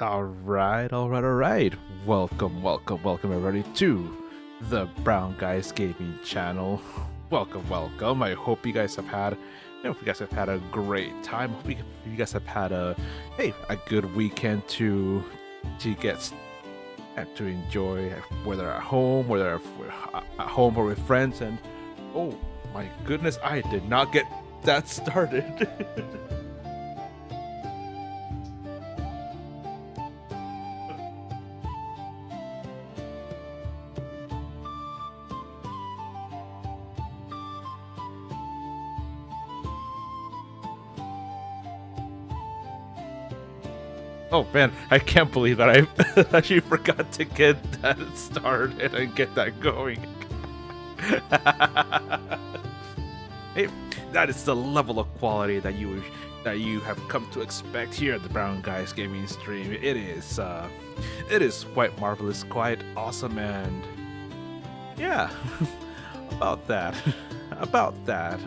All right. Welcome everybody to the Brown Guys Gaming channel. Welcome. I hope you guys have had, a great time. Hope you guys have had a good weekend to get and to enjoy, whether at home, at home or with friends. And oh my goodness, I did not get that started. Oh man, I can't believe that I actually forgot to get that started and get that going. Hey, that is the level of quality that you have come to expect here at the Brown Guys Gaming stream. It is quite marvelous, quite awesome, and yeah, about that, about that.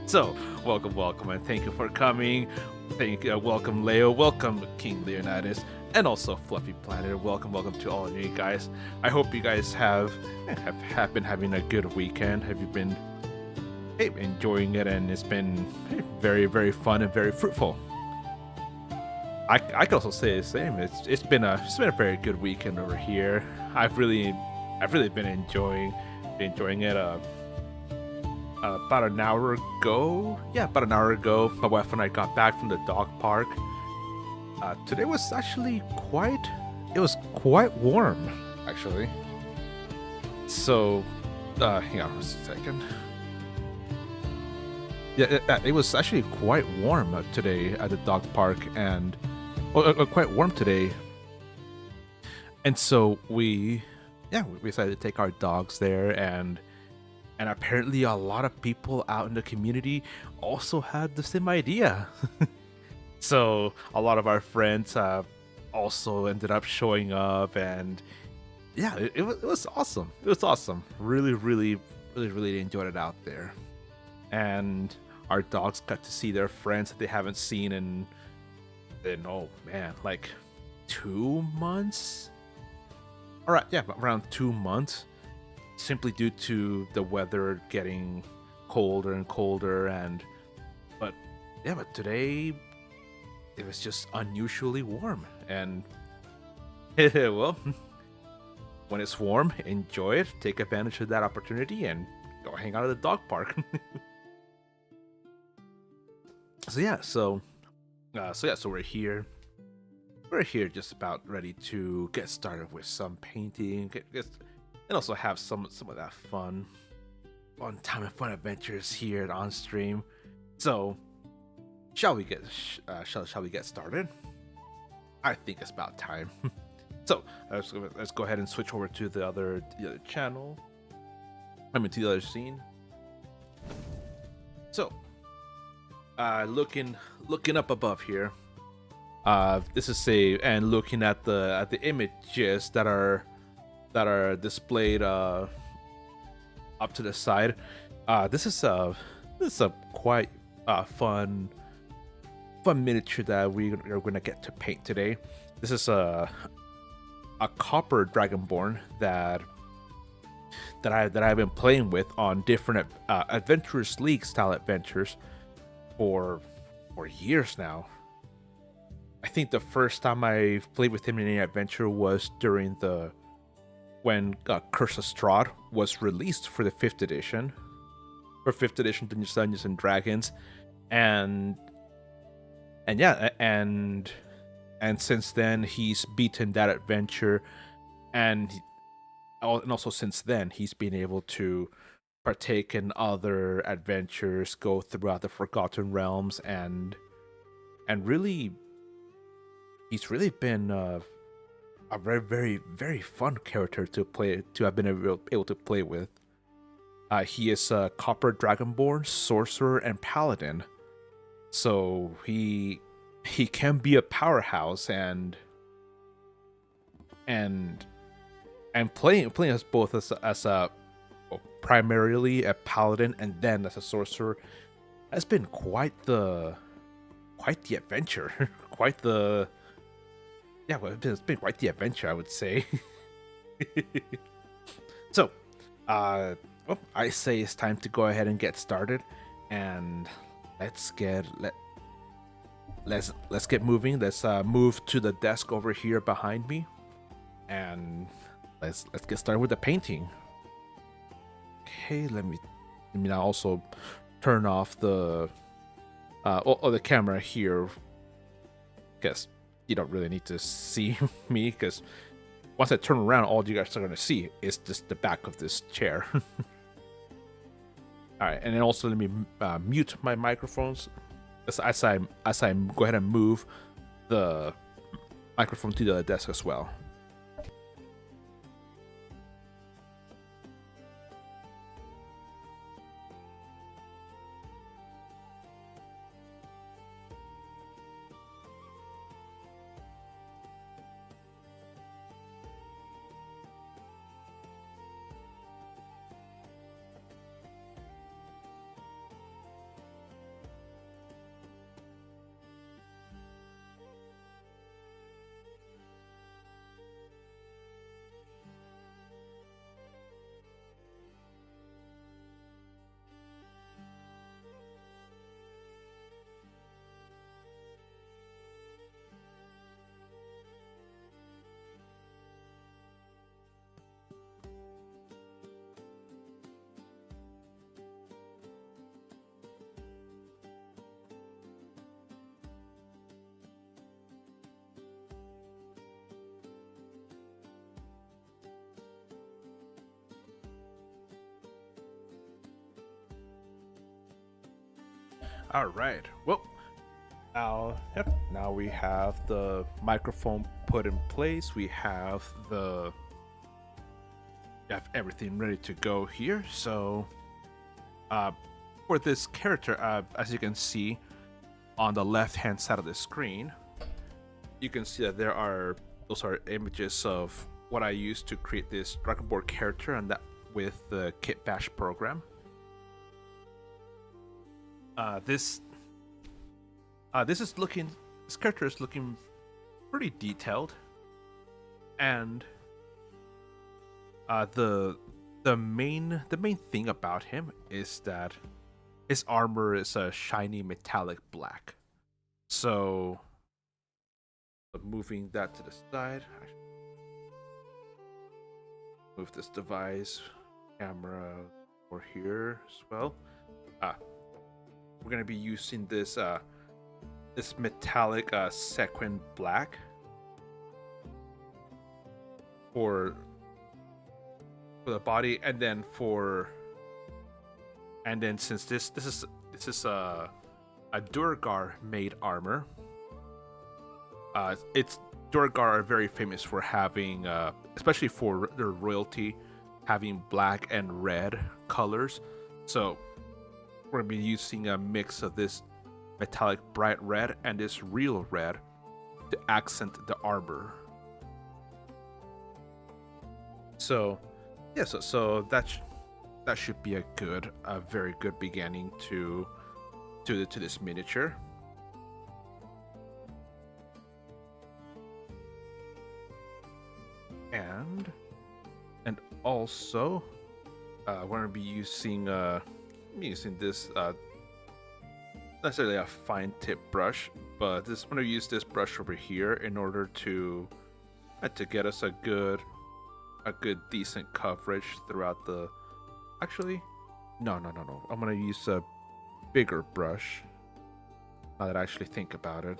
So, welcome, and thank you for coming. Welcome Leo, welcome King Leonidas, and also Fluffy Planet. Welcome to all of you guys. I hope you guys have been having a good weekend. Have you been enjoying it? And it's been very fun and very fruitful. I can also say the same. It's been a very good weekend over here. I've really been enjoying it. About an hour ago, my wife and I got back from the dog park. Today was actually quite warm, actually. So, hang on a second. Yeah, it was actually quite warm today at the dog park, and quite warm today. And so we decided to take our dogs there, and apparently a lot of people out in the community also had the same idea. So a lot of our friends also ended up showing up, and yeah, it was awesome. It was awesome. Really enjoyed it out there. And our dogs got to see their friends that they haven't seen in oh man, like 2 months? Alright, yeah, around 2 months. Simply due to the weather getting colder and colder, but today it was just unusually warm, and well, when it's warm, enjoy it, take advantage of that opportunity, and go hang out at the dog park. So we're here just about ready to get started with some painting, and also have some of that fun time and fun adventures here on stream. So, shall we get started? I think it's about time. So let's go ahead and switch over to the other channel. To the other scene. So, looking up above here. This is and looking at the images that are displayed up to the side. This is a quite fun miniature that we are going to get to paint today. This is a copper dragonborn that I've been playing with on different Adventurers League style adventures for years now. I think the first time I played with him in any adventure was during when Curse of Strahd was released for the 5th edition. For 5th edition Dungeons and Dragons. And since then he's beaten that adventure, and also since then he's been able to partake in other adventures, go throughout the Forgotten Realms, and really he's really been a very fun character to have been able to play with. He is a copper dragonborn, sorcerer, and paladin, so he can be a powerhouse, and playing as both as a primarily a paladin and then as a sorcerer has been quite the adventure, quite the Yeah, well, it's been quite the adventure, I would say. So, well, I say it's time to go ahead and get started, and let's get let's get moving. Let's move to the desk over here behind me, and let's get started with the painting. Okay, let me now also turn off the the camera here, because you don't really need to see me, because once I turn around, all you guys are gonna see is just the back of this chair. All right, and then also let me mute my microphones as I go ahead and move the microphone to the other desk as well. All right. Well, now we have the microphone put in place. We have everything ready to go here. So, for this character, as you can see on the left-hand side of the screen, you can see that those are images of what I used to create this Dragonborn character, and that with the Kit Bash program. This character is looking pretty detailed, and the main thing about him is that his armor is a shiny metallic black. So moving that to the side, move this device camera over here as well. We're gonna be using this this metallic sequin black for the body, and then since this is a Duergar made armor. It's Duergar are very famous for having, especially for their royalty, having black and red colors. So we're gonna be using a mix of this metallic bright red and this real red to accent the armor. So yeah, so that should be a very good beginning to this miniature. And also, we're gonna be using this necessarily a fine tip brush, but I'm gonna use this brush over here in order to get us a good decent coverage throughout the. Actually, no. I'm gonna use a bigger brush. Now that I actually think about it.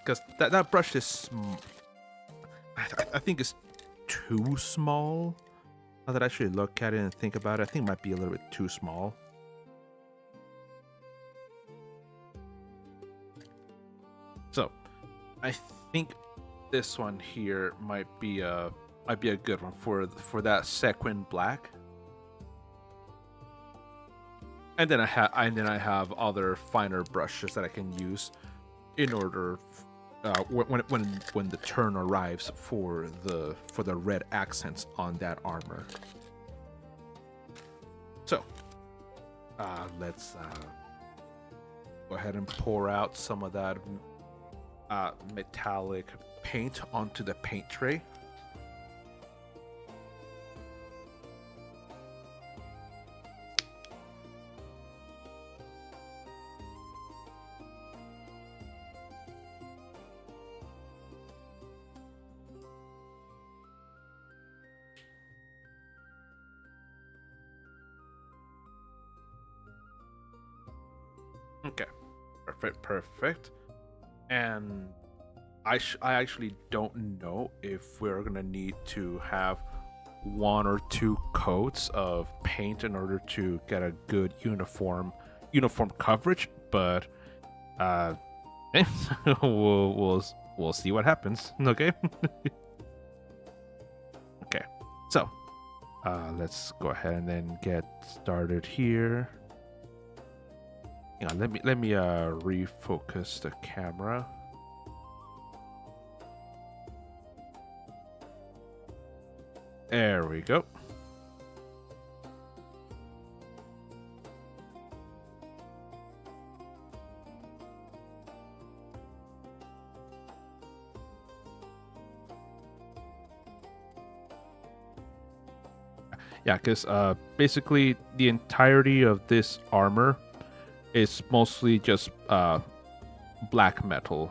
Because that brush is, I think it's too small. Now that I actually look at it and think about it, I think it might be a little bit too small. So, I think this one here might be a good one for that sequin black. And then I have other finer brushes that I can use in order when the turn arrives for the red accents on that armor. So let's go ahead and pour out some of that metallic paint onto the paint tray. Okay, perfect. And I actually don't know if we're gonna need to have one or two coats of paint in order to get a good uniform coverage, but uh, we'll see what happens. Okay. Okay. So let's go ahead and then get started here. Hang on, let me refocus the camera. There we go. Yeah, because basically the entirety of this armor is mostly just black metal,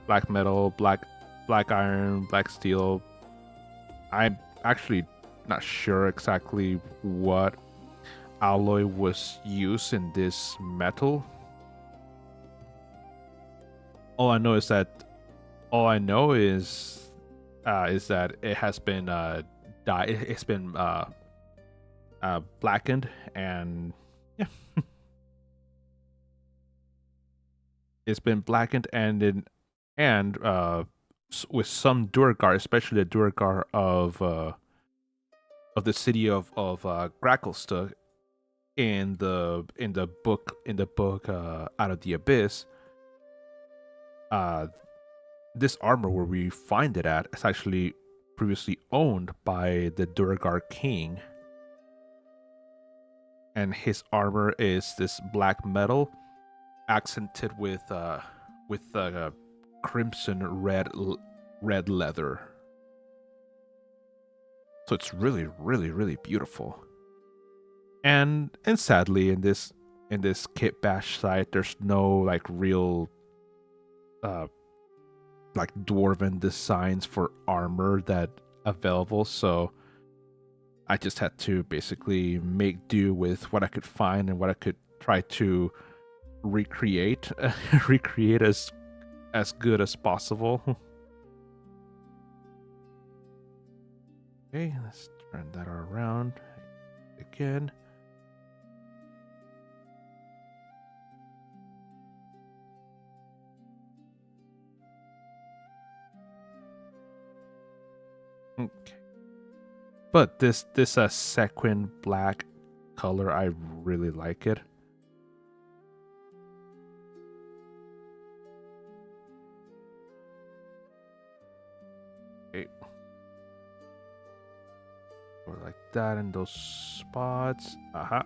black iron, black steel. I'm actually not sure exactly what alloy was used in this metal. All I know is that it has been dyed. It's been blackened, and yeah, it's been blackened with some Duergar, especially the Duergar of the city of Gracklstugh in the book Out of the Abyss. This armor, where we find it at, is actually previously owned by the Duergar king, and his armor is this black metal accented with crimson red leather. So it's really, really, really beautiful. And sadly, in this Kit Bash site, there's no like real like dwarven designs for armor that available, so I just had to basically make do with what I could find and what I could try to recreate recreate as good as possible. Okay, let's turn that around again. Okay. But this sequin black color, I really like it. Okay. Or like that in those spots. I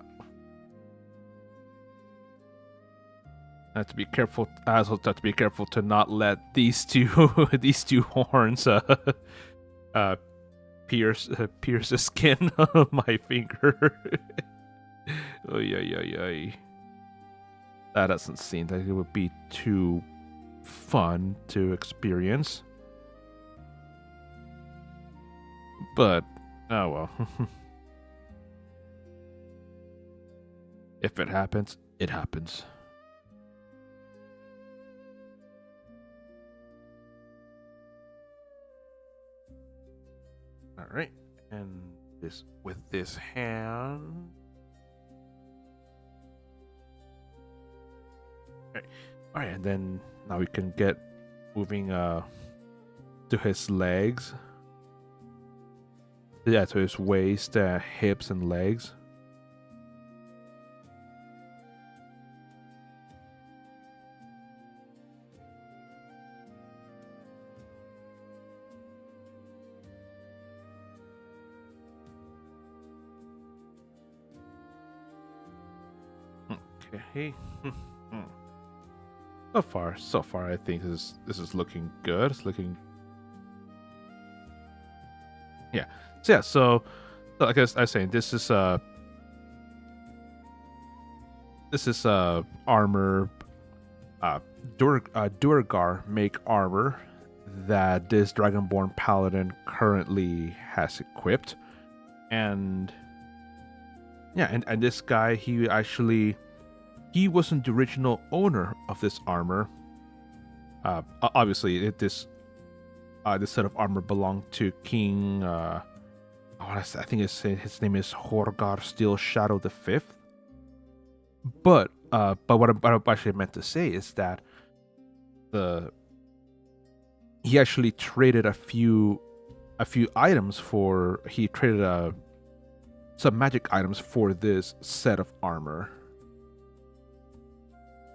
have to be careful. I also have to be careful to not let these two horns pierce the skin of my finger. Oh yeah. That doesn't seem like it would be too fun to experience. But oh well. If it happens, it happens. All right, and this with this hand. All right, and then now we can get moving to his legs. Yeah, to his waist, hips, and legs. Okay. So far, I think this is looking good. It's looking, yeah. So like I was saying, this is armor, uh, Durgar make armor that this Dragonborn Paladin currently has equipped, and yeah, and this guy, he wasn't the original owner of this armor. Obviously, this set of armor belonged to King. I think his name is Horgar Steel Shadow the Fifth. But what I actually meant to say is that the he actually traded a few items for he traded some magic items for this set of armor.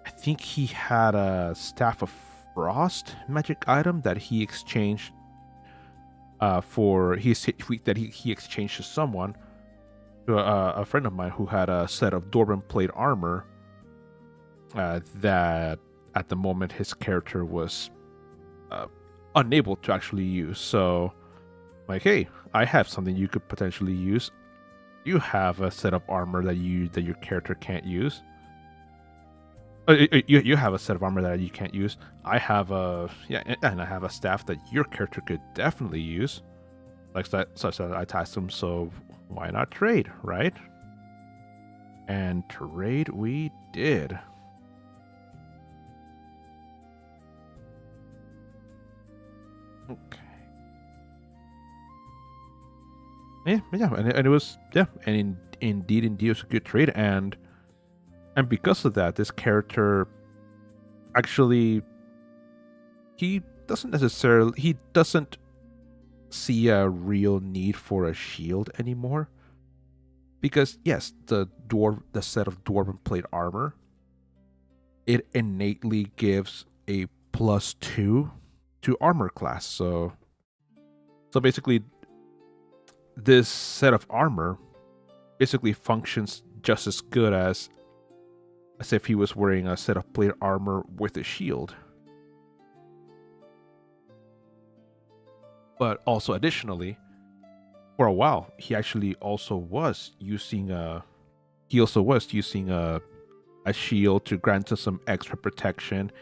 I think he had a Staff of Frost magic item that he exchanged he exchanged to someone, to a friend of mine who had a set of Dwarven plate armor that at the moment his character was unable to actually use. So, like, hey, I have something you could potentially use. You have a set of armor that your character can't use. You have a set of armor that you can't use. I have and I have a staff that your character could definitely use, like that, such that I tasked him. So why not trade, right? And trade we did. Okay. Yeah, and it was indeed it was a good trade, and because of that, this character actually he doesn't see a real need for a shield anymore, because yes, the set of Dwarven plate armor, it innately gives a +2 to armor class. So basically, this set of armor basically functions just as good as if he was wearing a set of plate armor with a shield. But also additionally, for a while, he also was using a shield to grant us some extra protection,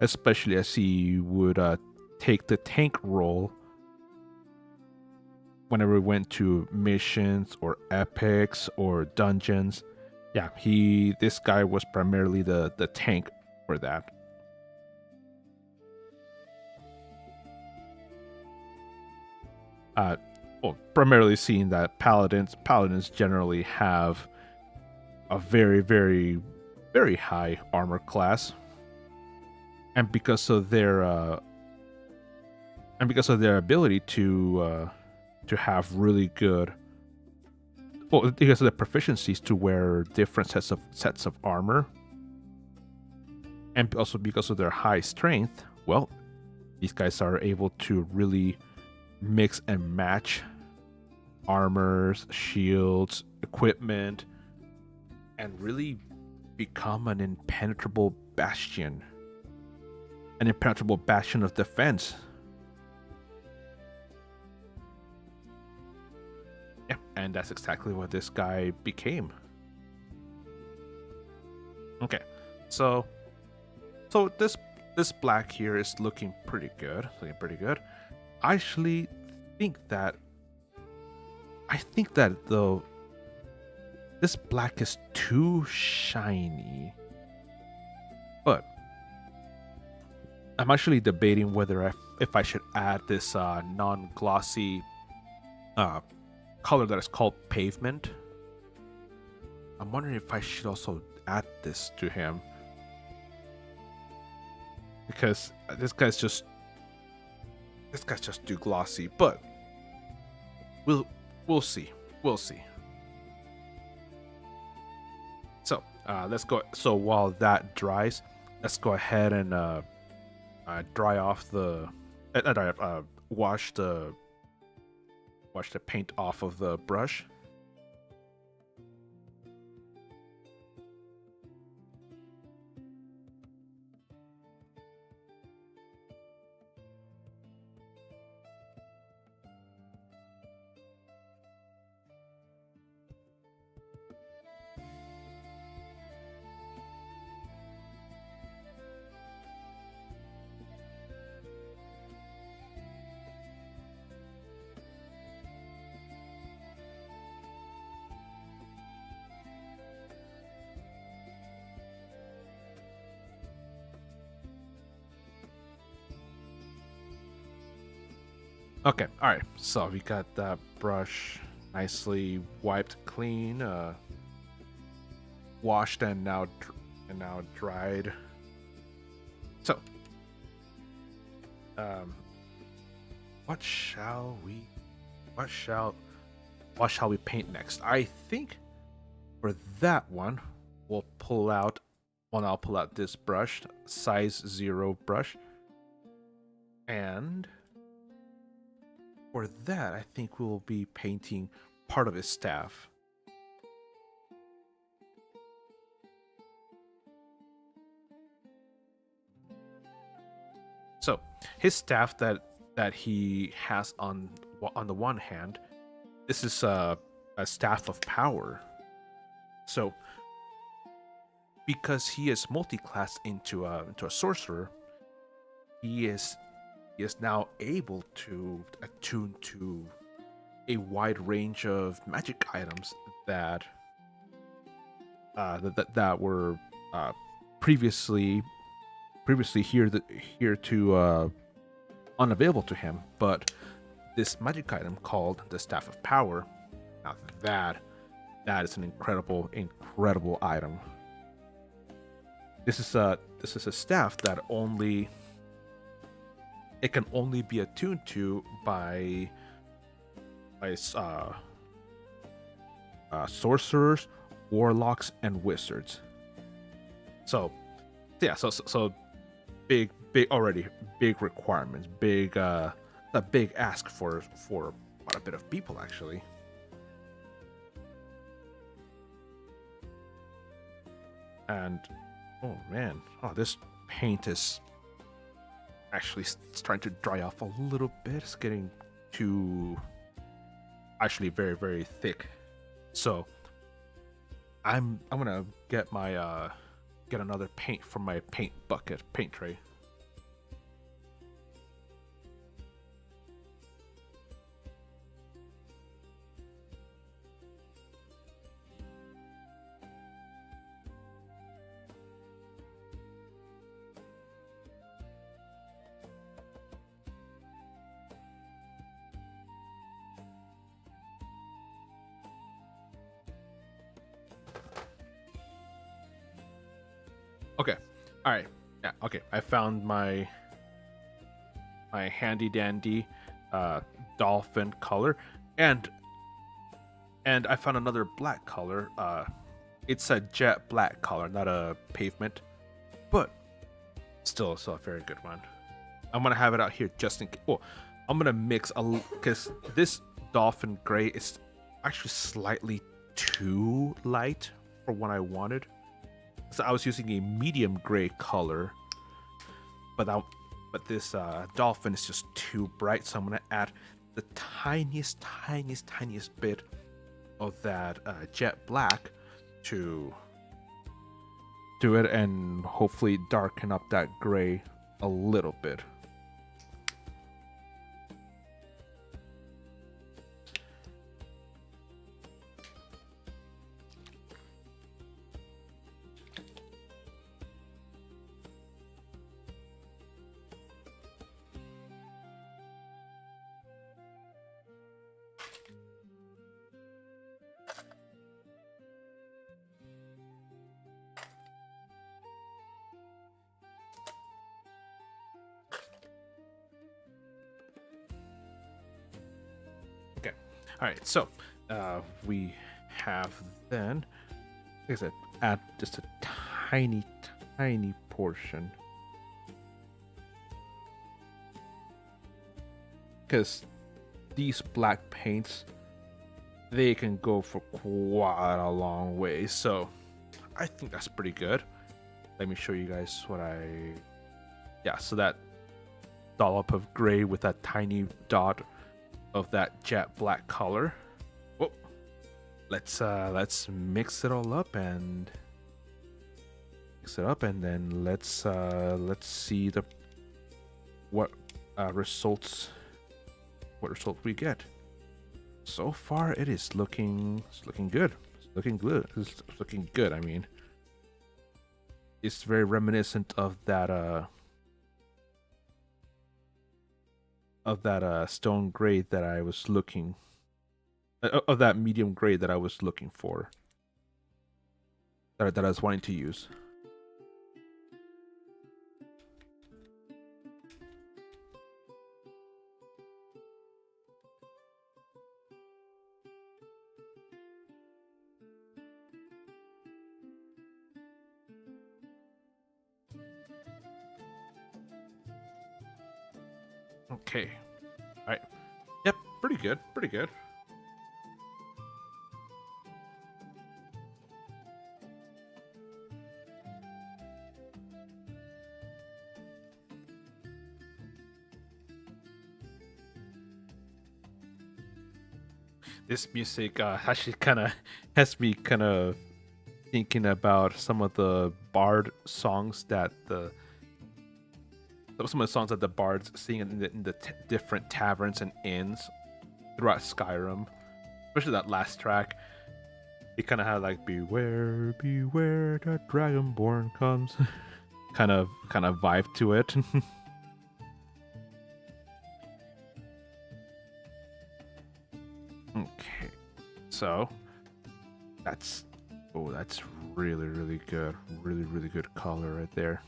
especially as he would take the tank role whenever we went to missions or epics or dungeons. Yeah, this guy was primarily the tank for that. Primarily seeing that paladins generally have a very, very, very high armor class, and because of their ability to have really good, because of the proficiencies to wear different sets of armor, and also because of their high strength, well, these guys are able to really mix and match armors, shields, equipment, and really become an impenetrable bastion of defense. Yeah, and that's exactly what this guy became. Okay, so this black here is looking pretty good. I actually think that though this black is too shiny, but I'm actually debating whether if I should add this non-glossy color that is called Pavement. I'm wondering if I should also add this to him, because this guy's just too glossy. But we'll see. So let's go. So while that dries, let's go ahead and dry off the wash the paint off of the brush. Okay, all right. So we got that brush nicely wiped clean, washed, and now dried. So, um, what shall we? What shall? What shall we paint next? I think for that one, we'll pull out. Well, I'll pull out this brush, size 0 brush, and for that, I think we'll be painting part of his staff. So his staff that he has on the one hand, this is a staff of power. So because he is multi-class into a sorcerer, he is now able to attune to a wide range of magic items that that were previously here to unavailable to him. But this magic item called the Staff of Power, now that is an incredible item. This is a staff that can only be attuned to by sorcerers, warlocks, and wizards. So yeah, so big already big requirements, a big ask for quite a bit of people actually. And oh man, this paint is actually starting to dry off a little bit. It's getting too actually very thick. So I'm gonna get my get another paint from my paint tray. Okay. All right. Yeah. Okay. I found my handy dandy dolphin color, and I found another black color. It's a jet black color, not a pavement, but still a very good one. I'm gonna have it out here just in case. Oh, I'm gonna mix because this dolphin gray is actually slightly too light for what I wanted. So I was using a medium gray color, but this dolphin is just too bright. So I'm gonna add the tiniest bit of that jet black to it, and hopefully darken up that gray a little bit. Okay. All right. So we have then, like I said, add just a tiny portion, because these black paints, they can go for quite a long way. So I think that's pretty good. Let me show you guys yeah, so that dollop of gray with that tiny dot of that jet black color. Oh, let's mix it all up and then let's see what result we get. So far it is looking good. It's looking good. I mean, it's very reminiscent of that that stone grade that I was looking of that medium grade that I was looking for, that I was wanting to use. Okay. All right. Yep. Pretty good. Pretty good. This music actually kind of has me kind of thinking about some of the bard songs that some of the songs that the bards sing in the different taverns and inns throughout Skyrim, especially that last track. It kind of had like "Beware, beware, the Dragonborn comes," kind of vibe to it. Okay, so that's that's really good, really good color right there.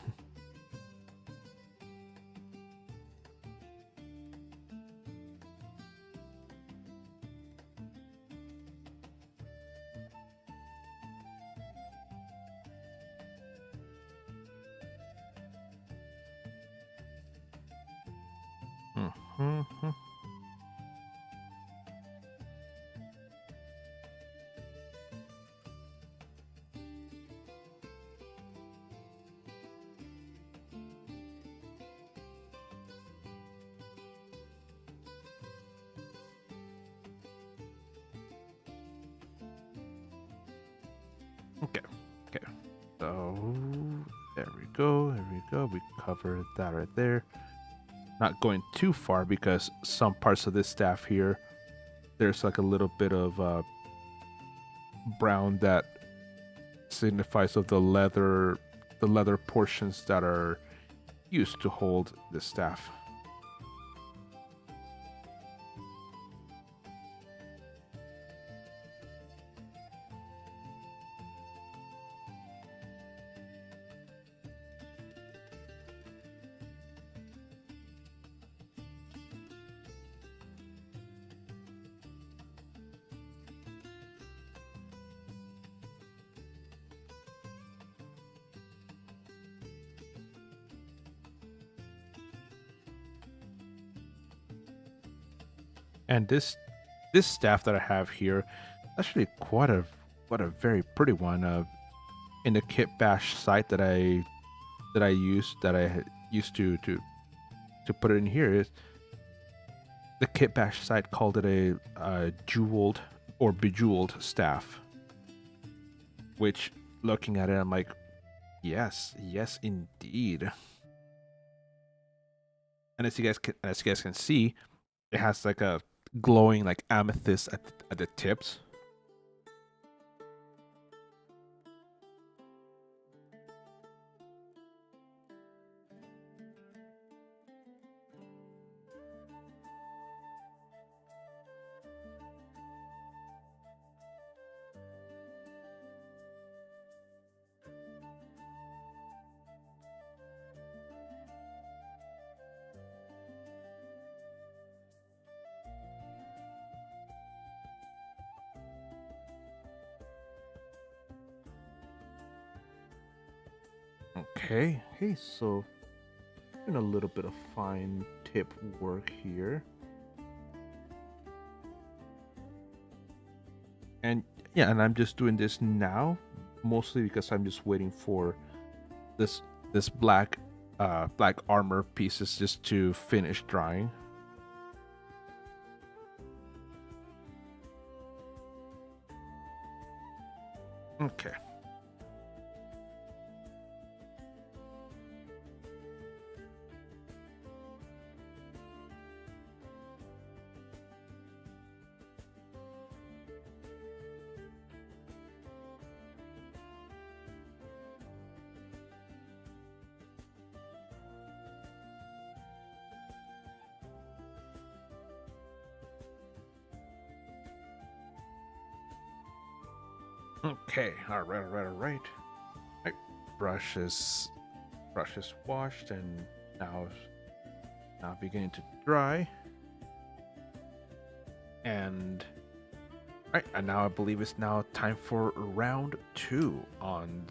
Mm-hmm. Okay, okay. So there we go, there we go. We covered that right there. Not going too far because some parts of this staff here, there's like a little bit of brown that signifies of the leather portions that are used to hold the staff. And this staff that I have here, actually quite a very pretty one. In the Kit Bash site that I used to put it in here, is the Kit Bash site called it a jeweled or bejeweled staff. Which, looking at it, I'm like, yes, indeed. And as you guys can see, it has like a glowing like amethyst at the tips. Okay, hey, so doing a little bit of fine tip work here. And yeah, and I'm just doing this now, mostly because I'm just waiting for this black black armor pieces just to finish drying. Okay. Okay, all right. My brush is washed and now beginning to dry. And right, and now I believe it's now time for round two on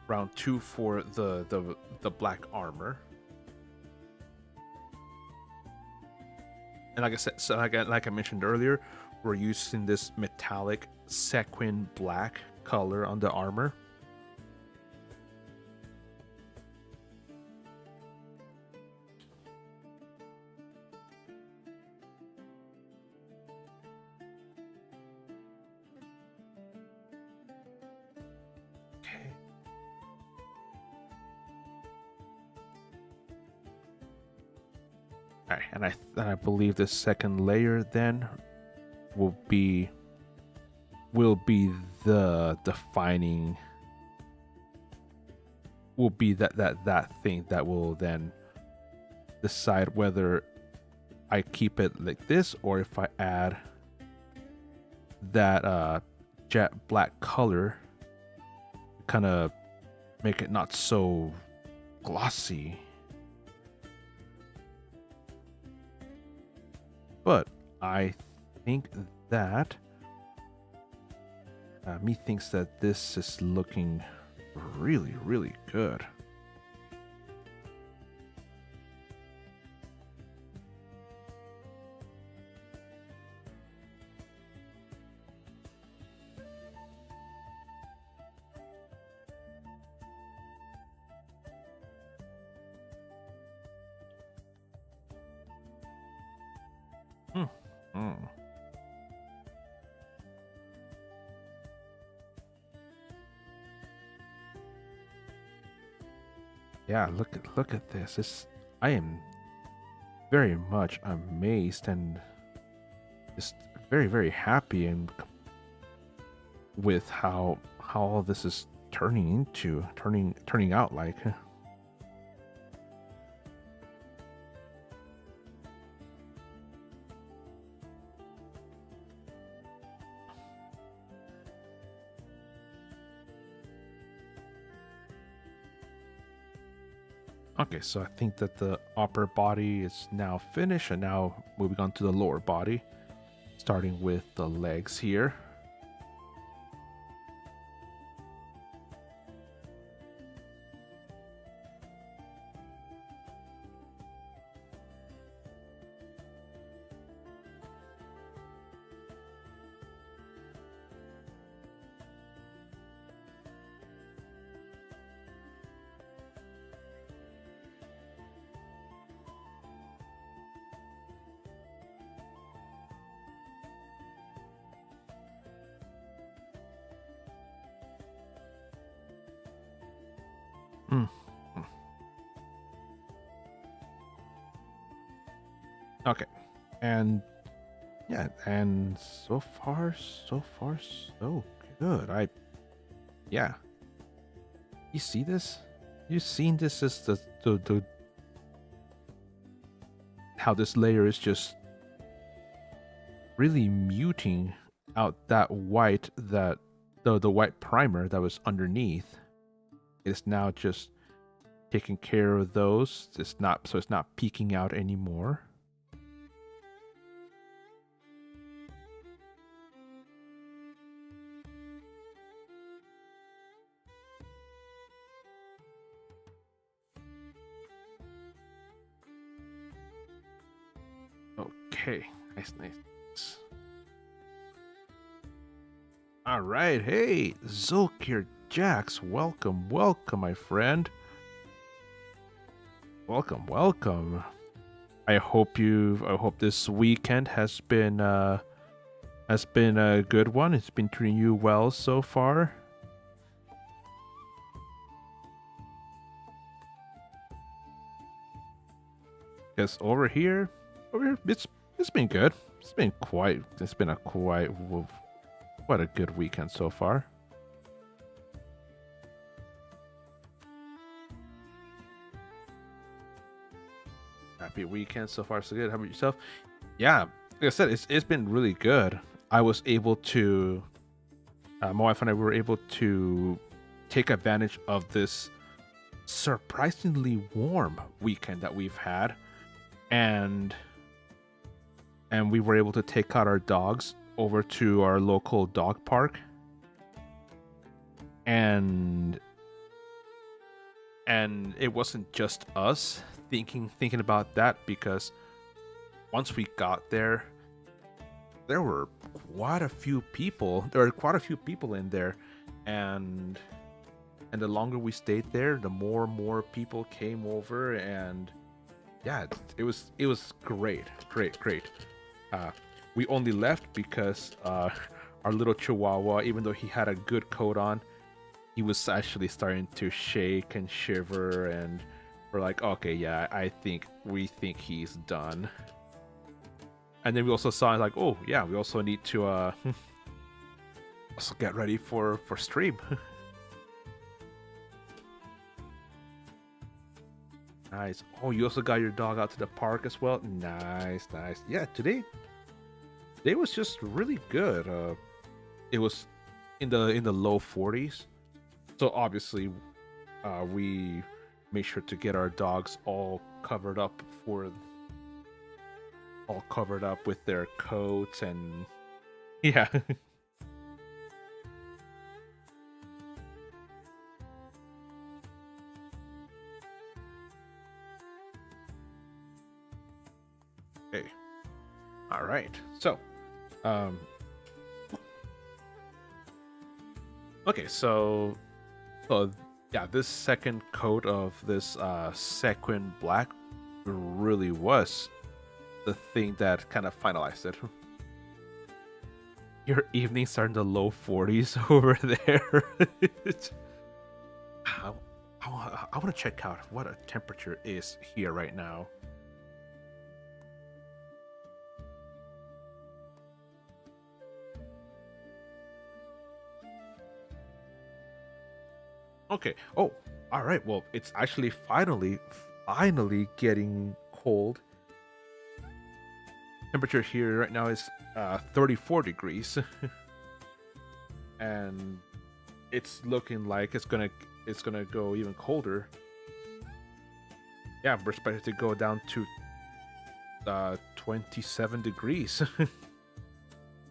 round two for the black armor. And like I said, so like I mentioned earlier, we're using this metallic sequin black color on the armor. Okay. All right, and I believe the second layer then will be the defining, will be that thing that will then decide whether I keep it like this or if I add that jet black color, kind of make it not so glossy. But I think that me thinks that this is looking really, really good. Mm. Yeah, look at this. I am very much amazed and just very, very happy and with how all this is turning out like. Okay, so I think that the upper body is now finished, and now moving on to the lower body, starting with the legs here. Mm. Okay, and yeah, and so far so good. Yeah, you see this? You seen this as the how this layer is just really muting out that white, that the white primer that was underneath. It's now just taking care of those. It's not peeking out anymore. Okay, nice. All right, hey, Zolkir Jax, welcome, my friend. Welcome. I hope this weekend has been a good one. It's been treating you well so far. Because over here, it's been good. It's been quite a good weekend so far. Happy weekend so far, so good. How about yourself? Yeah, like I said, it's been really good. I was able to, my wife and I were able to take advantage of this surprisingly warm weekend that we've had, and we were able to take out our dogs over to our local dog park, and it wasn't just us thinking about that, because once we got there, there were quite a few people. There were quite a few people in there, and the longer we stayed there, the more and more people came over, and yeah, it was great. We only left because our little Chihuahua, even though he had a good coat on, he was actually starting to shake and shiver, and we're like, okay, yeah, we think he's done. And then we also saw like, oh yeah, we also need to also get ready for stream. Nice. Oh, you also got your dog out to the park as well. Nice. Yeah, today was just really good. It was in the low 40s. So obviously, we made sure to get our dogs all covered up with their coats, and yeah. Okay. All right. So, okay. So, yeah, this second coat of this sequin black really was the thing that kind of finalized it. Your evenings are in the low 40s over there. I want to check out what a temperature is here right now. Okay. Oh, all right. Well, it's actually finally getting cold. Temperature here right now is 34 degrees, and it's looking like it's gonna go even colder. Yeah, we're expected to go down to 27 degrees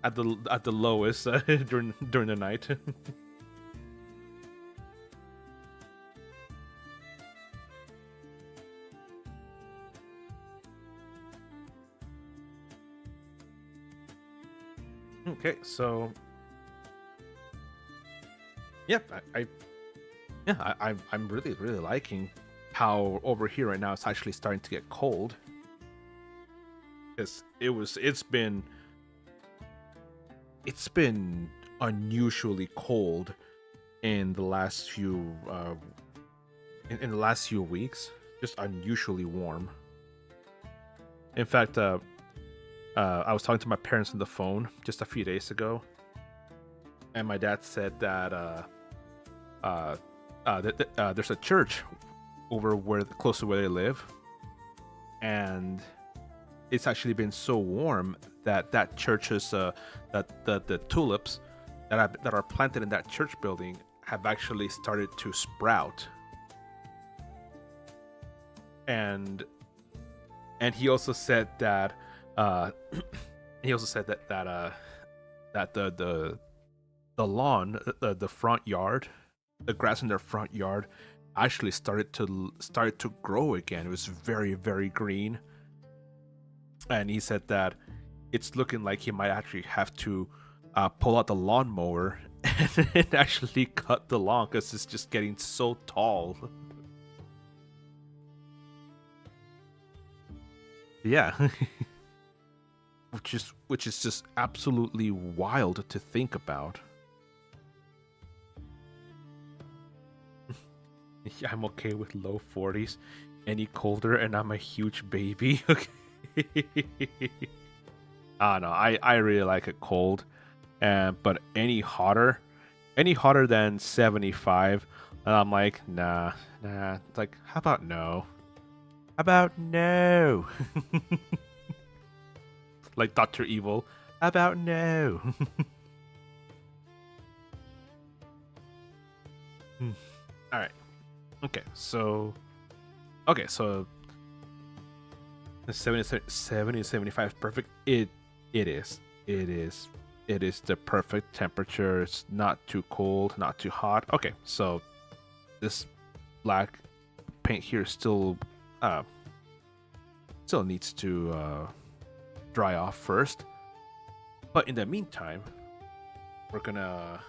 at the lowest during the night. Okay, so yeah, I'm really liking how over here right now it's actually starting to get cold. It's been unusually cold in the last few in the last few weeks. Just unusually warm. In fact, I was talking to my parents on the phone just a few days ago, and my dad said that there's a church over close to where they live, and it's actually been so warm that church's that the tulips that are planted in that church building have actually started to sprout. And he also said that that the lawn, the front yard, the grass in their front yard actually started to grow again. It was very, very green. And he said that it's looking like he might actually have to pull out the lawnmower and actually cut the lawn because it's just getting so tall. Yeah. which is just absolutely wild to think about. Yeah, I'm okay with low 40s. Any colder and I'm a huge baby. Okay. Ah, no, I really like it cold. But any hotter than 75, and I'm like, nah. Like, how about no? How about no? Like Dr. Evil. How about no? Hmm. All right. Okay. So the 70 75 perfect. It is. It is. It is the perfect temperature. It's not too cold, not too hot. Okay. So this black paint here uh still needs to dry off first. But in the meantime, we're gonna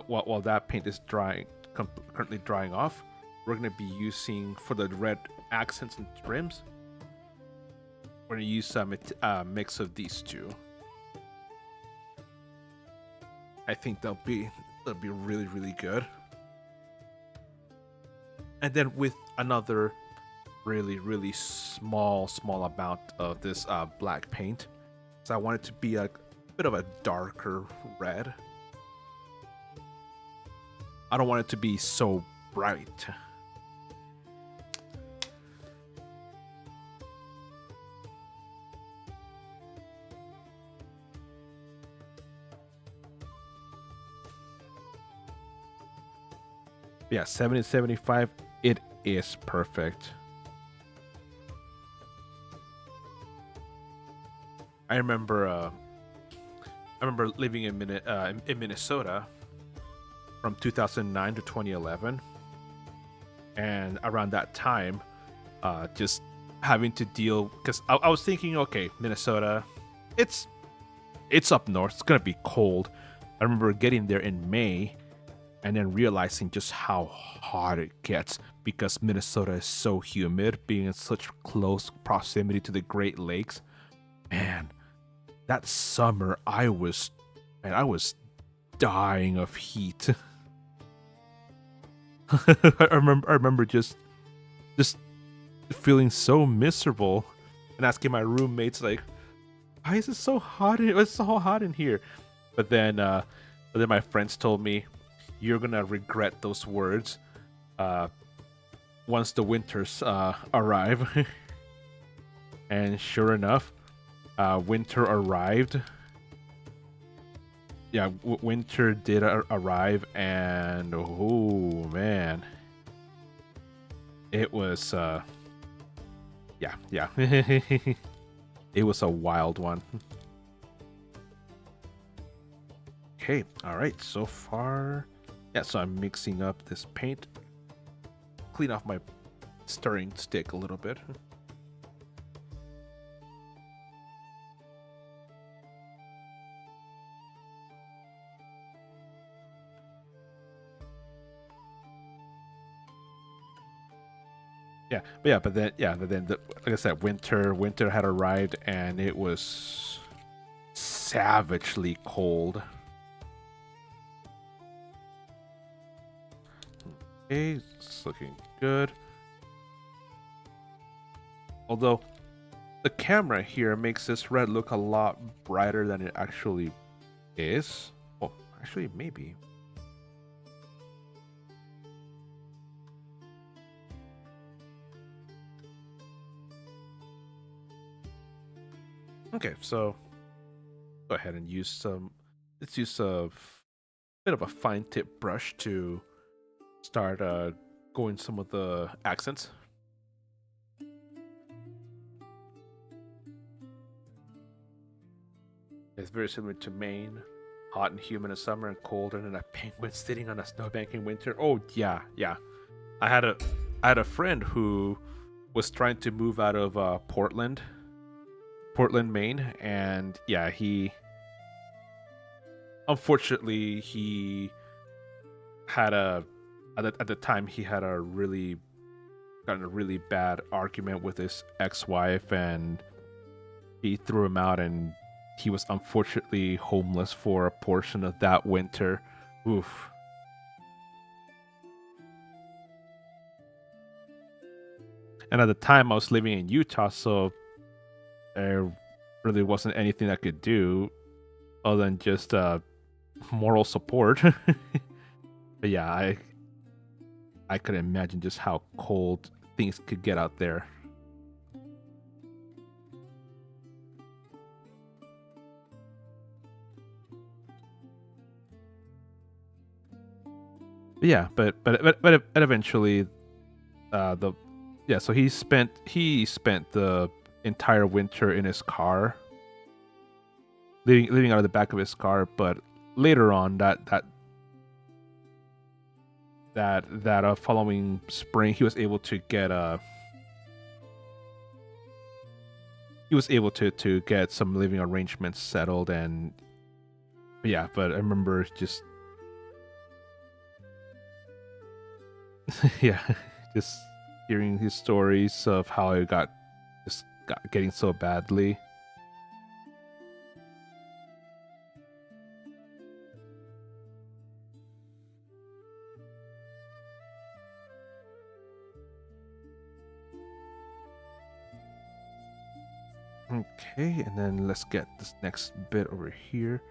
while that paint is currently drying off, we're gonna be using for the red accents and trims. We're gonna use a mix of these two. I think they'll be really good. And then with another really small amount of this black paint, so I want it to be a bit of a darker red. I don't want it to be so bright. Yeah, 70 75, it is perfect. I remember living in Minnesota from 2009 to 2011, and around that time, just having to deal because I was thinking, okay, Minnesota, it's up north, it's gonna be cold. I remember getting there in May and then realizing just how hot it gets because Minnesota is so humid, being in such close proximity to the Great Lakes. Man, that summer I was dying of heat. I remember just feeling so miserable and asking my roommates like, why is it so hot? It's so hot in here. But then my friends told me, you're gonna regret those words once the winters arrive. And sure enough, winter arrived. Yeah, winter did arrive, and oh man, it was yeah. It was a wild one. Okay, all right, so far. Yeah, so I'm mixing up this paint. Clean off my stirring stick a little bit. Like I said, winter had arrived and it was savagely cold. Okay, it's looking good. Although the camera here makes this red look a lot brighter than it actually is. Oh, actually, maybe. Okay, so go ahead and let's use a bit of a fine tip brush to start going some of the accents. It's very similar to Maine, hot and humid in summer and colder than a penguin sitting on a snowbank in winter. Oh yeah. I had a friend who was trying to move out of Portland, Maine, and yeah, he had at the time he had gotten a really bad argument with his ex-wife, and he threw him out, and he was unfortunately homeless for a portion of that winter. Oof. And at the time I was living in Utah, so there really wasn't anything I could do other than just moral support. But yeah, I could imagine just how cold things could get out there. Yeah, but eventually, the yeah. So he spent the entire winter in his car, living out of the back of his car. But later on, that following spring, he was able to get some living arrangements settled. And yeah, but I remember just yeah, just hearing his stories of how it got getting so badly. Okay, and then let's get this next bit over here,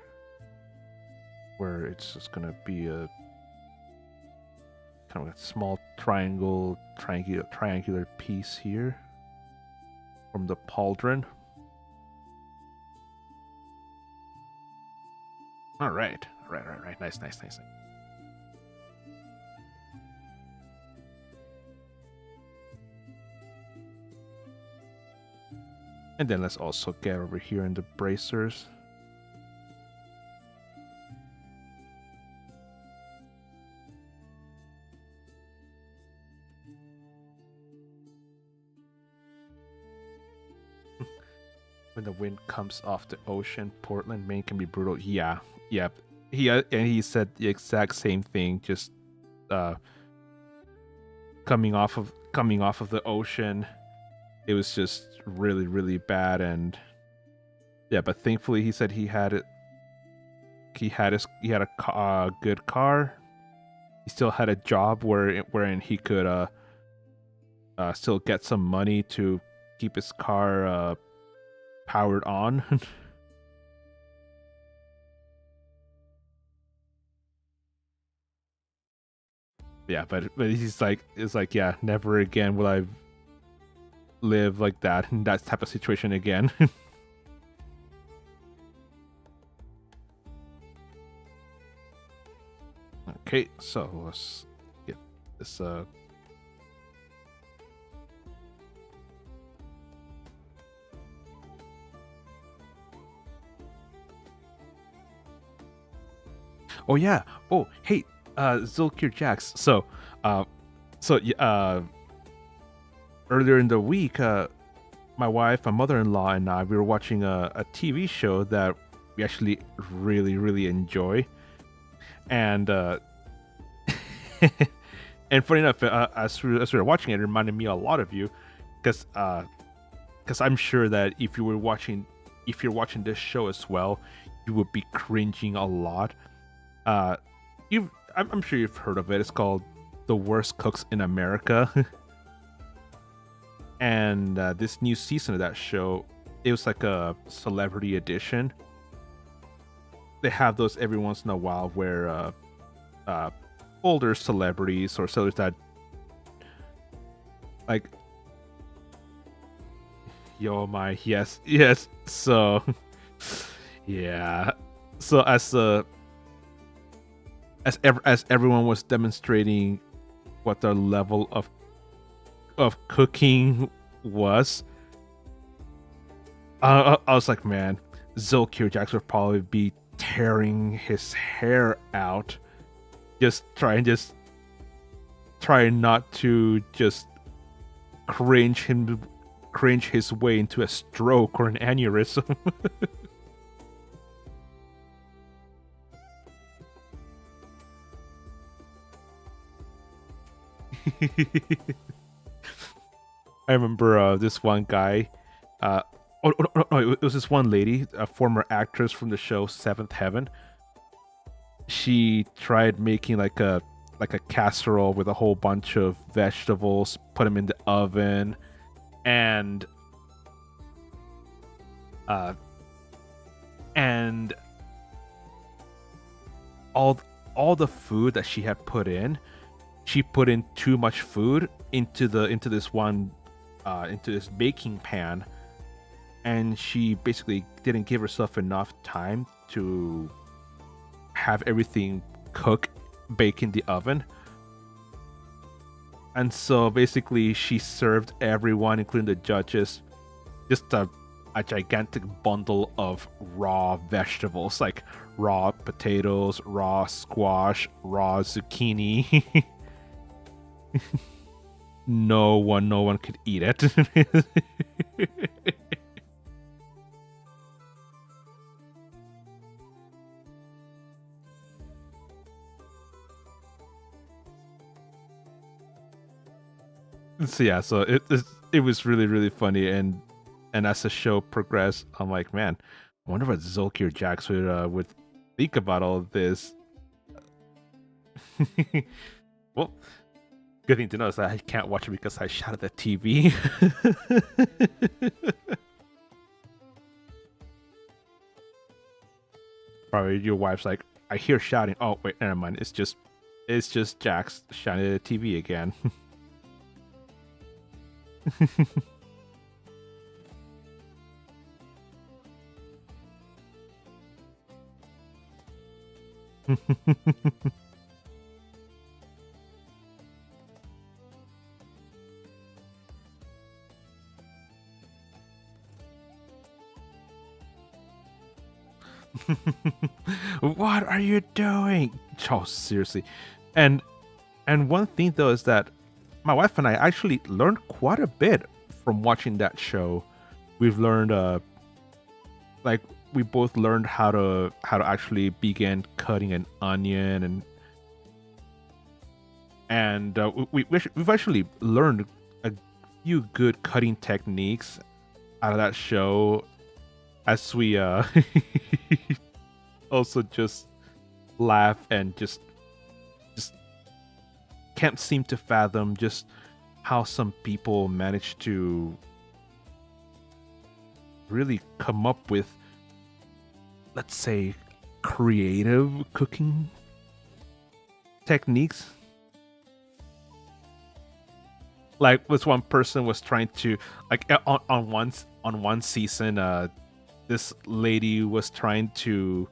where it's just gonna be a kind of a small triangular piece here from the pauldron. All right, nice, nice, nice. And then let's also get over here in the bracers. When the wind comes off the ocean, Portland, Maine can be brutal. Yeah, yeah. He said the exact same thing. Just coming off of the ocean, it was just really, really bad. And yeah, but thankfully he said he had it. He had a good car. He still had a job wherein he could still get some money to keep his car powered on. Yeah, but it's like, yeah, never again will I live like that in that type of situation again. Okay, so let's get this Oh yeah. Oh, hey, Zulkir Jax. So earlier in the week, my wife, my mother-in-law, and I, we were watching a TV show that we actually really, really enjoy. And and funny enough, as we were watching it reminded me a lot of you, because I'm sure that if you're watching this show as well, you would be cringing a lot. I'm sure you've heard of it. It's called The Worst Cooks in America. And this new season of that show, it was like a celebrity edition. They have those every once in a while where older celebrities or celebrities that like yes. So yeah. So as everyone was demonstrating what their level of cooking was, I was like, man, Zulkir Jax would probably be tearing his hair out, just trying not to just cringe his way into a stroke or an aneurysm. I remember this one guy. No, it was this one lady, a former actress from the show Seventh Heaven. She tried making like a casserole with a whole bunch of vegetables, put them in the oven, and uh, and all the food that she had put in, she put in too much food into this baking pan, and she basically didn't give herself enough time to have everything bake in the oven. And so basically, she served everyone, including the judges, just a gigantic bundle of raw vegetables, like raw potatoes, raw squash, raw zucchini. No one could eat it. So yeah, so it was really funny, and as the show progressed, I'm like, man, I wonder what Zolkir Jax would think about all of this. Well, good thing to know is that I can't watch it because I shot at the TV. Probably your wife's like, I hear shouting. Oh wait, never mind. It's just Jax shouting at the TV again. What are you doing? Oh, seriously. And one thing though is that my wife and I actually learned quite a bit from watching that show. We've learned like we both learned how to actually begin cutting an onion, and we've actually learned a few good cutting techniques out of that show, as we also just laugh and just can't seem to fathom just how some people manage to really come up with, let's say, creative cooking techniques. Like this one person was trying to, like, on one season, this lady was trying to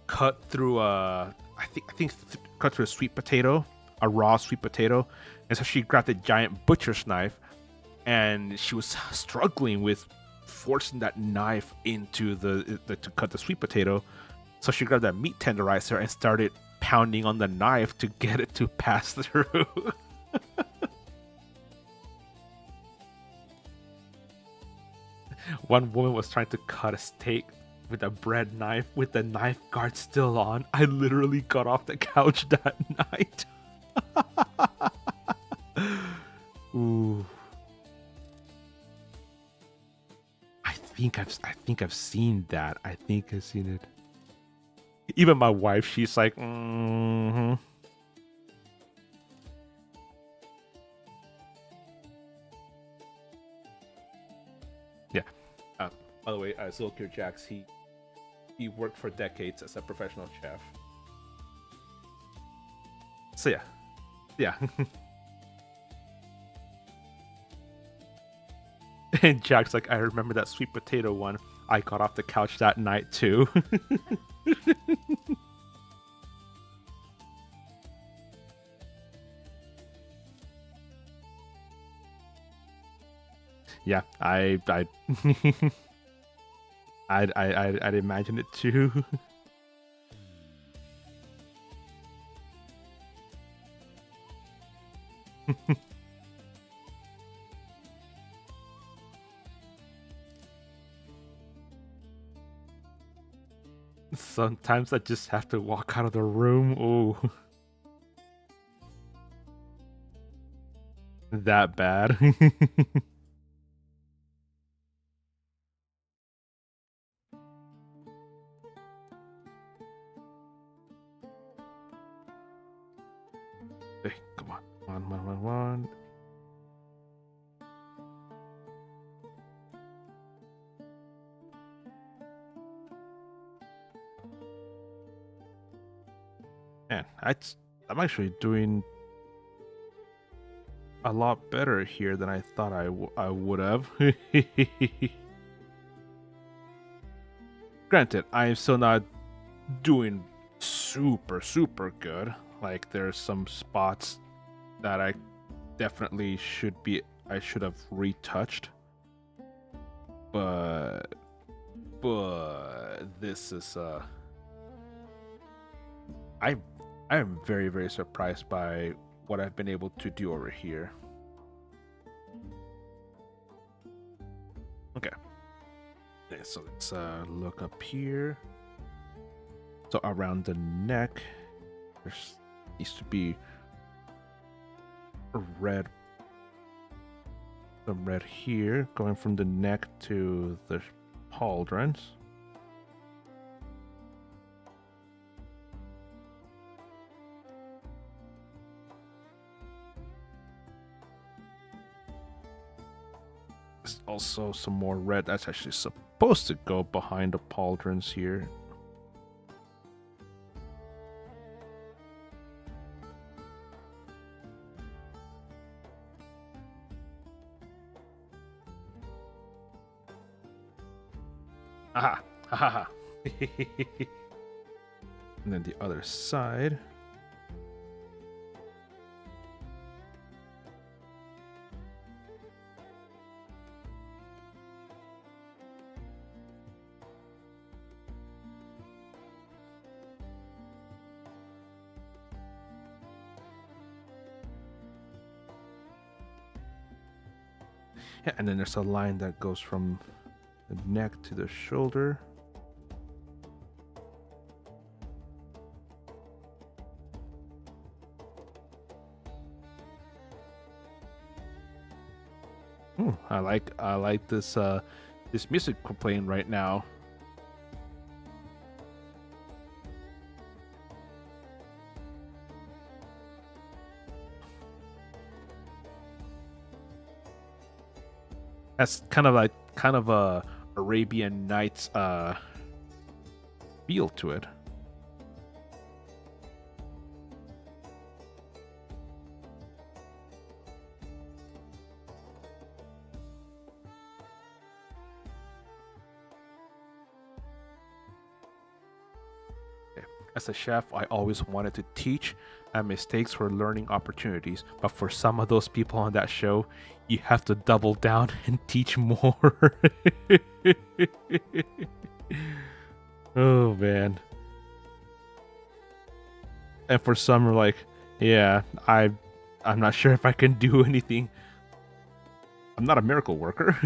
cut through cut through a sweet potato, a raw sweet potato, and so she grabbed a giant butcher's knife, and she was struggling with forcing that knife into the to cut the sweet potato. So she grabbed that meat tenderizer and started pounding on the knife to get it to pass through. One woman was trying to cut a steak with a bread knife with the knife guard still on. I literally got off the couch that night. Ooh. I think I've seen that. I think I've seen it. Even my wife, she's like, mm-hmm. Yeah. By the way, Zolkir Jax, he worked for decades as a professional chef. So yeah. And Jack's like, I remember that sweet potato one. I got off the couch that night too. Yeah, I'd imagine it too. Sometimes I just have to walk out of the room. Oh, that bad. Hey, come on. One. Man, I'm actually doing a lot better here than I thought I would have. Granted, I am still not doing super good. Like there's some spots that I I should have retouched. But this is I I am very, very surprised by what I've been able to do over here. Okay. Okay, so let's look up here. So around the neck, there's needs to be a red, some red here, going from the neck to the pauldrons. There's also some more red that's actually supposed to go behind the pauldrons here. Aha! Ha ha ha! And then the other side. Yeah, and then there's a line that goes from the neck to the shoulder. I like this this music playing right now. That's kind of a Arabian Nights feel to it. As a chef, I always wanted to teach, and mistakes were learning opportunities. But for some of those people on that show, you have to double down and teach more. Oh man. And for some are like, yeah, I'm not sure if I can do anything. I'm not a miracle worker.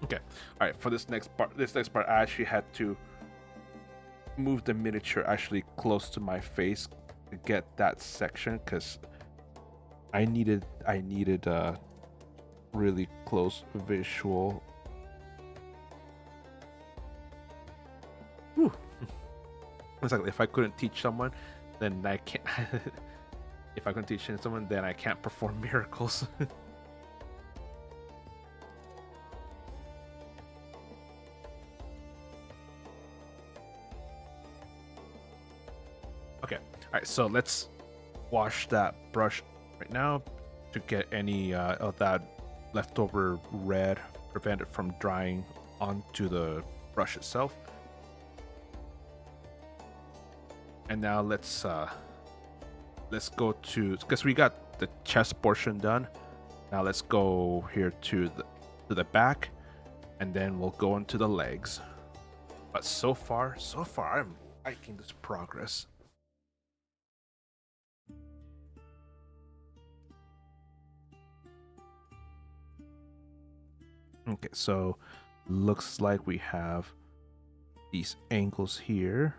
Okay. All right. For this next part, I actually had to move the miniature actually close to my face to get that section because I needed really close visual. Whew. It's like if I couldn't teach someone, then I can't. If I couldn't teach someone, then I can't perform miracles. Okay, all right. So let's wash that brush right now to get any of that leftover red, prevent it from drying onto the brush itself. And now let's go to, because we got the chest portion done. Now let's go here to the back, and then we'll go into the legs. But so far I'm liking this progress. Okay, so looks like we have these angles here.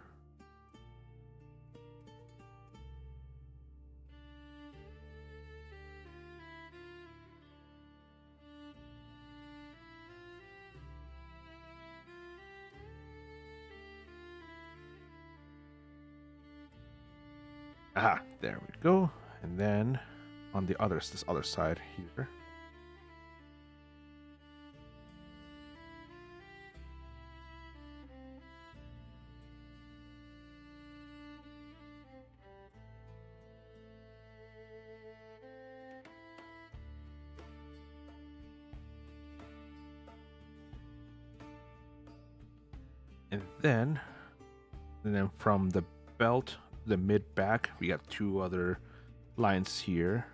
Aha, there we go. And then on this other side here. And then from the belt, the mid back, we got two other lines here.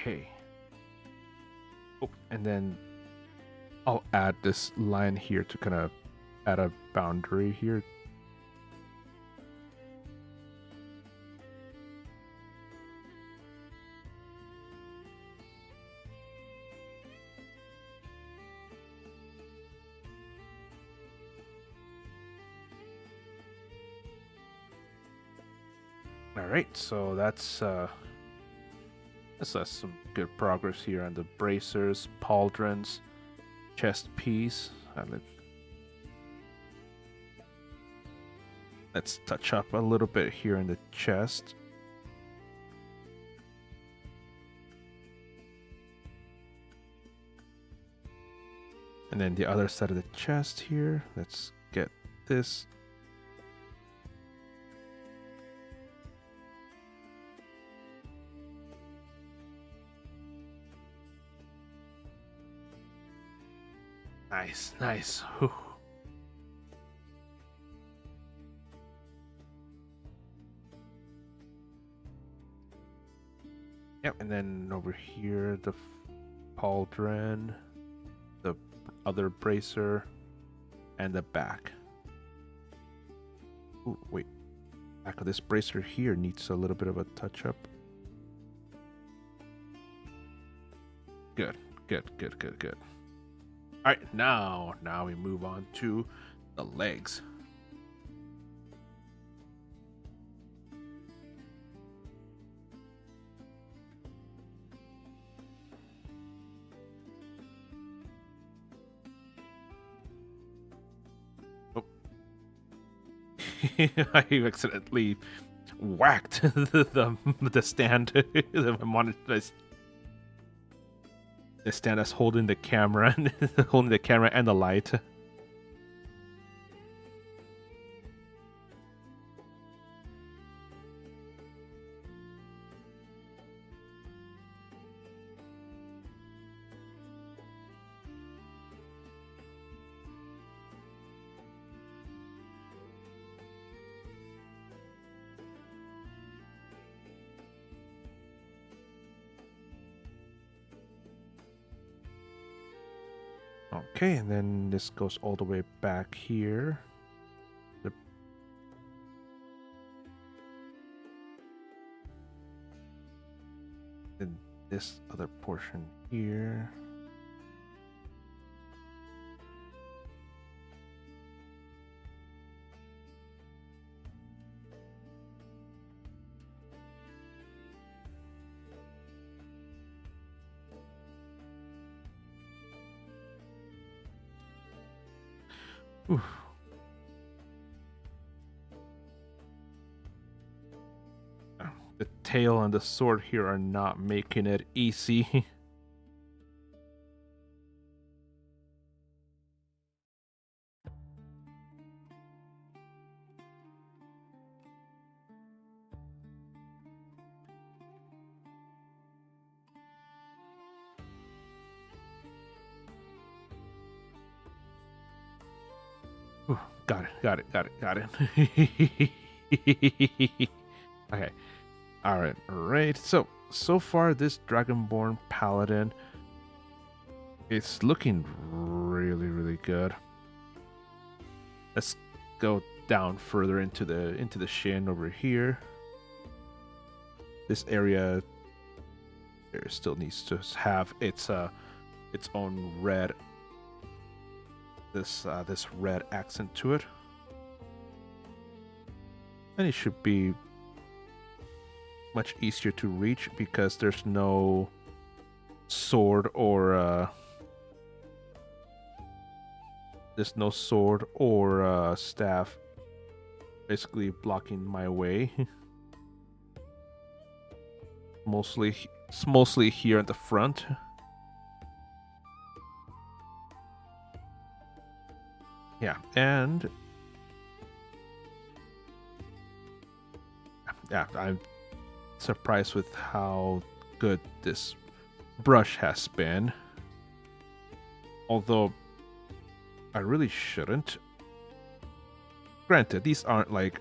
Okay. Oh, and then I'll add this line here to kind of add a boundary here. All right, so that's some good progress here on the bracers, pauldrons, chest piece. Let's touch up a little bit here in the chest. And then the other side of the chest here. Let's get this. Nice. Whew. Yep, and then over here, the pauldron, the other bracer, and the back. Ooh, wait. Back of this bracer here needs a little bit of a touch-up. Good. Alright, now we move on to the legs. Oh. I accidentally whacked the stand, the monitor. The stand that's holding the camera, holding the camera and the light. Okay, and then this goes all the way back here. And this other portion here. Oof. The tail and the sword here are not making it easy. Ooh, got it. Okay. Alright. So far this Dragonborn Paladin is looking really good. Let's go down further into the shin over here. This area there still needs to have its own red this red accent to it. And it should be much easier to reach because there's no sword or There's no sword or staff basically blocking my way. It's mostly here at the front. Yeah, and yeah, I'm surprised with how good this brush has been. Although I really shouldn't. Granted, these aren't like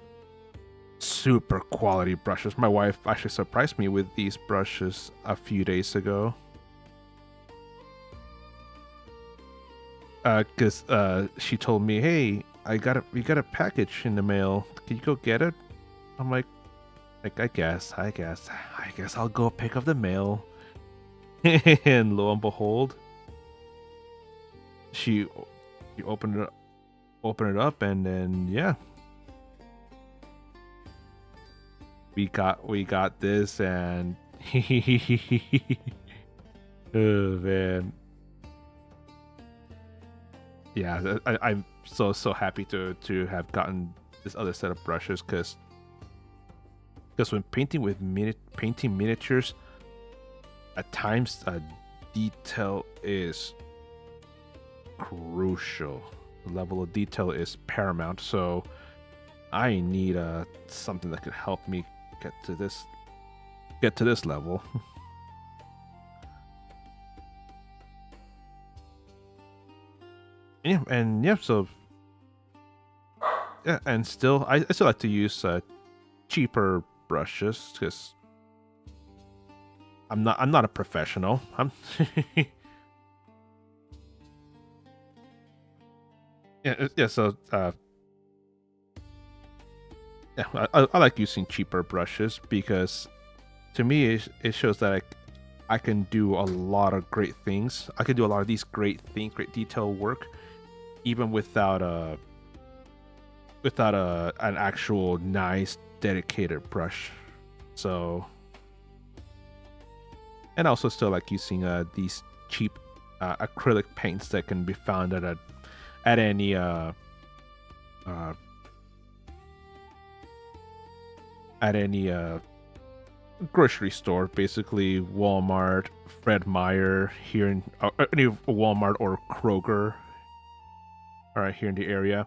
super quality brushes. My wife actually surprised me with these brushes a few days ago. Cause she told me, "Hey, we got a package in the mail. Can you go get it?" I'm like I guess I'll go pick up the mail. And lo and behold, she opened it up, and then yeah, we got this, and oh man, yeah, I'm so happy to have gotten this other set of brushes, because when painting with painting miniatures, at times detail is crucial. The level of detail is paramount, so I need something that could help me get to this level. Yeah, and yeah, so yeah, and still I still like to use cheaper brushes, because I'm not a professional. I'm yeah. So yeah, I like using cheaper brushes, because to me it shows that I can do a lot of great things. I can do a lot of these great things, great detail work, even without an actual nice dedicated brush. So, and I also still like using these cheap acrylic paints that can be found at any uh, at any grocery store, basically Walmart, Fred Meyer here in any Walmart or Kroger, right here in the area,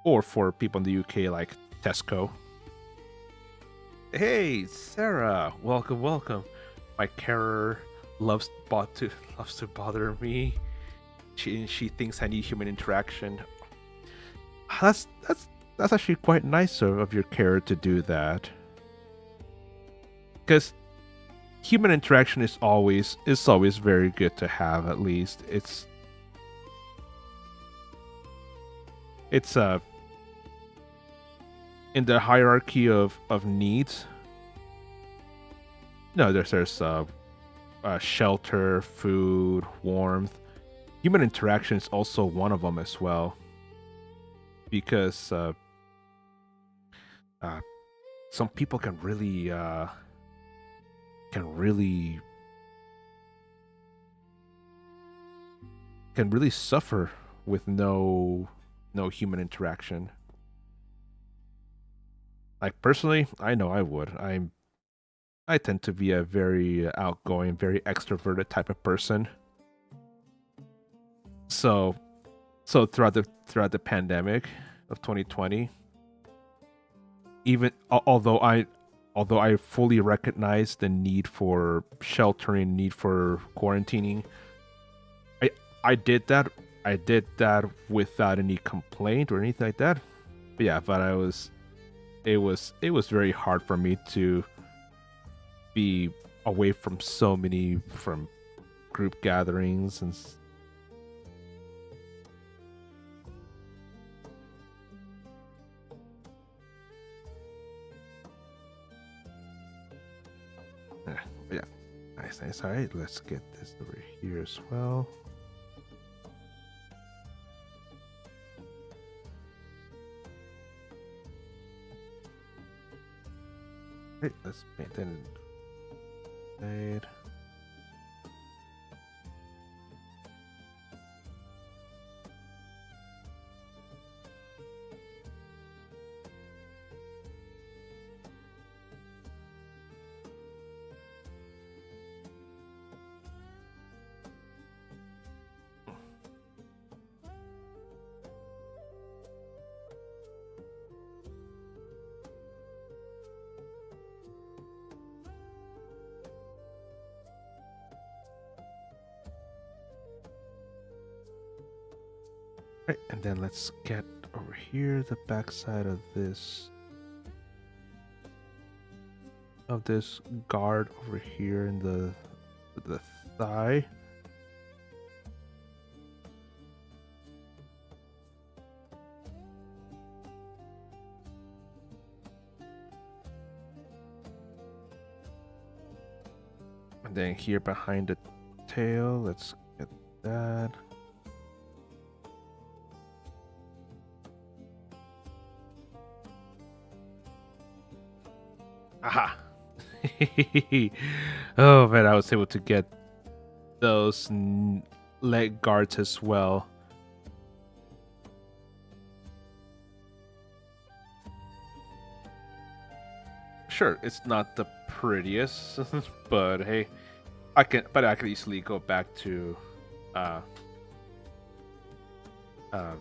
or for people in the UK like Tesco. Hey, Sarah, welcome. My carer loves to bother me. She thinks I need human interaction. That's actually quite nice of your carer to do that, because human interaction is always very good to have. At least it's in the hierarchy of needs. No, there's shelter, food, warmth. Human interaction is also one of them as well, because uh, some people can really suffer with no human interaction. Like personally, I know I would. I tend to be a very outgoing, very extroverted type of person. So throughout the pandemic of 2020, even although I fully recognize the need for sheltering, need for quarantining, I I did that. I did that without any complaint or anything like that. But yeah, but it was very hard for me to be away from so many from group gatherings and yeah, nice. All right, let's get this over here as well. Right, let's paint that inside. Right, and then let's get over here the backside of this guard over here in the thigh. And then here behind the tail, let's get that. Aha! Oh man, I was able to get those leg guards as well. Sure, it's not the prettiest, but hey, I can easily go back to uh uh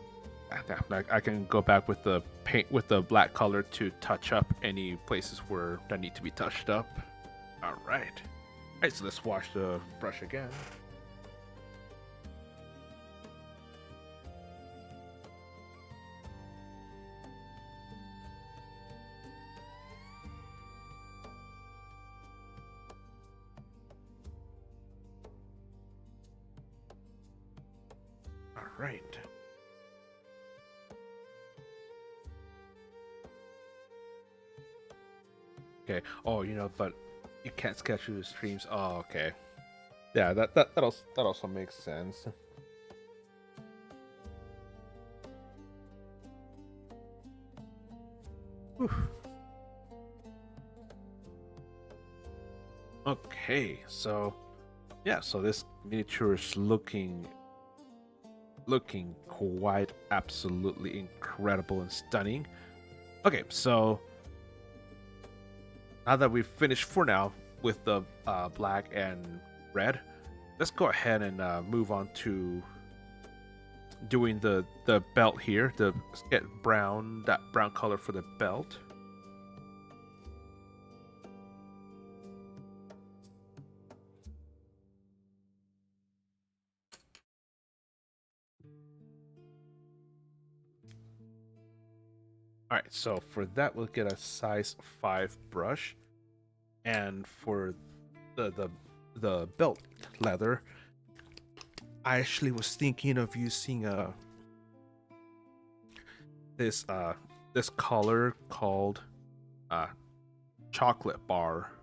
I can go back with the paint with the black color to touch up any places where that need to be touched up. All right. All right, so let's wash the brush again. All right. Okay. Oh, but you can't sketch through the streams. Oh, okay. Yeah, that also makes sense. Whew. Okay, so yeah, so this miniature is looking quite absolutely incredible and stunning. Okay, so now that we've finished for now with the black and red, let's go ahead and move on to doing the belt here. Let's get that brown color for the belt. All right, so for that we'll get a size 5 brush, and for the belt leather, I actually was thinking of using this color called chocolate bar.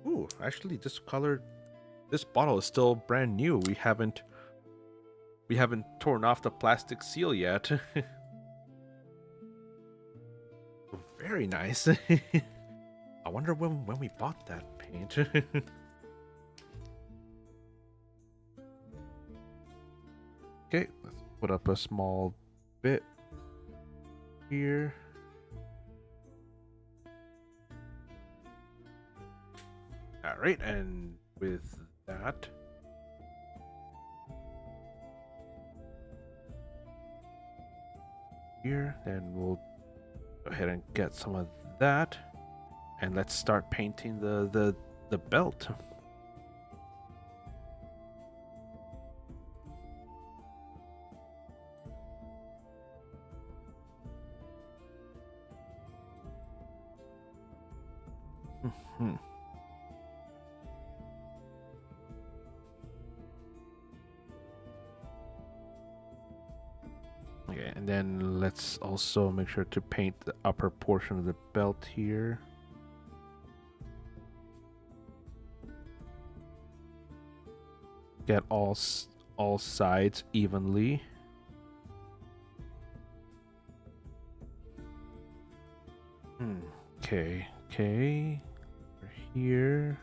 Ooh, actually this bottle is still brand new. We haven't torn off the plastic seal yet. Very nice. I wonder when we bought that paint. Okay, let's put up a small bit here. All right, and with that, here, then we'll go ahead and get some of that, and let's start painting the belt. Okay, and then let's also make sure to paint the upper portion of the belt here. Get all sides evenly. Okay, over here.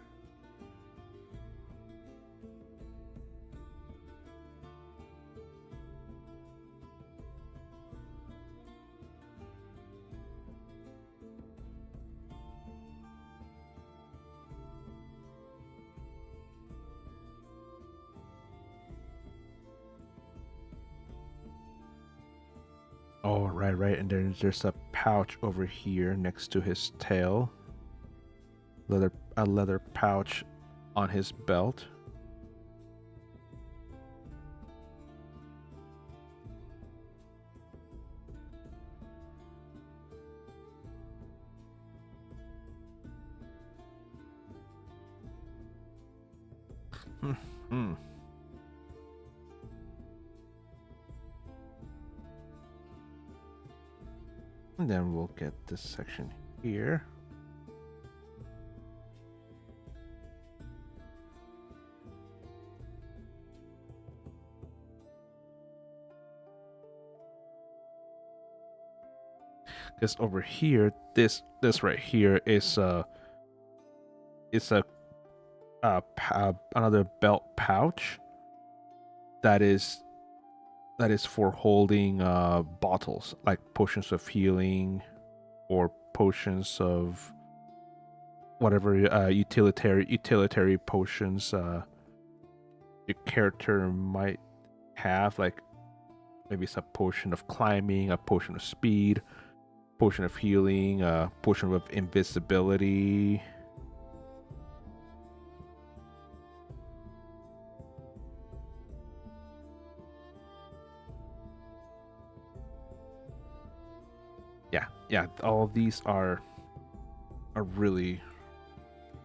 Oh, right. And then there's a pouch over here next to his tail. A leather pouch on his belt. Hmm. And then we'll get this section here. Because over here, this right here is another belt pouch that is for holding bottles like potions of healing or potions of whatever utilitarian potions your character might have, like maybe it's a potion of climbing, a potion of speed, potion of healing, a potion of invisibility. Yeah, all of these are really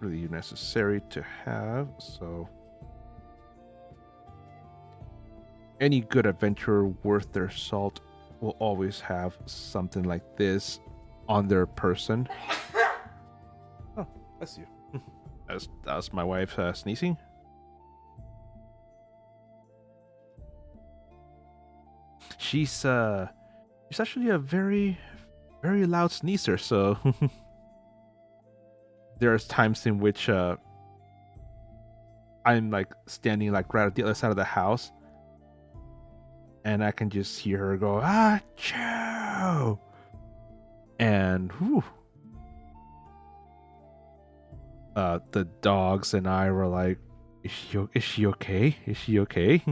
necessary to have. So any good adventurer worth their salt will always have something like this on their person. Oh, bless you. That's my wife sneezing. She's actually a very loud sneezer, so there's times in which I'm like standing like right at the other side of the house, and I can just hear her go, "Achoo!" And whew, the dogs and I were like, "Is she okay? Is she okay?"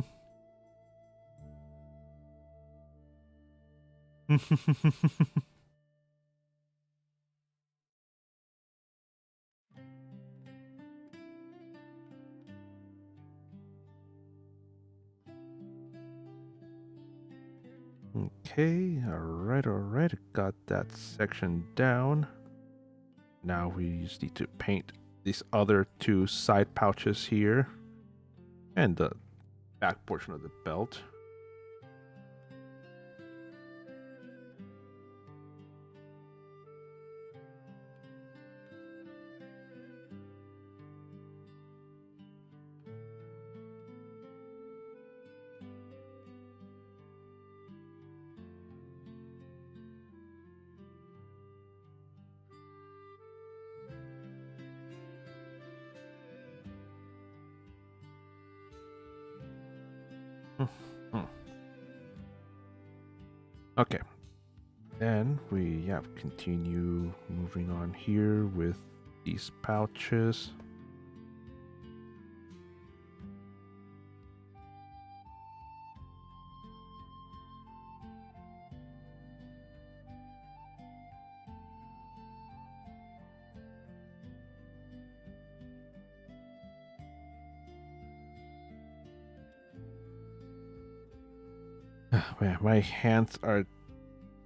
Okay, alright. Got that section down. Now we just need to paint these other two side pouches here and the back portion of the belt. Okay. Then we continue moving on here with these pouches. Man, my hands are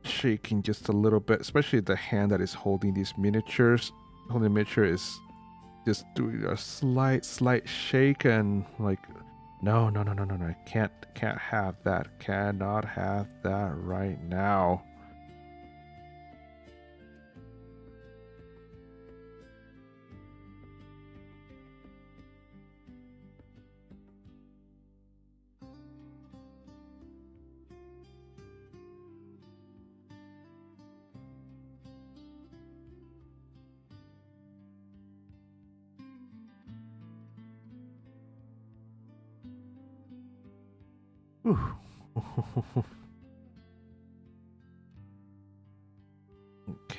shaking just a little bit, especially the hand that is holding these miniatures. Holding the miniature is just doing a slight shake, and like, no, I can't have that. Cannot have that right now.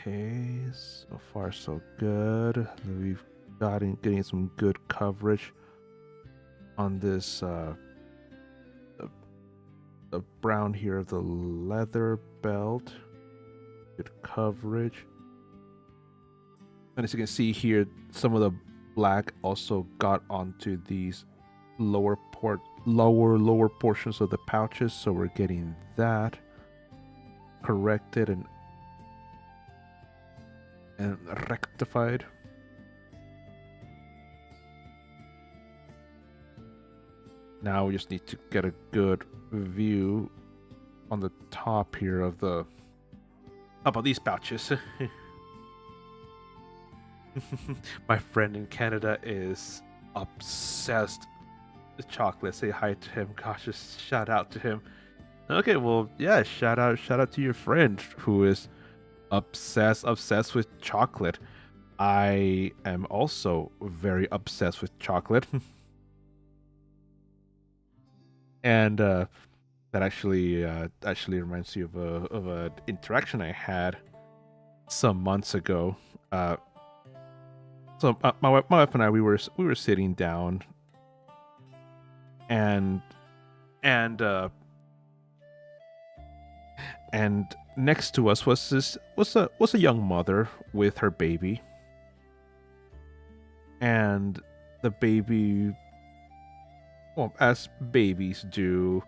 Okay, so far so good. We've getting some good coverage on this the brown here of the leather belt. Good coverage. And as you can see here, some of Black also got onto these lower portions of the pouches, so we're getting that corrected and rectified. Now we just need to get a good view on the top here of the top of these pouches. My friend in Canada is obsessed with chocolate. Say hi to him. Gosh, just shout out to him. Okay, well, yeah, shout out to your friend who is obsessed with chocolate. I am also very obsessed with chocolate. And that actually reminds you of a interaction I had some months ago. My wife and I, we were sitting down, and and uh, and next to us was a young mother with her baby, and the baby, well, as babies do,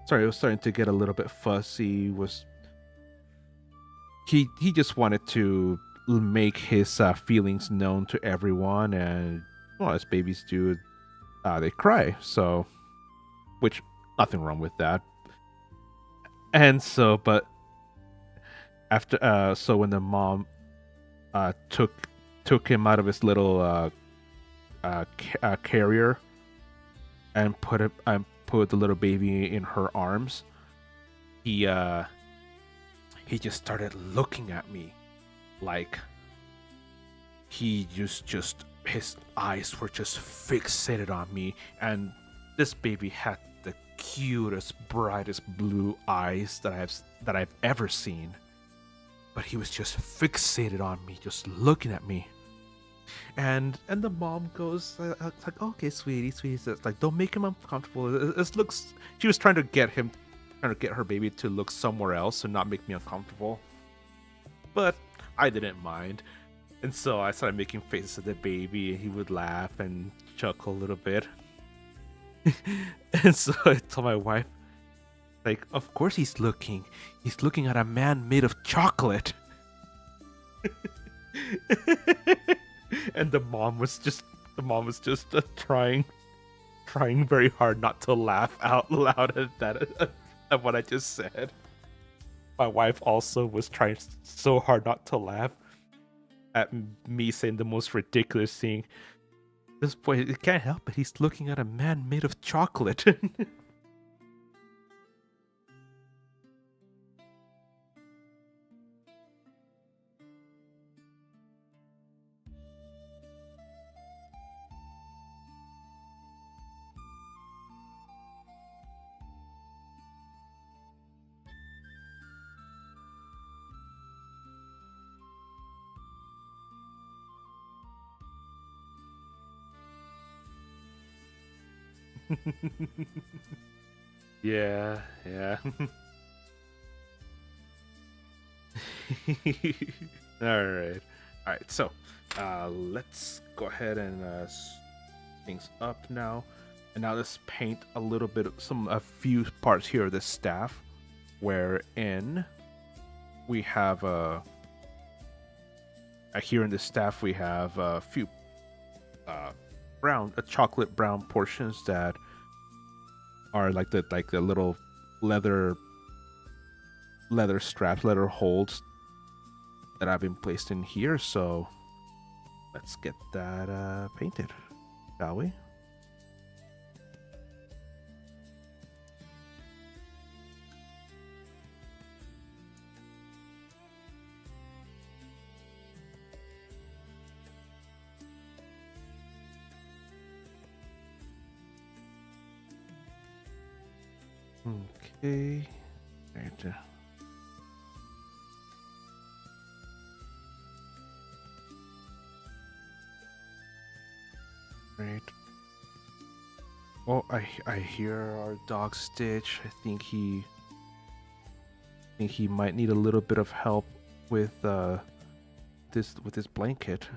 sorry, it was starting to get a little bit fussy. Was he just wanted to make his feelings known to everyone, and well, as babies do, they cry. So, which nothing wrong with that. And so, but after, so when the mom took him out of his little carrier and put the little baby in her arms, he just started looking at me like he just his eyes were just fixated on me, and this baby had the cutest, brightest blue eyes that I've ever seen. But he was just fixated on me, just looking at me. And the mom goes like, okay, sweetie, it's like, don't make him uncomfortable. It looks. She was trying to get her baby to look somewhere else and not make me uncomfortable. But I didn't mind. And so I started making faces at the baby, and he would laugh and chuckle a little bit. And so I told my wife, like, of course he's looking. He's looking at a man made of chocolate. And the mom was just trying very hard not to laugh out loud at that at what I just said. My wife also was trying so hard not to laugh at me saying the most ridiculous thing. This boy, it can't help it. He's looking at a man made of chocolate. Yeah, yeah. All right. So, let's go ahead and things up now, and now let's paint a little bit of a few parts here of the staff, wherein we have here in the staff we have a few chocolate brown portions that are like the little leather straps, leather holds that have been placed in here. So let's get that painted, shall we? Okay. Right. Right. Oh, I hear our dog Stitch. I think he might need a little bit of help with this blanket.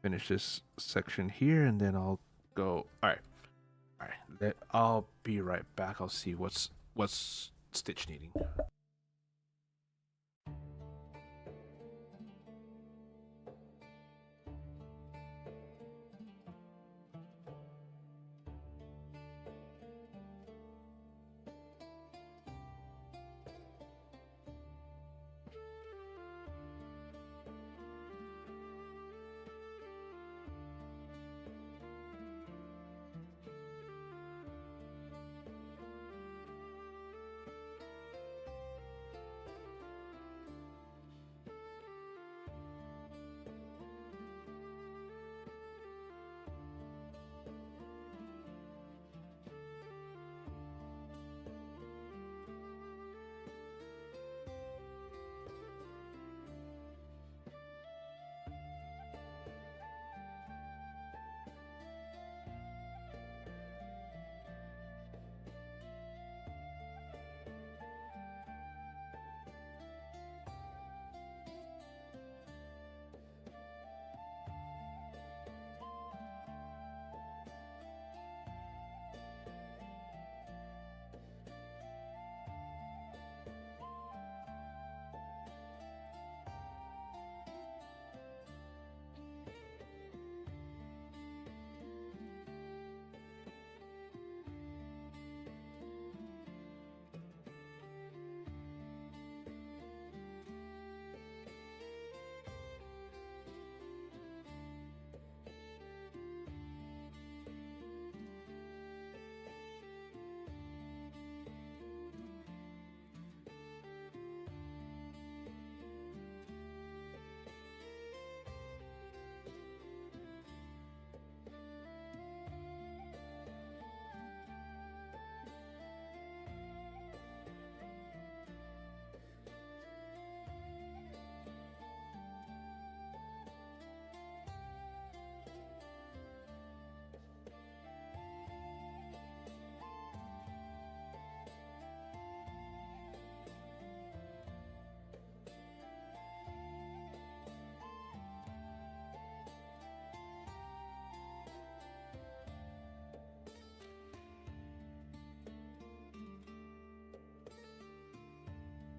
finish this section here, and then I'll go. All right. I'll be right back. I'll see what's Stitch needing.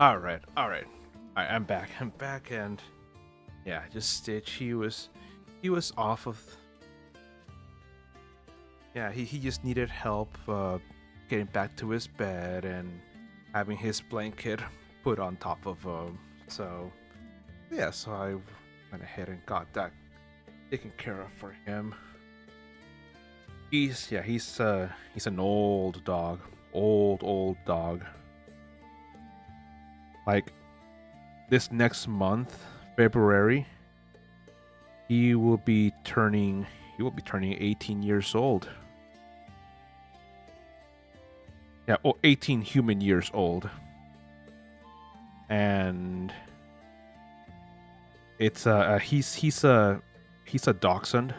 All right. I'm back. I'm back, and yeah, just Stitch. He was off of. Yeah, he just needed help getting back to his bed and having his blanket put on top of him. So yeah, so I went ahead and got that taken care of for him. He's an old dog, old dog. Like this next month, February, he will be turning 18 years old. Yeah, 18 human years old. And it's he's a dachshund,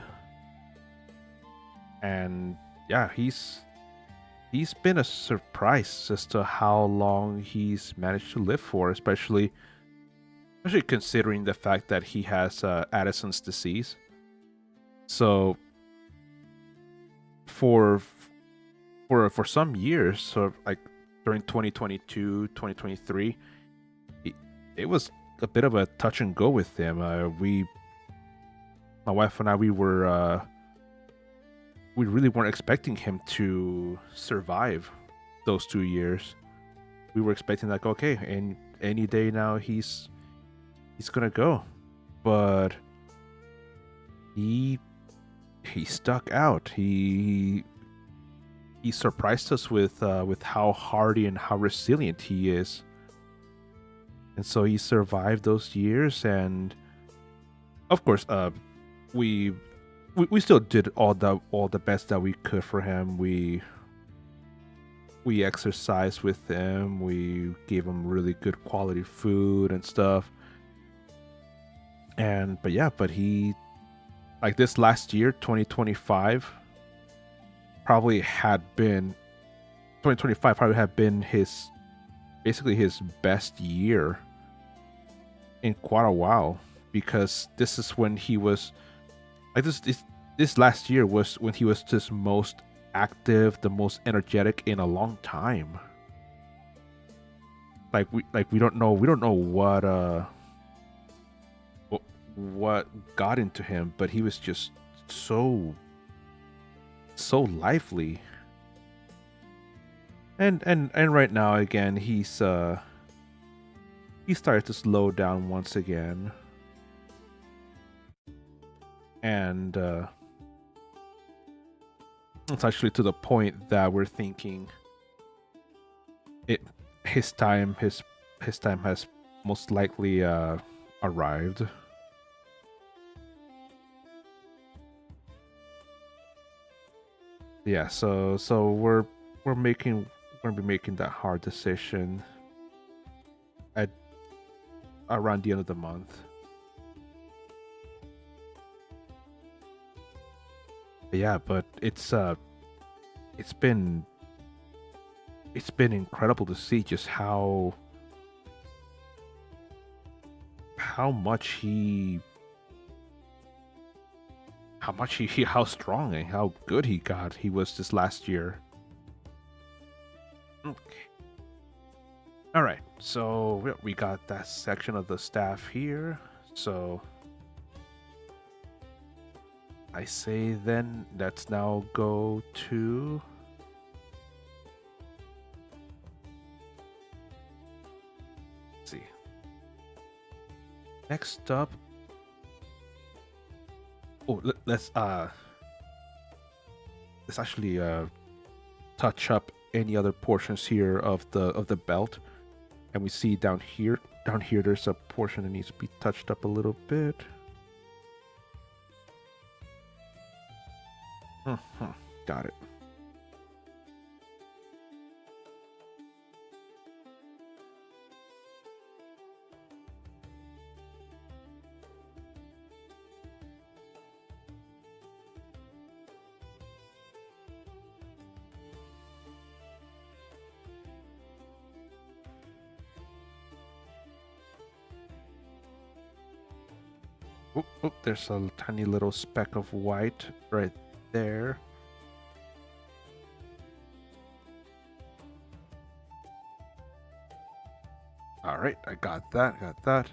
and yeah, he's been a surprise as to how long he's managed to live for, especially considering the fact that he has Addison's disease. So for for some years, so like during 2022, 2023, it, it was a bit of a touch and go with him. My wife and I, we really weren't expecting him to survive those 2 years. We were expecting like, okay, and any day now he's gonna go, but he he stuck out. He surprised us with how hardy and how resilient he is, and so he survived those years. And of course, we we still did all the best that we could for him. We exercised with him. We gave him really good quality food and stuff. And but he, like, this last year, 2025, probably had been 2025 probably had been his basically his best year in quite a while, because this is when he was Like this last year was when he was just most active, the most energetic in a long time. Like we don't know what got into him, but he was just so so lively. And right now again he started to slow down once again. And it's actually to the point that we're thinking it his time has most likely arrived. Yeah, so we're making we're gonna be making that hard decision at around the end of the month. Yeah, but it's been it's been incredible to see just how much he how strong and how good he was this last year. Okay. All right. So we got that section of the staff here. So I say then let's now go to let's see. Next up. Oh, let's actually touch up any other portions here of the belt. And we see down here there's a portion that needs to be touched up a little bit. Got it. Oop, oop, there's a tiny little speck of white right there. All right, I got that. Got that.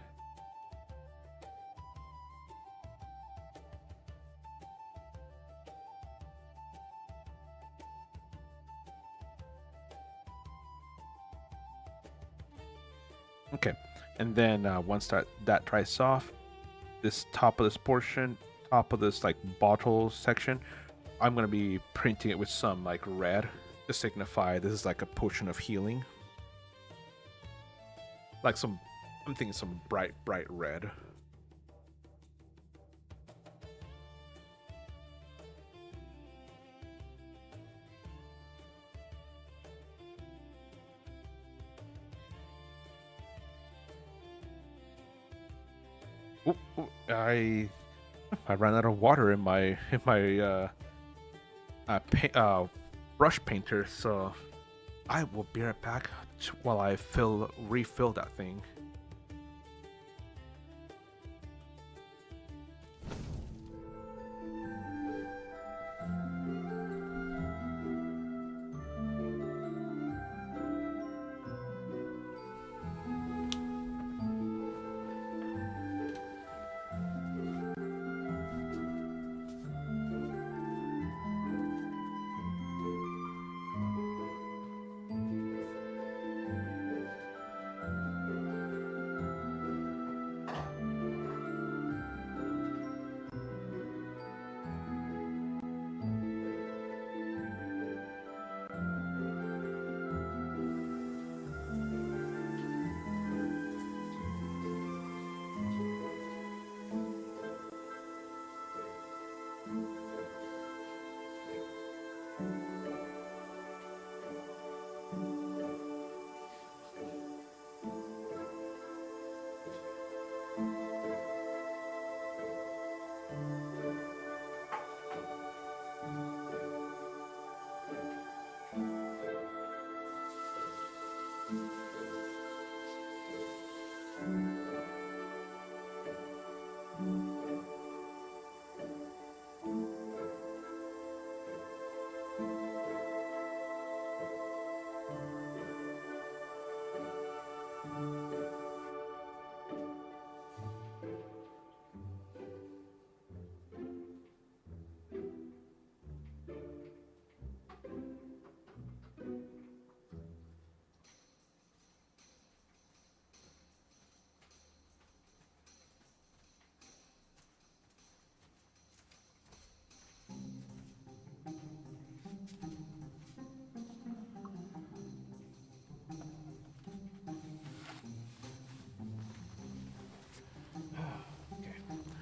Okay, and then once that dries off, this top of this portion, top of this like bottle section, I'm gonna be printing it with some like red to signify this is like a potion of healing. Like some, I'm thinking some bright red. Ooh, ooh, I ran out of water in my brush painter, so I will be right back while I refill that thing.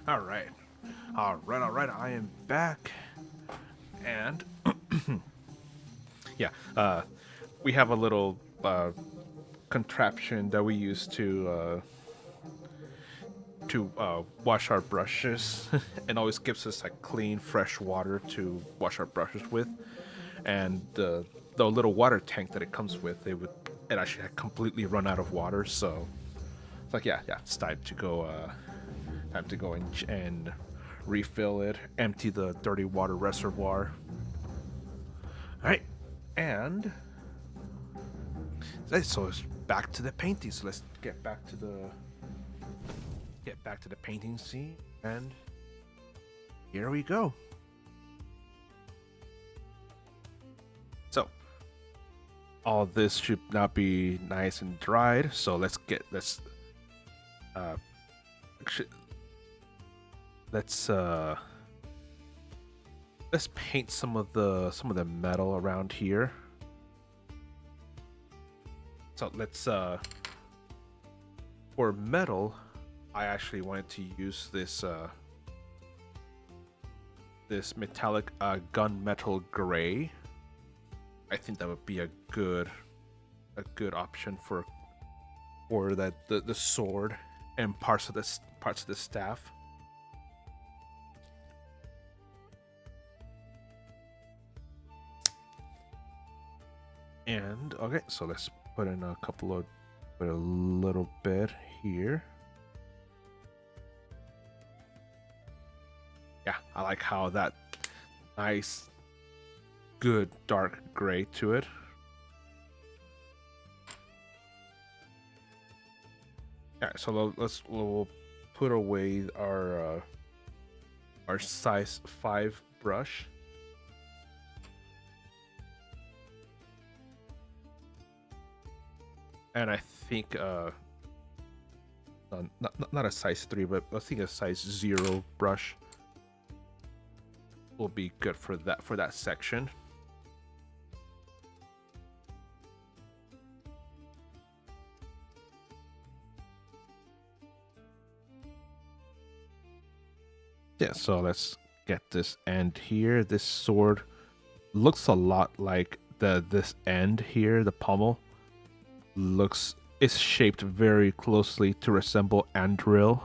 All right. All right. I am back. And yeah, we have a little contraption that we use to wash our brushes, and always gives us like clean, fresh water to wash our brushes with. And the little water tank that it comes with, it actually had completely run out of water. So it's like, yeah, it's time to go and refill it, empty the dirty water reservoir. All right, and so it's back to the painting. So let's get back to the painting scene, and here we go. So all this should now be nice and dried. So uh actually, let's let's paint some of the metal around here. So let's for metal, I actually wanted to use this metallic gunmetal gray. I think that would be a good option for the sword and parts of the staff. And okay, so let's put in put a little bit here. Yeah, I like how that nice, good dark gray to it. Yeah, so we'll put away our size 5 brush. And I think not a size 3, but I think a size 0 brush will be good for that section. Yeah, so let's get this end here. This sword looks a lot like this end here, the pommel. Is shaped very closely to resemble Andril.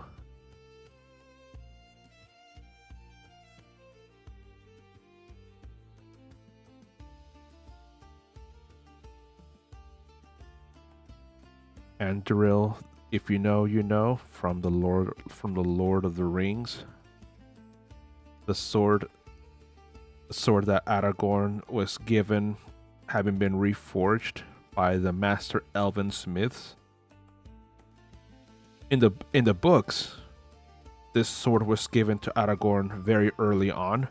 Andril, if you know, you know, from the Lord of the Rings. The sword that Aragorn was given, having been reforged by the master elven smiths. In the books, this sword was given to Aragorn very early on.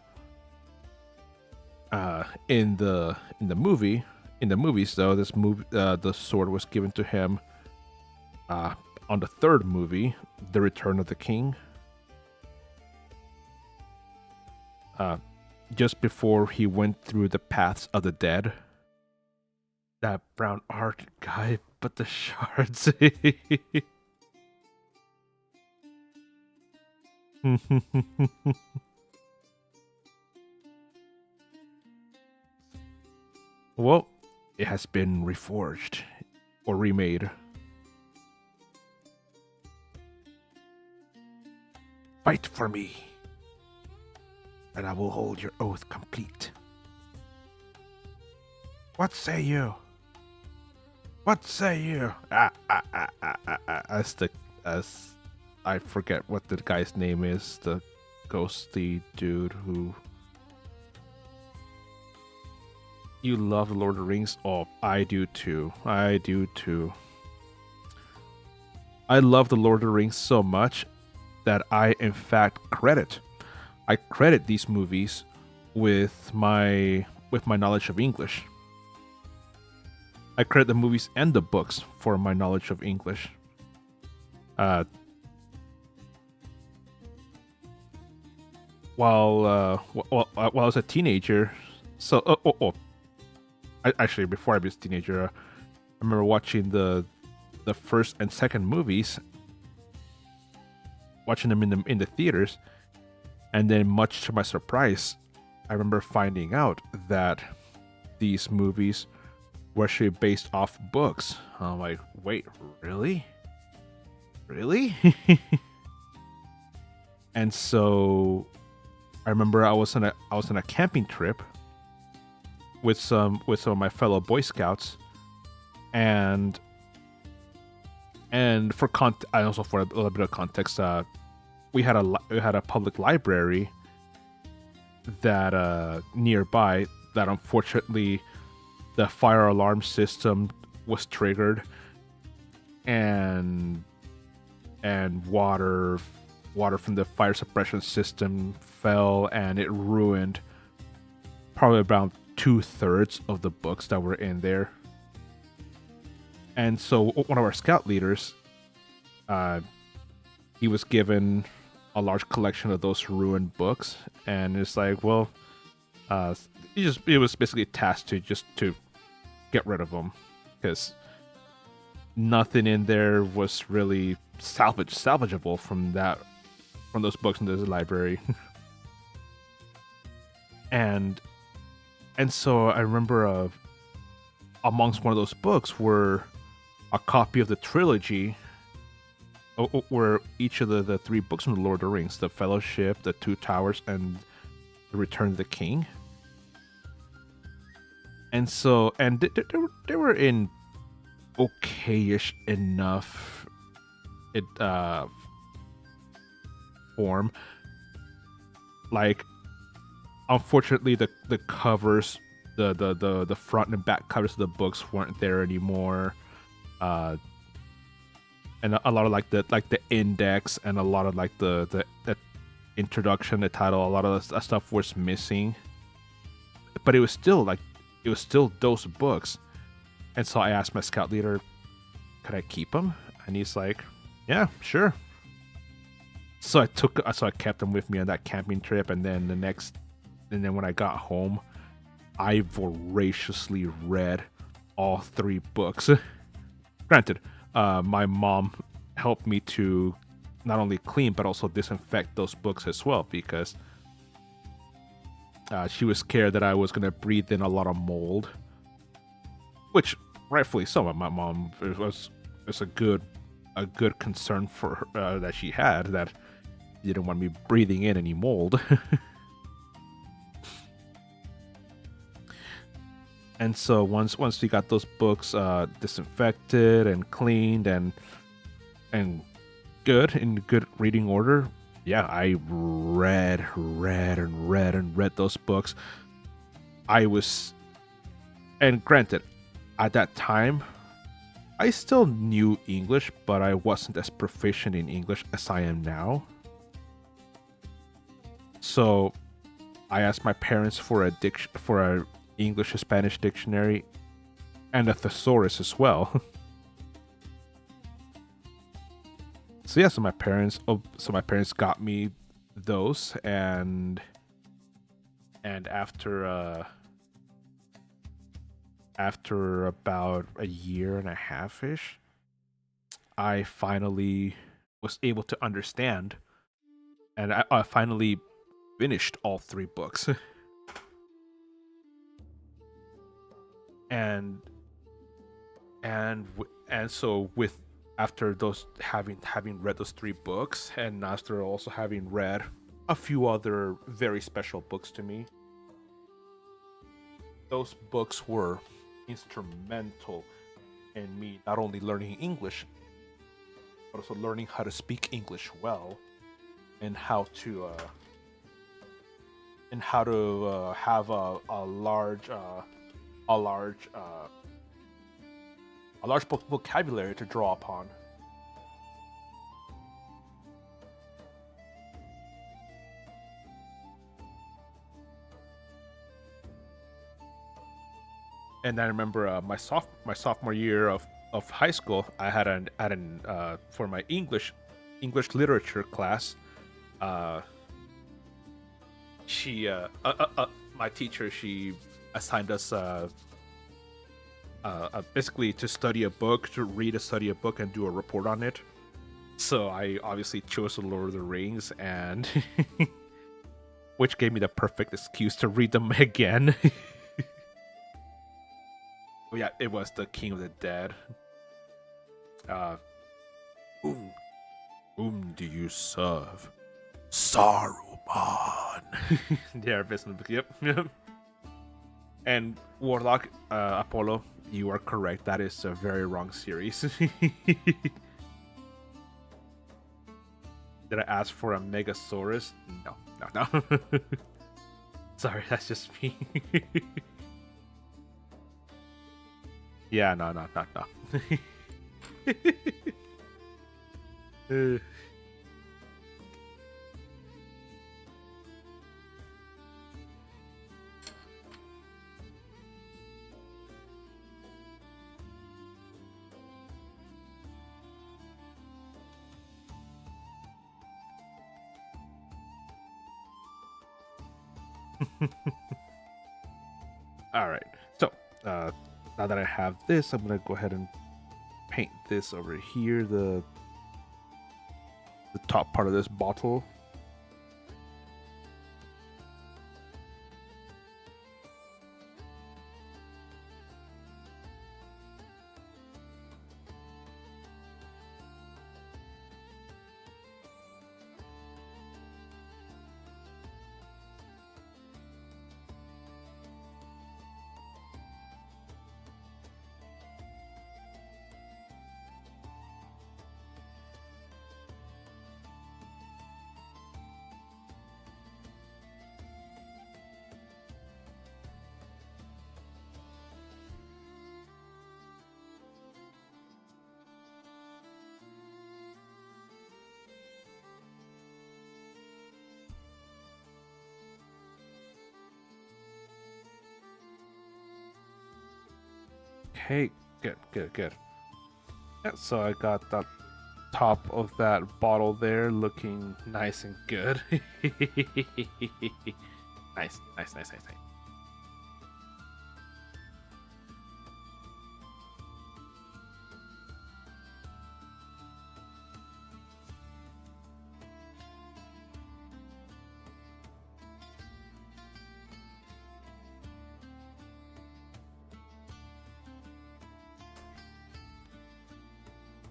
In the movies though, the sword was given to him on the third movie, The Return of the King. Just before he went through the paths of the dead. That brown art guy, but the shards. Well, it has been reforged or remade. Fight for me, and I will hold your oath complete. What say you? What say you? As I forget what the guy's name is, the ghostly dude who. You love Lord of the Rings? Oh, I do too. I do too. I love the Lord of the Rings so much that I credit these movies with my knowledge of English. I credit the movies and the books for my knowledge of English. While I was a teenager, actually before I was a teenager, I remember watching the first and second movies watching them in the theaters, and then much to my surprise, I remember finding out that these movies were actually based off books. I'm like, wait, really? Really? And so I remember I was on a camping trip with some of my fellow Boy Scouts, and also for a little bit of context, we had a public library that nearby that unfortunately the fire alarm system was triggered, and water from the fire suppression system fell, and it ruined probably about 2/3 of the books that were in there. And so one of our scout leaders, he was given a large collection of those ruined books, and it's like, well, it was basically tasked to get rid of them, because nothing in there was really salvageable from those books in the library. and so I remember amongst one of those books were a copy of the trilogy, where each of the three books from the Lord of the Rings, the Fellowship, the Two Towers, and the Return of the King. And so, and they were in okayish enough form. Like, unfortunately, the covers, the front and back covers of the books weren't there anymore. And a lot of like the index and a lot of like the introduction, the title, a lot of that stuff was missing. But it was still those books. And so I asked my scout leader, could I keep them? And he's like, yeah, sure. So I kept them with me on that camping trip, and then when I got home, I voraciously read all three books. Granted, my mom helped me to not only clean but also disinfect those books as well, because she was scared that I was going to breathe in a lot of mold, which rightfully so. My mom, it was a good concern for her, that she had, that she didn't want me breathing in any mold. And so once we got those books disinfected and cleaned and in good reading order, yeah, I read those books. And granted, at that time, I still knew English, but I wasn't as proficient in English as I am now. So I asked my parents for a English to Spanish dictionary and a thesaurus as well. So yeah, so my parents got me those, and after about a year and a half-ish, I finally was able to understand, and I finally finished all three books. and so after those having read those three books, and after also having read a few other very special books to me, those books were instrumental in me not only learning English, but also learning how to speak English well, and how to have a large vocabulary to draw upon. And I remember my sophomore year of high school, I had for my English literature class, my teacher, she assigned us basically to study a book, and do a report on it. So I obviously chose the Lord of the Rings, and which gave me the perfect excuse to read them again. Oh, yeah, it was the King of the Dead. Uh, whom, whom do you serve? Saruman. Yeah, yep. And Warlock Apollo, you are correct. That is a very wrong series. Did I ask for a Megasaurus? No, no. Sorry, that's just me. Yeah, no. Uh, All right. So now that I have this, I'm gonna go ahead and paint this over here, the top part of this bottle. Okay, good. Yeah, so I got that top of that bottle there looking nice and good. Nice.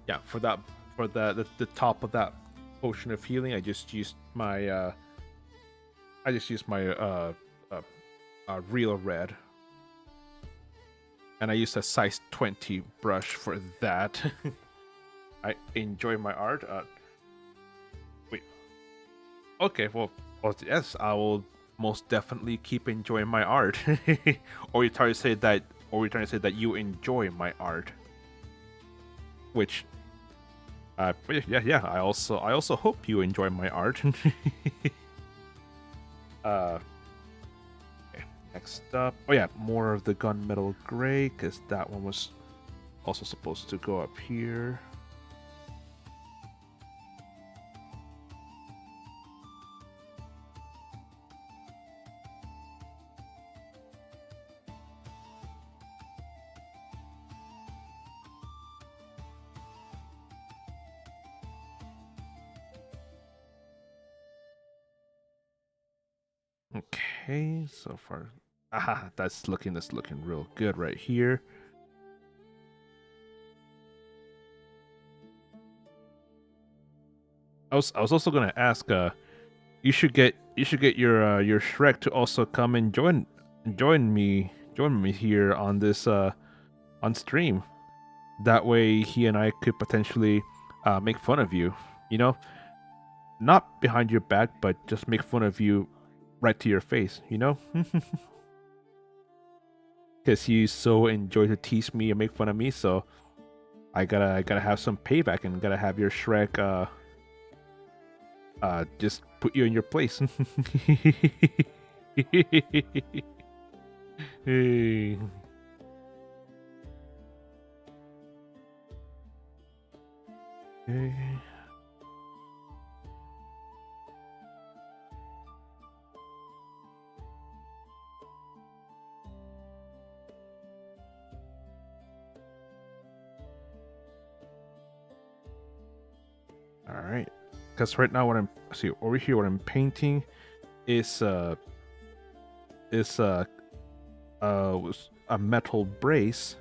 Yeah, for the top of that potion of healing, I just used my real red, and I used a size 20 brush for that. I enjoy my art. Wait. Okay, well, yes, I will most definitely keep enjoying my art. Or you're trying to say that you enjoy my art, which yeah. I also hope you enjoy my art. Okay, next up. Oh yeah, more of the gunmetal gray, because that one was also supposed to go up here. Okay, so far, that's looking real good right here. I was also gonna ask, you should get your Shrek to also come and join me here on this on stream. That way, he and I could potentially make fun of you. You know, not behind your back, but just make fun of you right to your face. You know, because you so enjoy to tease me and make fun of me. So I gotta have some payback and gotta have your Shrek just put you in your place. Hey. Okay. All right. Because right now, what I'm see over here, what I'm painting is is a metal brace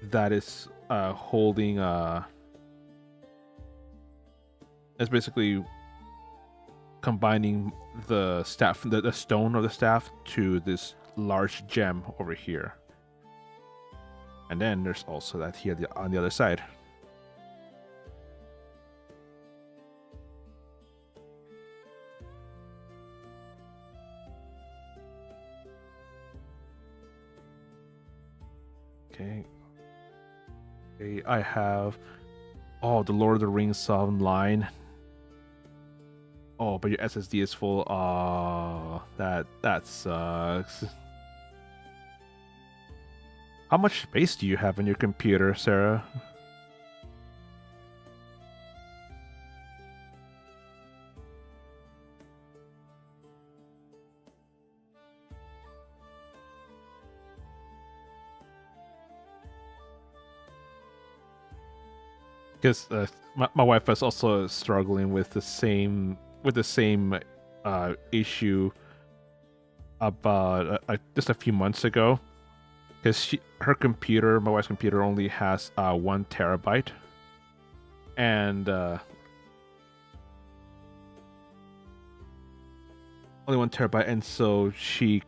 that is holding it's basically combining the staff, the stone of the staff, to this large gem over here. And then there's also that here on the other side. Okay. Okay, I have the Lord of the Rings online. Oh, but your SSD is full. That sucks. How much space do you have in your computer, Sarah? Because my wife is also struggling with the same issue about just a few months ago. Because my wife's computer only has 1 terabyte, and only 1 terabyte, and so she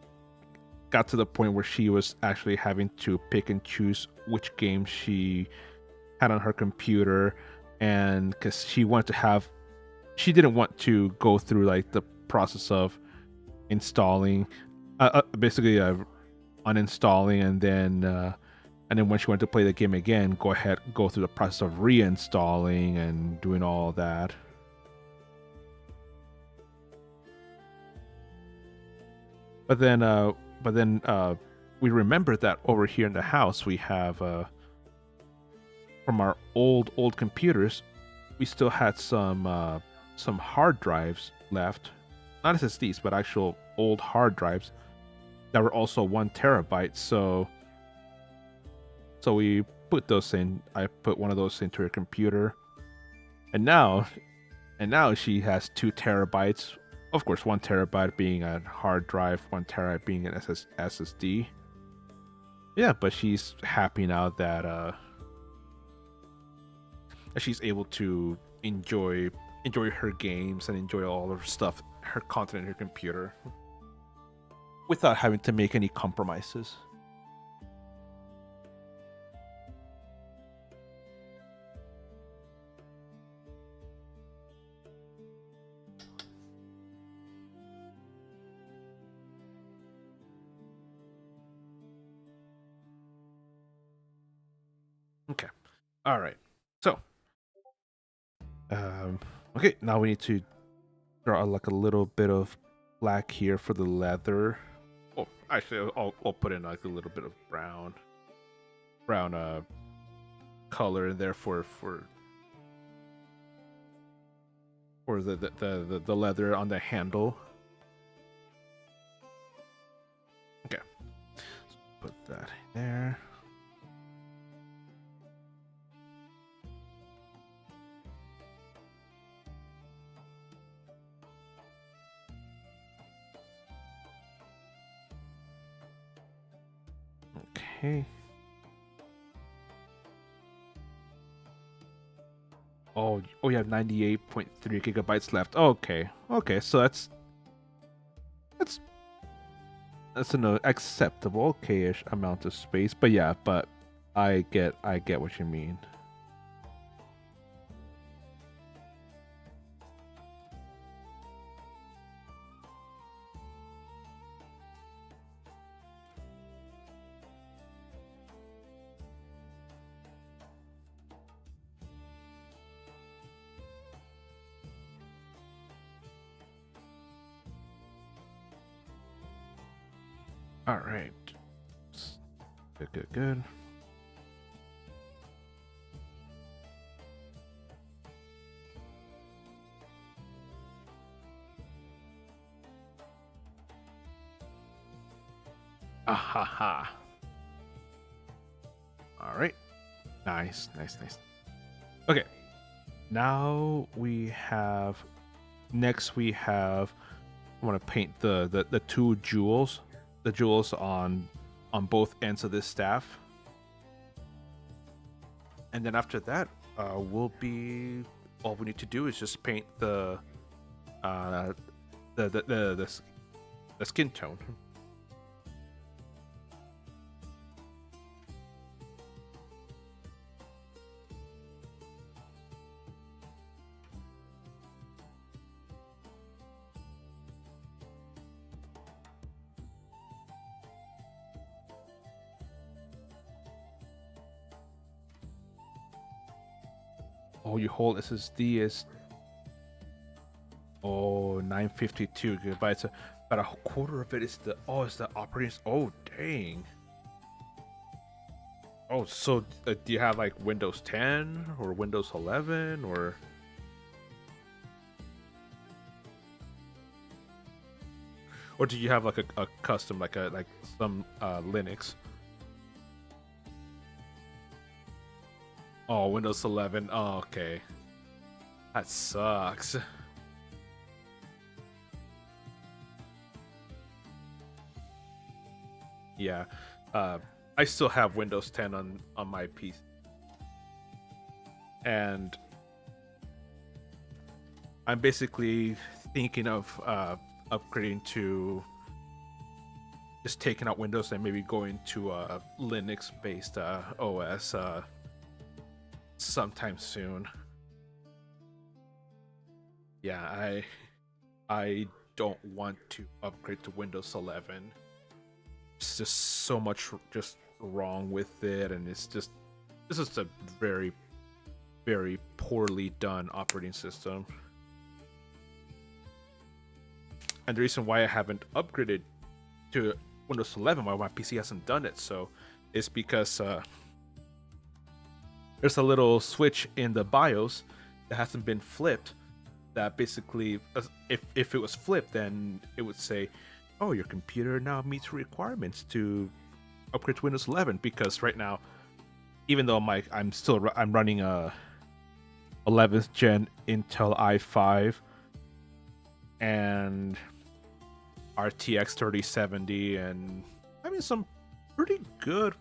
got to the point where she was actually having to pick and choose which games she had on her computer, and because she didn't want to go through like the process of installing, basically uninstalling, and then when she went to play the game again, go through the process of reinstalling and doing all that. But then we remembered that over here in the house we have from our old computers, we still had some hard drives left, not SSDs, but actual old hard drives that were also 1 terabyte. So we put those in. I put one of those into her computer, and now she has 2 terabytes. Of course, 1 terabyte being a hard drive, 1 terabyte being an SSD. Yeah, but she's happy now that she's able to enjoy her games and enjoy all her stuff, her content in her computer, without having to make any compromises. Okay. All right. So, okay, now we need to draw like a little bit of black here for the leather. Oh, actually, I'll put in like a little bit of brown color in there for the leather on the handle. Okay, so put that in there. Okay. Oh, you have 98.3 gigabytes left. Okay, so that's an acceptable, okay-ish amount of space. But yeah, but I get what you mean. All right. Good. Ha. All right. Nice. Okay. now we have next we have I want to paint the two jewels, the jewels on both ends of this staff, and then after that, we'll be all we need to do is just paint uh the skin tone. Oh, your whole SSD is 952 gigabytes. About a quarter of it is it's the operating. Oh, dang. Oh, so do you have like Windows 10 or Windows 11 or do you have like a custom like some Linux? Oh, Windows 11. Oh, okay. That sucks. Yeah. I still have Windows 10 on my PC. And I'm basically thinking of upgrading to just taking out Windows and maybe going to a Linux-based OS sometime soon. Yeah, I don't want to upgrade to Windows 11. It's just so much just wrong with it, and this is a very very poorly done operating system. And the reason why I haven't upgraded to Windows 11, why my PC hasn't done it, so is because there's a little switch in the BIOS that hasn't been flipped. That basically, if it was flipped, then it would say, "Oh, your computer now meets requirements to upgrade to Windows 11." Because right now, even though I'm running a 11th gen Intel i5 and RTX 3070, and I mean some pretty good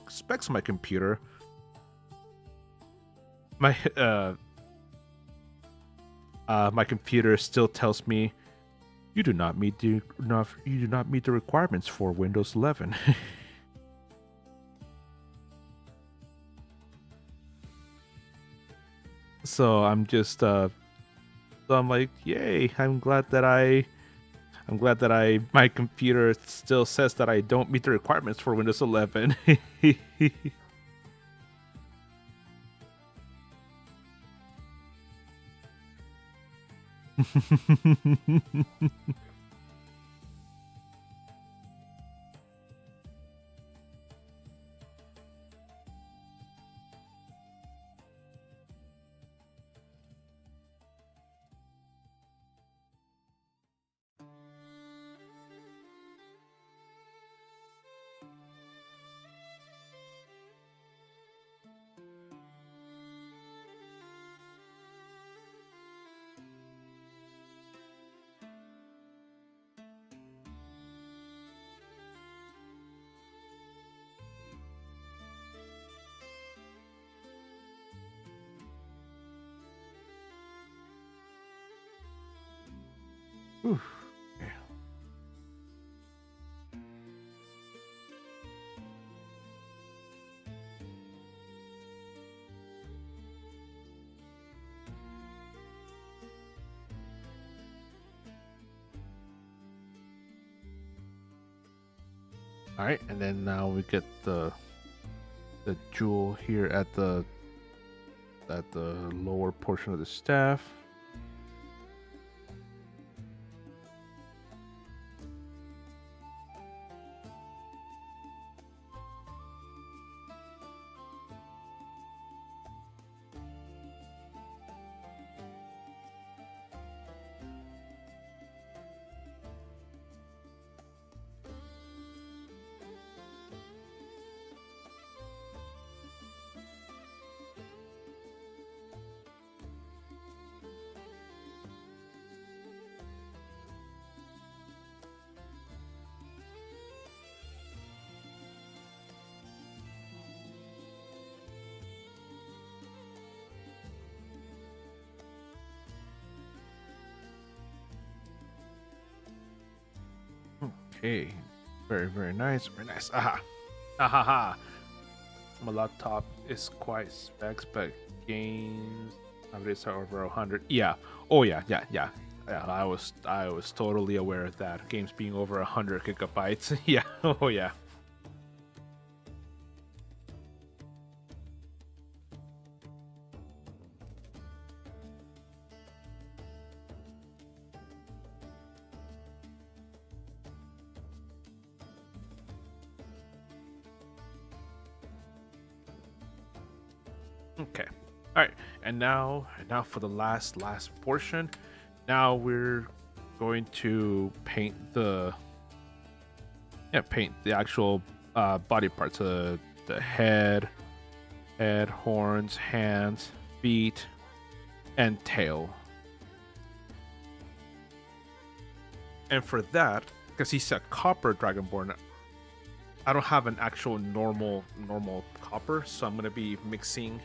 specs on my computer. My computer still tells me you do not meet the requirements for Windows 11. So I'm just I'm like, yay! I'm glad that my computer still says that I don't meet the requirements for Windows 11. Oof. Yeah. All right, and then now we get the jewel here at the lower portion of the staff. Okay, very very nice, very nice. Aha, aha ha. My laptop is quite specs, but games nowadays are over 100. Yeah. Oh yeah, yeah, yeah. Yeah, I was totally aware of that. Games being over 100 GB. Yeah. Oh yeah. Okay. All right. And now for the last portion. Now we're going to paint the actual body parts, the head, horns, hands, feet, and tail. And for that, because he's a copper dragonborn, I don't have an actual normal copper, so I'm gonna be mixing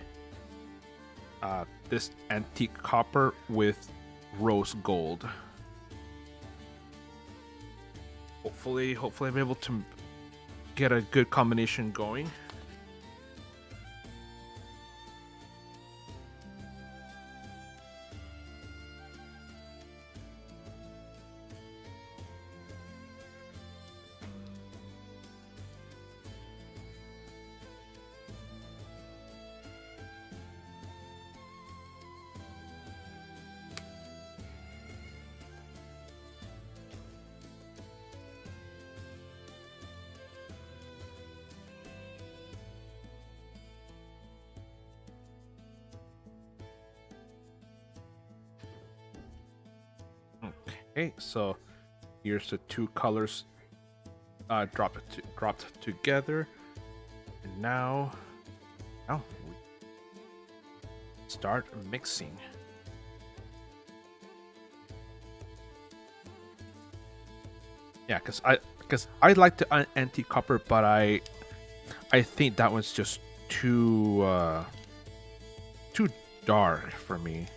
this antique copper with rose gold. Hopefully I'm able to get a good combination going. Okay, so here's the two colors dropped together, and now we start mixing. Yeah, because I like the antique copper, but I think that one's just too dark for me.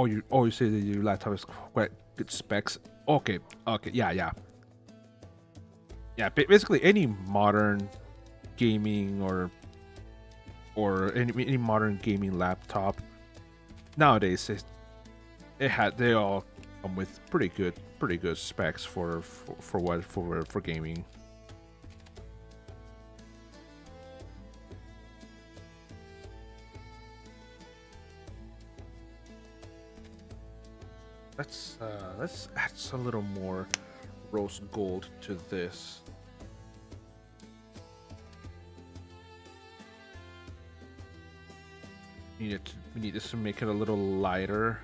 You say that your laptop is quite good specs. Okay, yeah. Basically any modern gaming or any modern gaming laptop nowadays they all come with pretty good specs for gaming. Let's add a little more rose gold to this. We need this to make it a little lighter.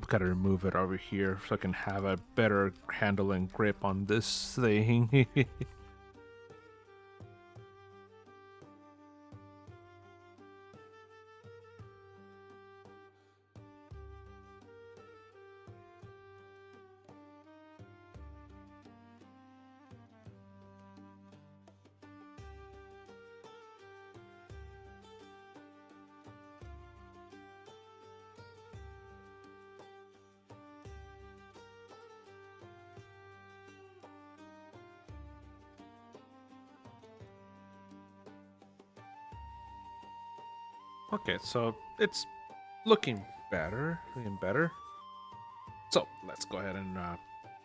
Gotta remove it over here so I can have a better handle and grip on this thing. Okay, so it's looking better, So let's go ahead and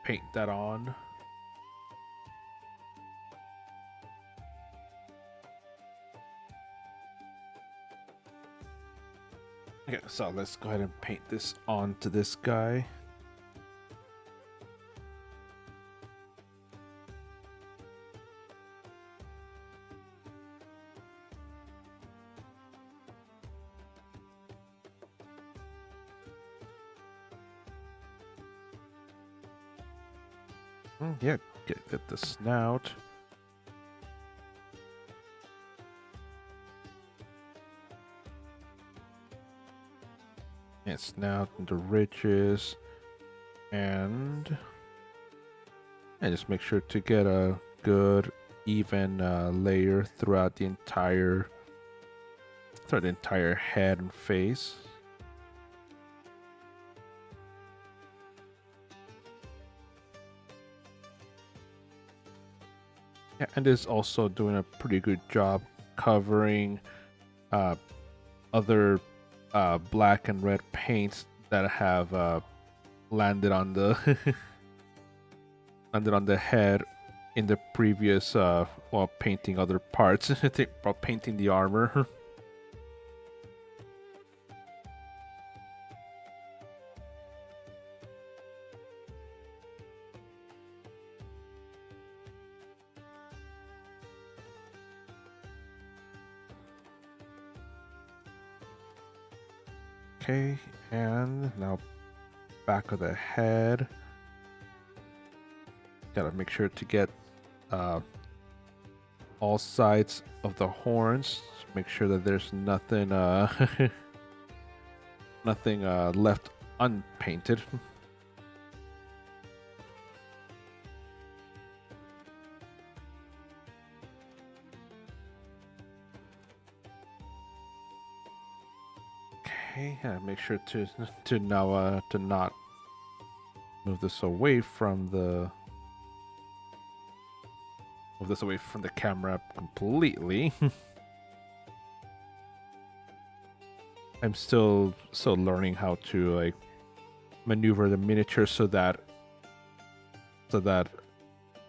paint that on. Okay, so let's go ahead and paint this onto this guy. Yeah, get the snout. And snout and the ridges. And just make sure to get a good even layer throughout the entire head and face. Yeah, and is also doing a pretty good job covering other black and red paints that have landed on the landed on the head in the previous while painting other parts. While painting the armor. Okay, and now back of the head. Gotta make sure to get all sides of the horns. Make sure that there's nothing nothing left unpainted. Okay, make sure to now to not move this away from the camera completely. I'm still learning how to like maneuver the miniature so that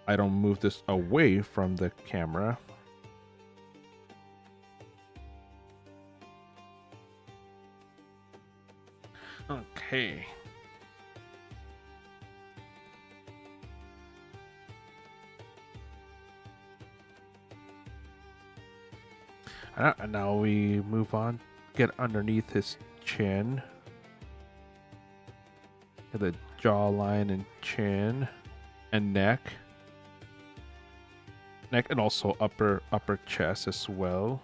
I don't move this away from the camera. Okay. And now we move on. Get underneath his chin. Get the jawline and chin and neck. Neck and also upper chest as well.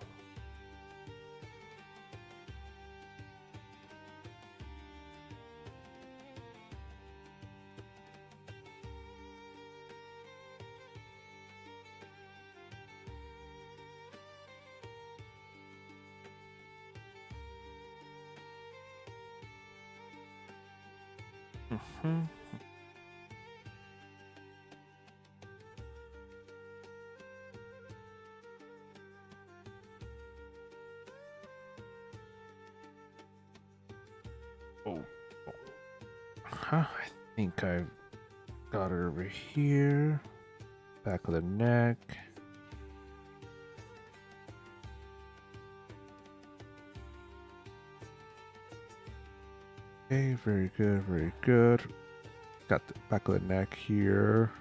Mm-hmm. Oh. I think I've got it over here. Back of the neck. Okay, very good, very good. Got the back of the neck here.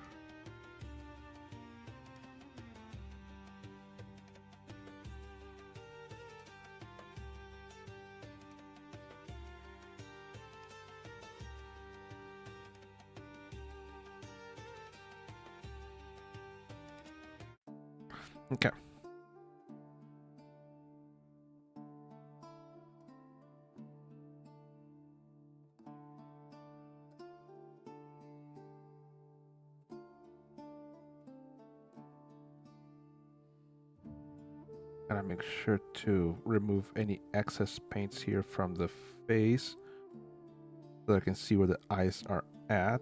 Okay. Gotta make sure to remove any excess paints here from the face so I can see where the eyes are at.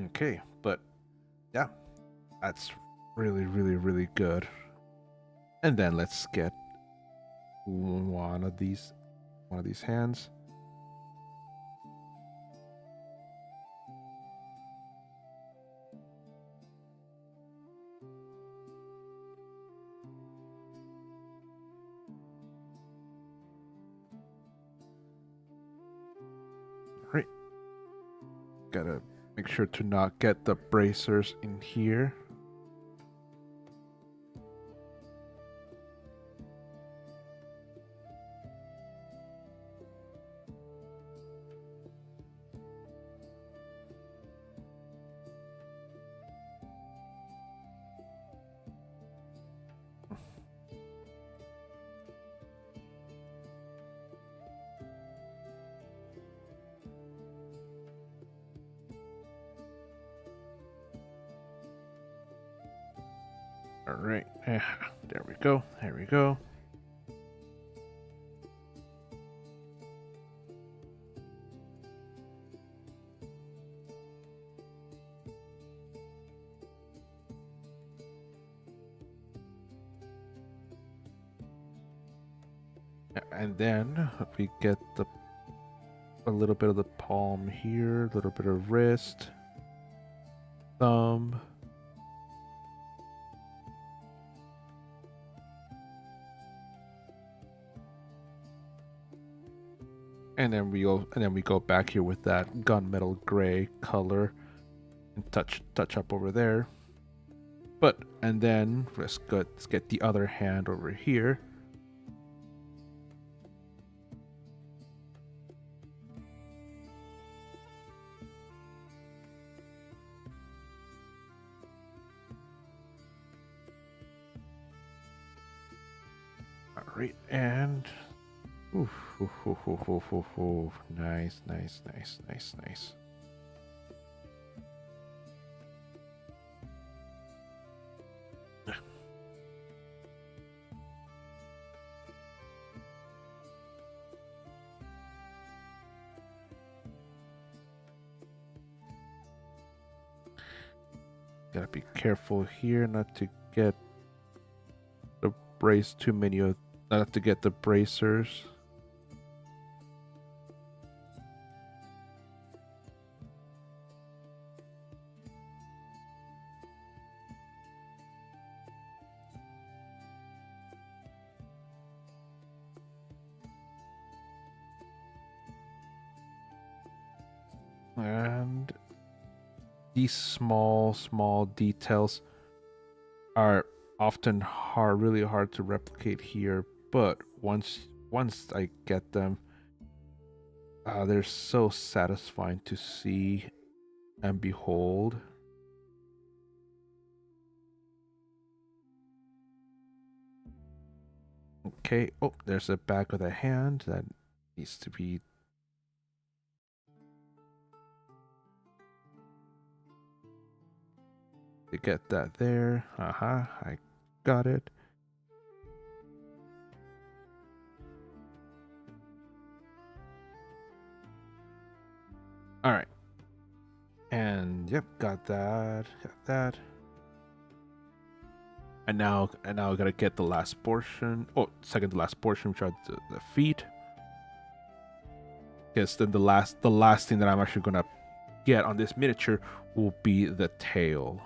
Okay, but yeah, that's really, really, really good. And then let's get one of these hands. Right. Gotta make sure to not get the bracers in here. All right. There we go. There we go. And then we get a little bit of the palm here, a little bit of wrist, thumb. And then we go back here with that gunmetal gray color and touch up over there. And then let's get the other hand over here. All right, and oof, oof, oof, oof, oof, oof, oof. Nice. Gotta be careful here not to get the brace too many of, not to get the bracers. And these small details are often really hard to replicate here, but once I get them, they're so satisfying to see and behold. Okay, oh, there's the back of the hand that needs to be to get that there. I got it. All right. And yep, got that. And now I gotta get the last portion. Oh, second to last portion, which are the feet. Because then the last thing that I'm actually gonna get on this miniature will be the tail.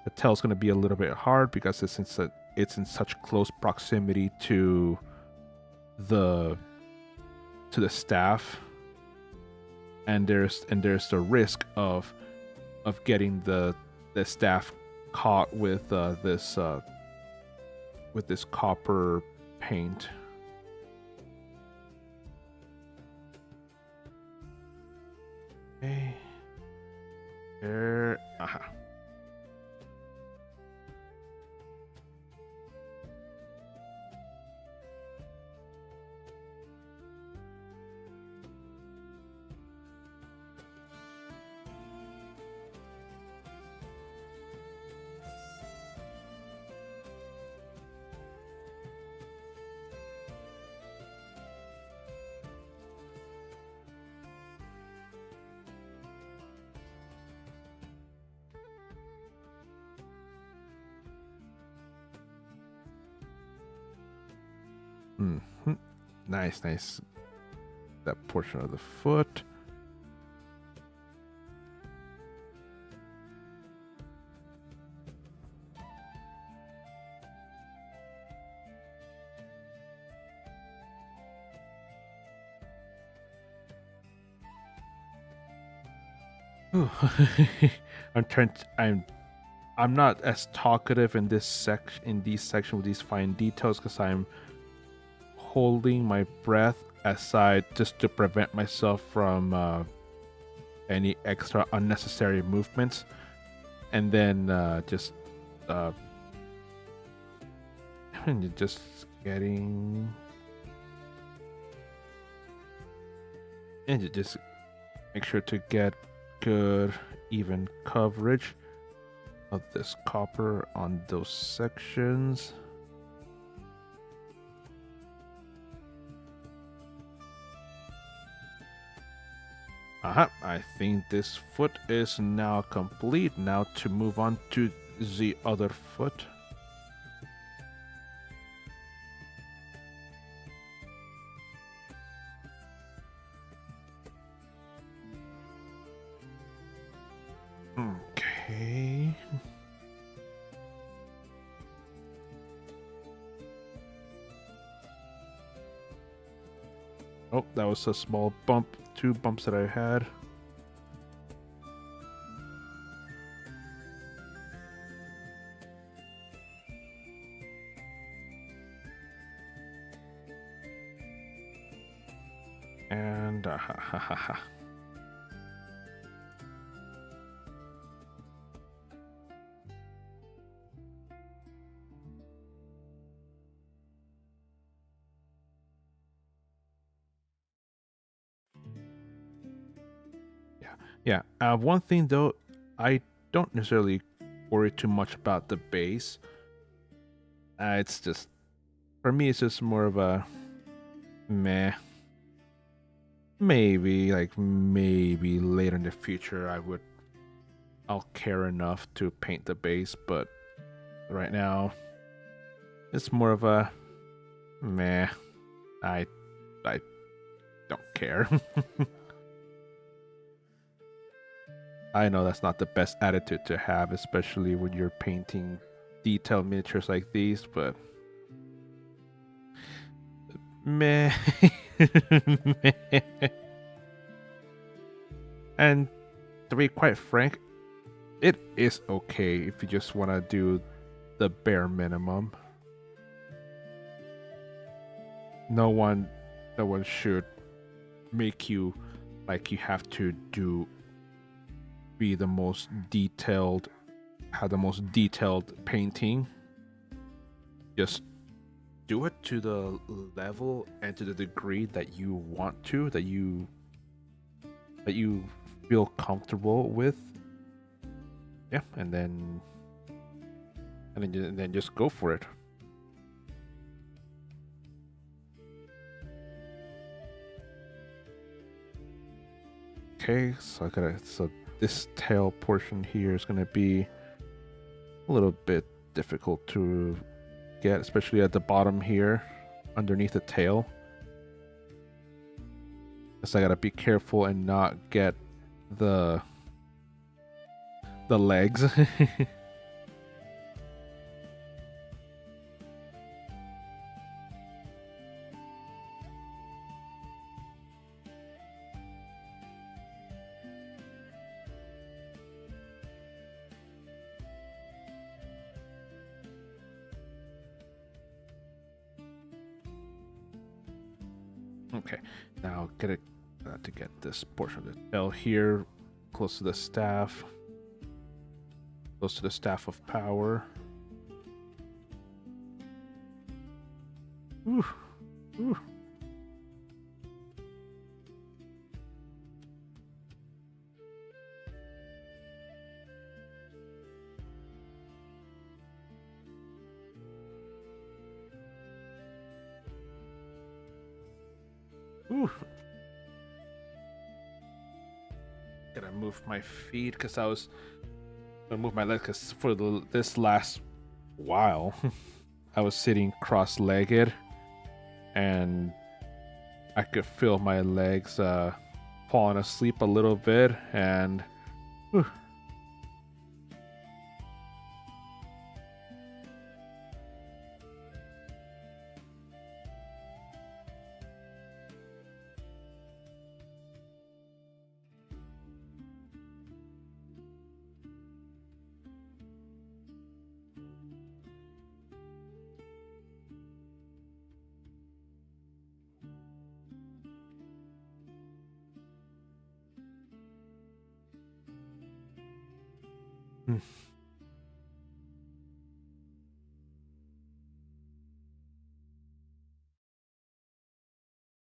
The tail's gonna be a little bit hard because it's in such close proximity to the staff, and there's the risk of getting the staff caught with this copper paint. Okay. There. Mm-hmm. Nice. That portion of the foot. I'm not as talkative in these sections with these fine details because I'm holding my breath aside just to prevent myself from any extra unnecessary movements, and then just getting and you just make sure to get good even coverage of this copper on those sections. I think this foot is now complete. Now to move on to the other foot. Okay. Oh, that was a small bump. 2 bumps that I had. And yeah. One thing though, I don't necessarily worry too much about the base. It's just, for me, it's just more of a meh. Maybe later in the future I'll care enough to paint the base, but right now it's more of a meh. I don't care. I know that's not the best attitude to have, especially when you're painting detailed miniatures like these, but meh. Meh. And to be quite frank, it is okay if you just want to do the bare minimum. No one should make you like you have to be the most detailed, have the most detailed painting. Just do it to the level and to the degree that you want to, that you feel comfortable with. Yeah, and then just go for it. Okay, so this tail portion here is gonna be a little bit difficult to get, especially at the bottom here, underneath the tail. So I gotta be careful and not get the legs. Okay, now to get this portion of the tail here, close to the staff, of power. Ooh, ooh. Ooh. Gotta move my feet because I was gonna move my legs because for this last while I was sitting cross-legged and I could feel my legs falling asleep a little bit, and whew.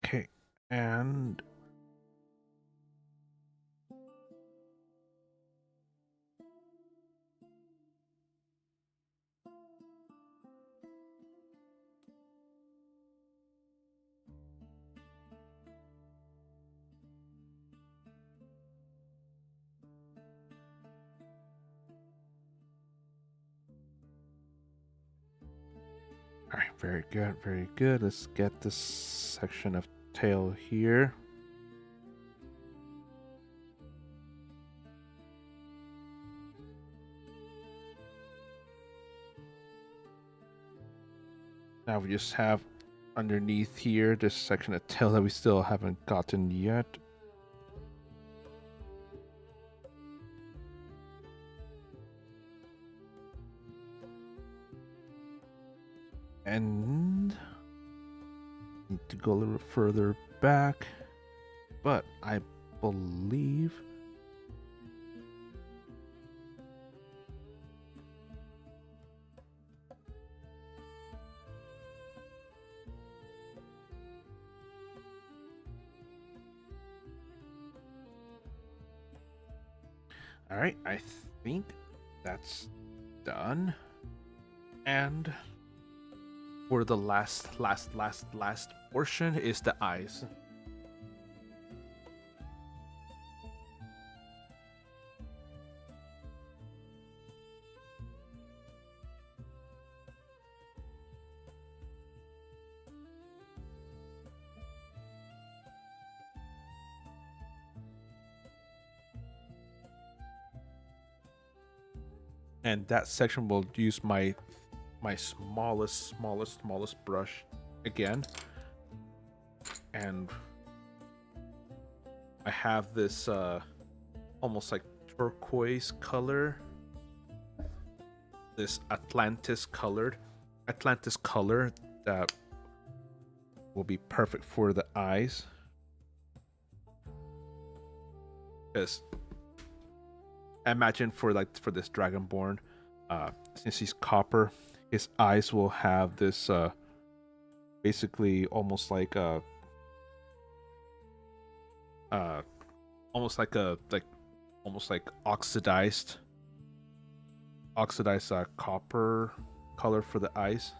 Okay, and All right, very good, very good. Let's get this section of tail here. Now we just have underneath here this section of tail that we still haven't gotten yet. And need to go a little further back, but I believe all right, I think that's done. And for the last portion is the eyes. And that section will use my smallest brush again. And I have this almost like turquoise color, this Atlantis color that will be perfect for the eyes, because imagine for this Dragonborn, since he's copper, his eyes will have this basically almost like oxidized copper color for the eyes.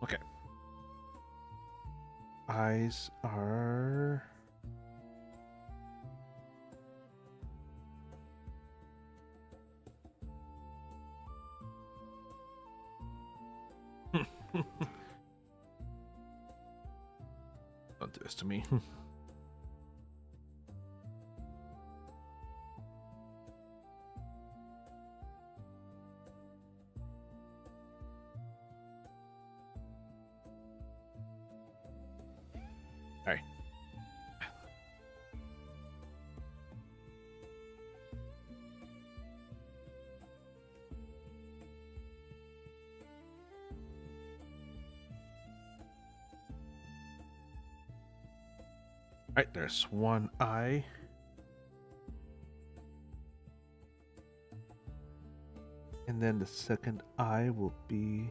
Okay. Eyes are don't do this to me. All right. All right, there's one eye. And then the second eye will be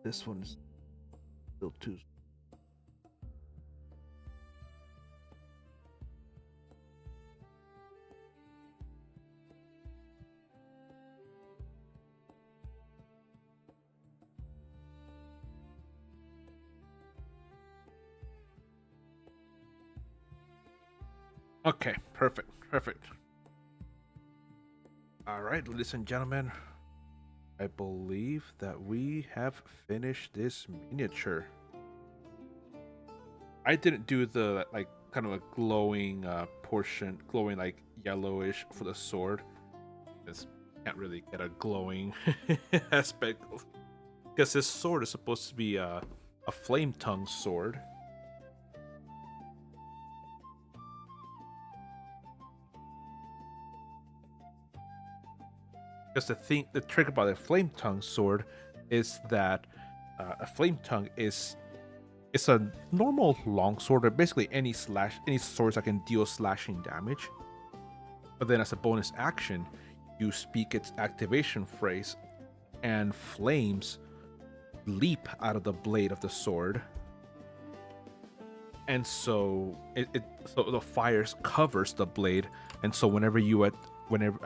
this one is still too. Okay, perfect. All right, ladies and gentlemen, I believe that we have finished this miniature. I didn't do the kind of a glowing portion, glowing like yellowish for the sword. This can't really get a glowing aspect because this sword is supposed to be a flame tongue sword. Because the trick about a flame tongue sword is that a flame tongue is it's a normal longsword, or basically any swords that can deal slashing damage. But then as a bonus action, you speak its activation phrase, and flames leap out of the blade of the sword. and so so the fires covers the blade, and so whenever you at whenever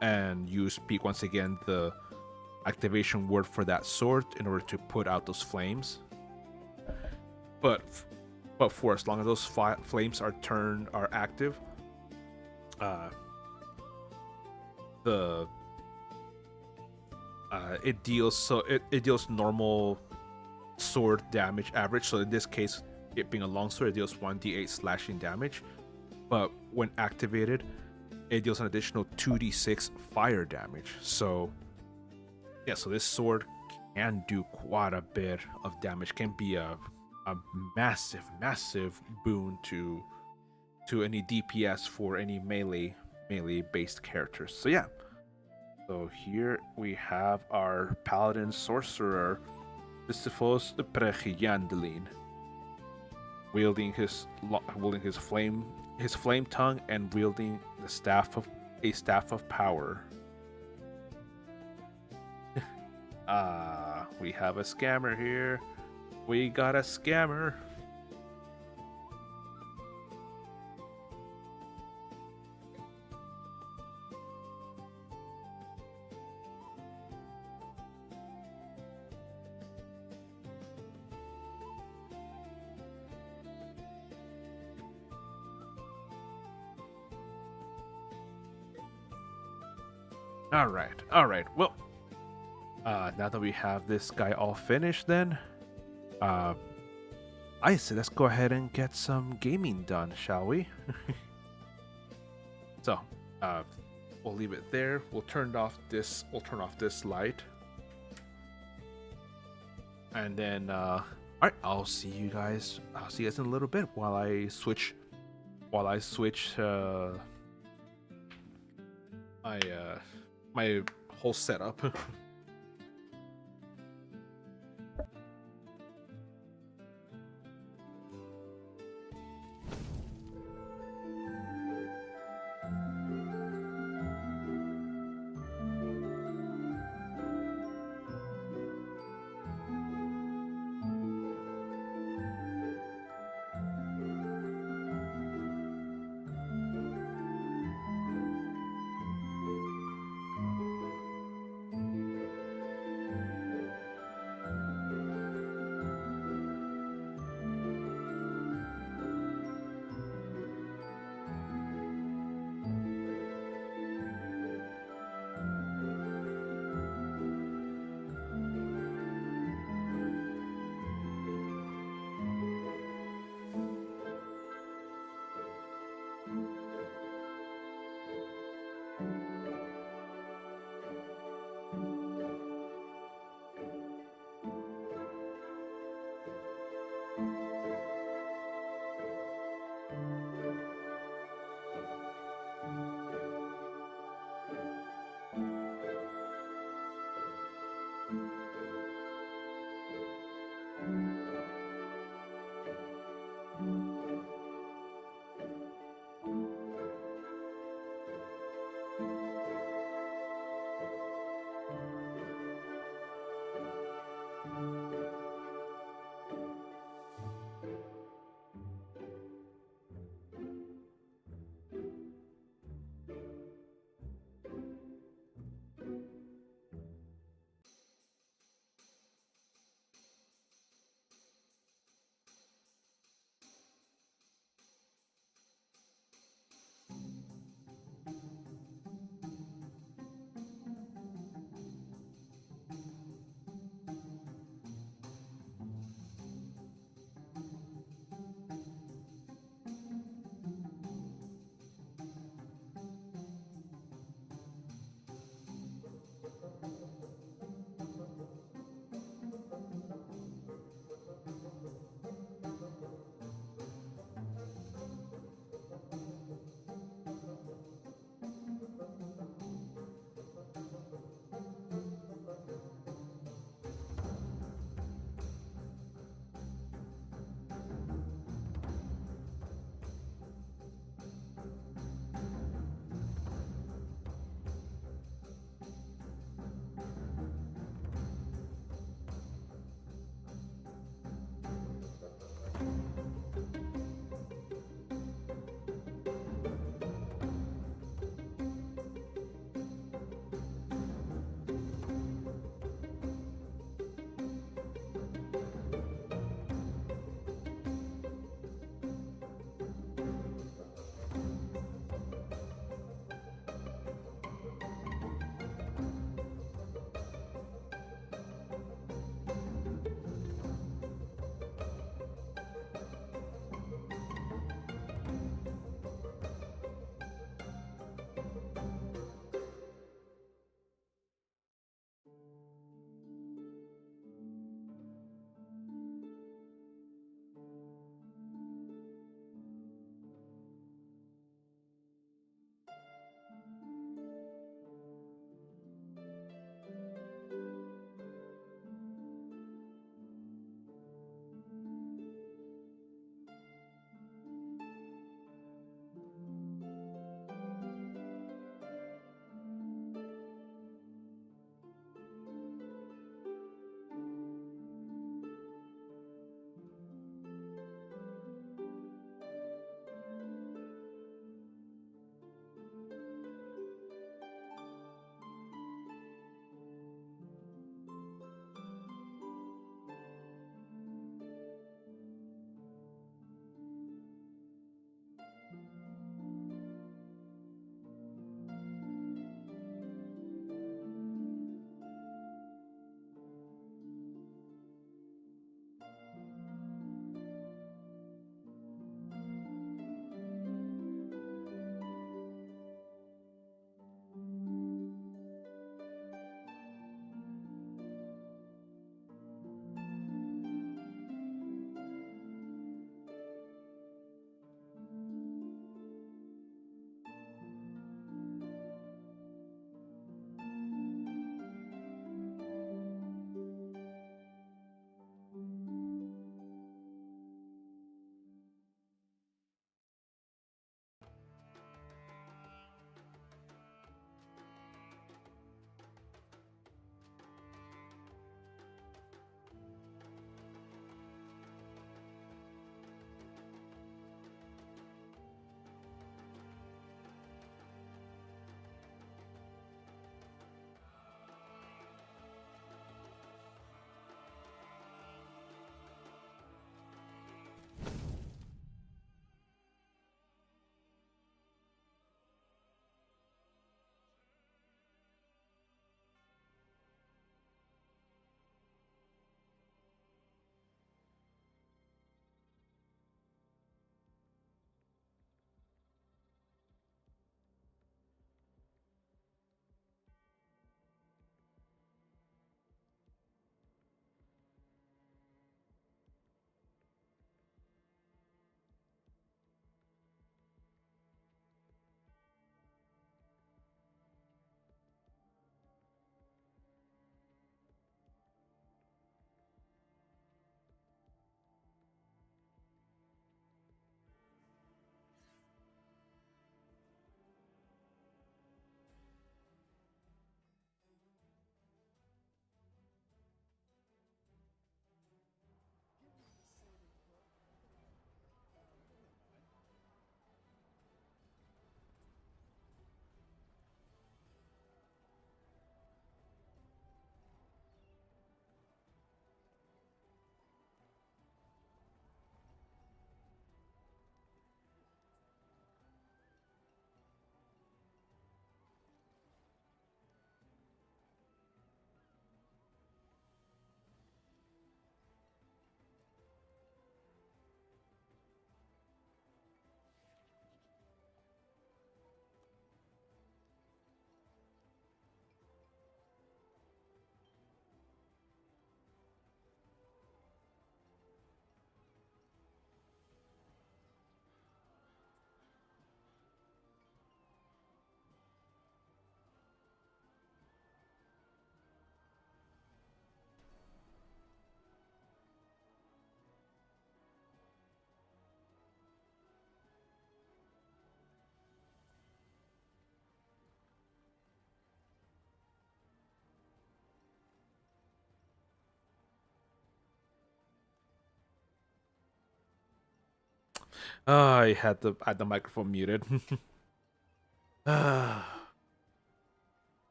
and you speak once again the activation word for that sword in order to put out those flames. But but for as long as those flames are active, uh, the it deals normal sword damage average. So in this case, it being a long sword, it deals 1d8 slashing damage. But when activated, it deals an additional 2d6 fire damage. So yeah, so this sword can do quite a bit of damage. Can be a massive boon to any DPS for any melee based characters. So yeah. So here we have our paladin sorcerer, Sisyphos Pregiandelin, wielding his flame tongue and wielding the staff of power. We have a scammer here. We got a scammer. All right. Well, now that we have this guy all finished, then, uh, I say let's go ahead and get some gaming done, shall we? So, uh, we'll leave it there. We'll turn off this. We'll turn off this light, and then, all right. I'll see you guys. I'll see you guys in a little bit while I switch. While I switch. My my whole setup. I had the microphone muted. Ah,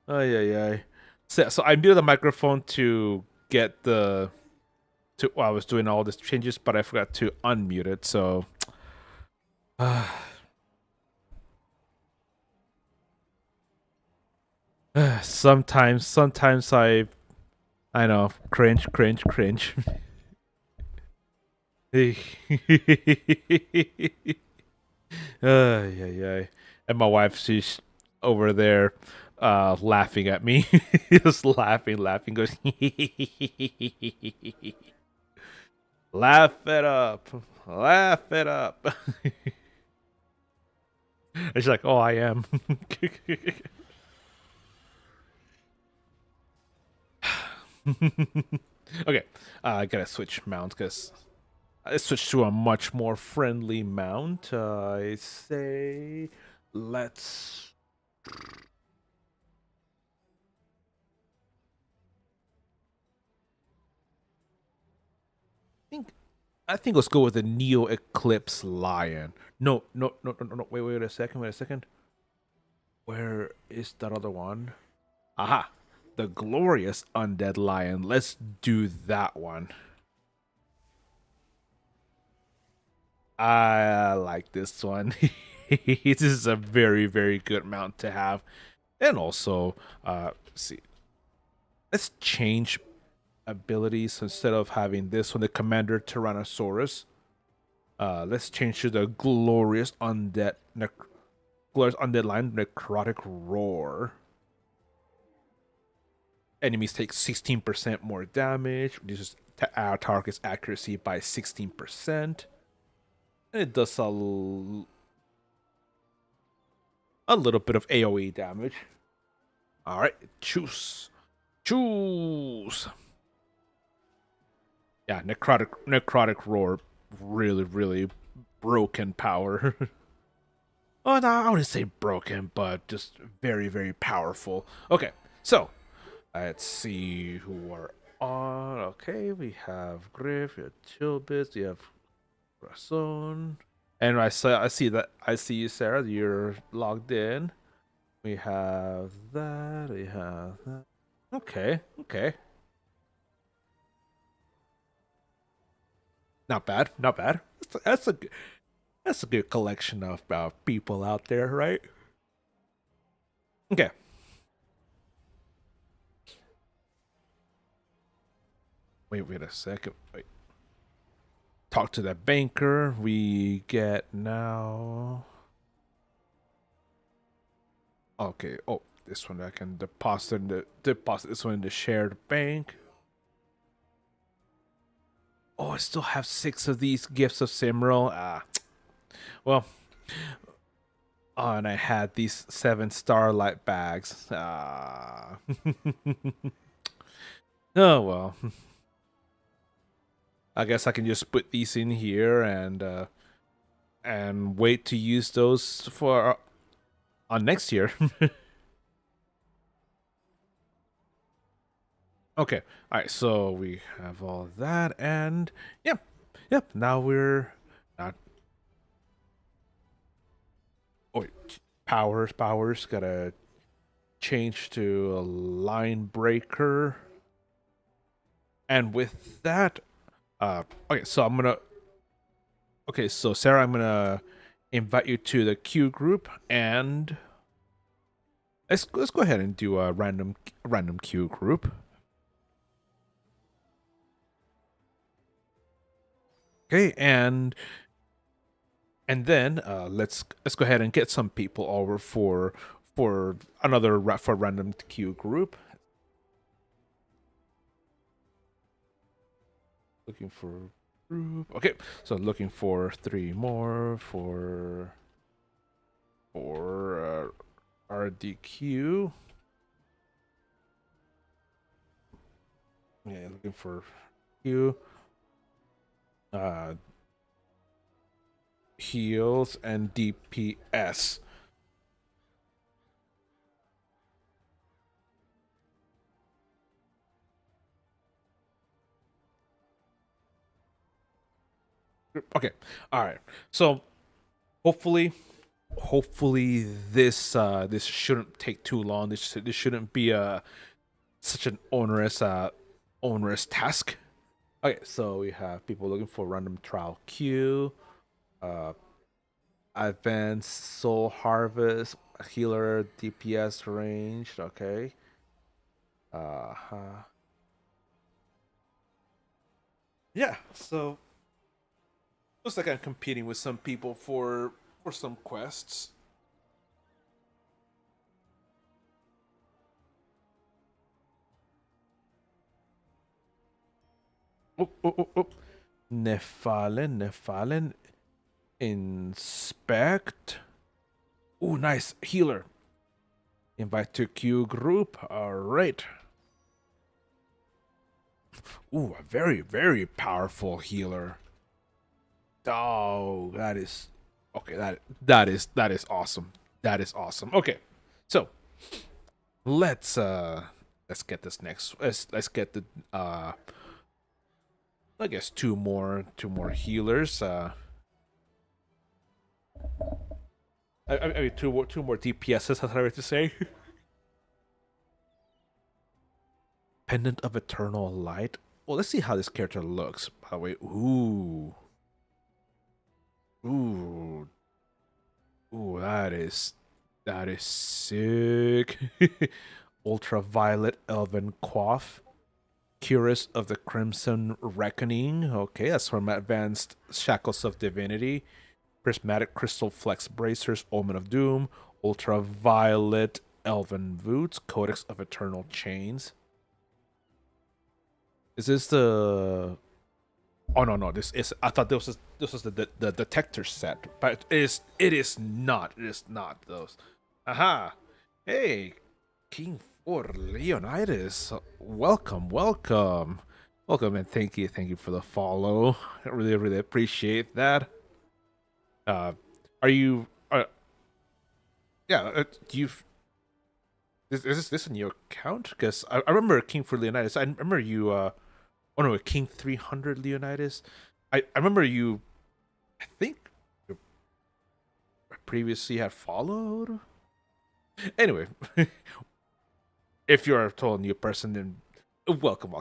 ay, ay, ay. So I muted the microphone to get the to while I was doing all these changes, but I forgot to unmute it. So sometimes I know cringe, cringe, cringe. Ay, ay, ay. And my wife, she's over there laughing at me. Just laughing, laughing, goes laugh it up. Laugh it up. And she's like, oh, I am. Okay, I gotta switch mounts because I switched to a much more friendly mount. I say, let's. Think I think let's go with the Neo Eclipse Lion. No, no, no, no, no, no. Wait a second. Wait a second. Where is that other one? Aha, the Glorious Undead Lion. Let's do that one. I like this one. This is a very, very good mount to have. And also, see, let's change abilities instead of having this one, the Commander Tyrannosaurus. Let's change to the Glorious Undead Lion, Necrotic Roar. Enemies take 16% more damage, reduces our target's accuracy by 16%. And it does a little bit of AoE damage. Alright, choose. Choose. Yeah, Necrotic Roar, really, really broken power. Oh, no, I wouldn't say broken, but just very, very powerful. Okay, so let's see who are on. Okay, we have Griff, we have Chilbis, we have Rason. And I see you, Sarah. You're logged in. We have that. We have that. Okay, okay. Not bad, not bad. That's a good collection of people out there, right? Okay. Wait a second. Wait. Talk to the banker. We get now. Okay. Oh, this one I can deposit this one in the shared bank. Oh, I still have 6 of these gifts of Simril. Well. Oh, and I had these 7 starlight bags. Oh well. I guess I can just put these in here and wait to use those for on next year. Okay. All right. So we have all that, and yep, yep. Now we're not. Oh, wait, powers. Gotta change to a line breaker, and with that, okay. So I'm gonna. Okay, so Sarah, I'm gonna invite you to the Q group, and let's go ahead and do a random Q group. Okay, and then let's go ahead and get some people over for for random queue group. Looking for group. Okay, so looking for 3 more for RDQ. Yeah, looking for Q. Uh, Heals and DPS. Okay. All right. So hopefully, hopefully this shouldn't take too long. This shouldn't be such an onerous task. Okay, so we have people looking for random trial queue, uh, advanced soul harvest, healer, DPS range. Okay. Uh-huh. Yeah. So looks like I'm competing with some people for some quests. Oh, oh, oh, oh. Nephalen, inspect. Ooh, nice healer. Invite to queue group. All right. Ooh, a very powerful healer. Oh, that is okay. That is awesome. That is awesome. Okay, so let's let's get this next. Let's get the I guess two more healers. I mean two more DPSs. That's what I to say. Pendant of Eternal Light. Well, let's see how this character looks. By the way, ooh, ooh, that is sick. Ultraviolet Elven Quaff. Curus of the Crimson Reckoning. Okay, that's from Advanced Shackles of Divinity. Prismatic Crystal Flex Bracers. Omen of Doom. Ultraviolet Elven Boots. Codex of Eternal Chains. Is this the? Oh no, this is. I thought this was the detector set, but it is not. It is not those. Aha! Hey, King for Leonidas. Welcome, and thank you for the follow. I really appreciate that. Uh, are you? Yeah. Do you? Is this in your account? Because I remember King for Leonidas. I remember you. Oh no, King 300 Leonidas. I remember you. I think you previously had followed. Anyway, if you're a total new person, then welcome.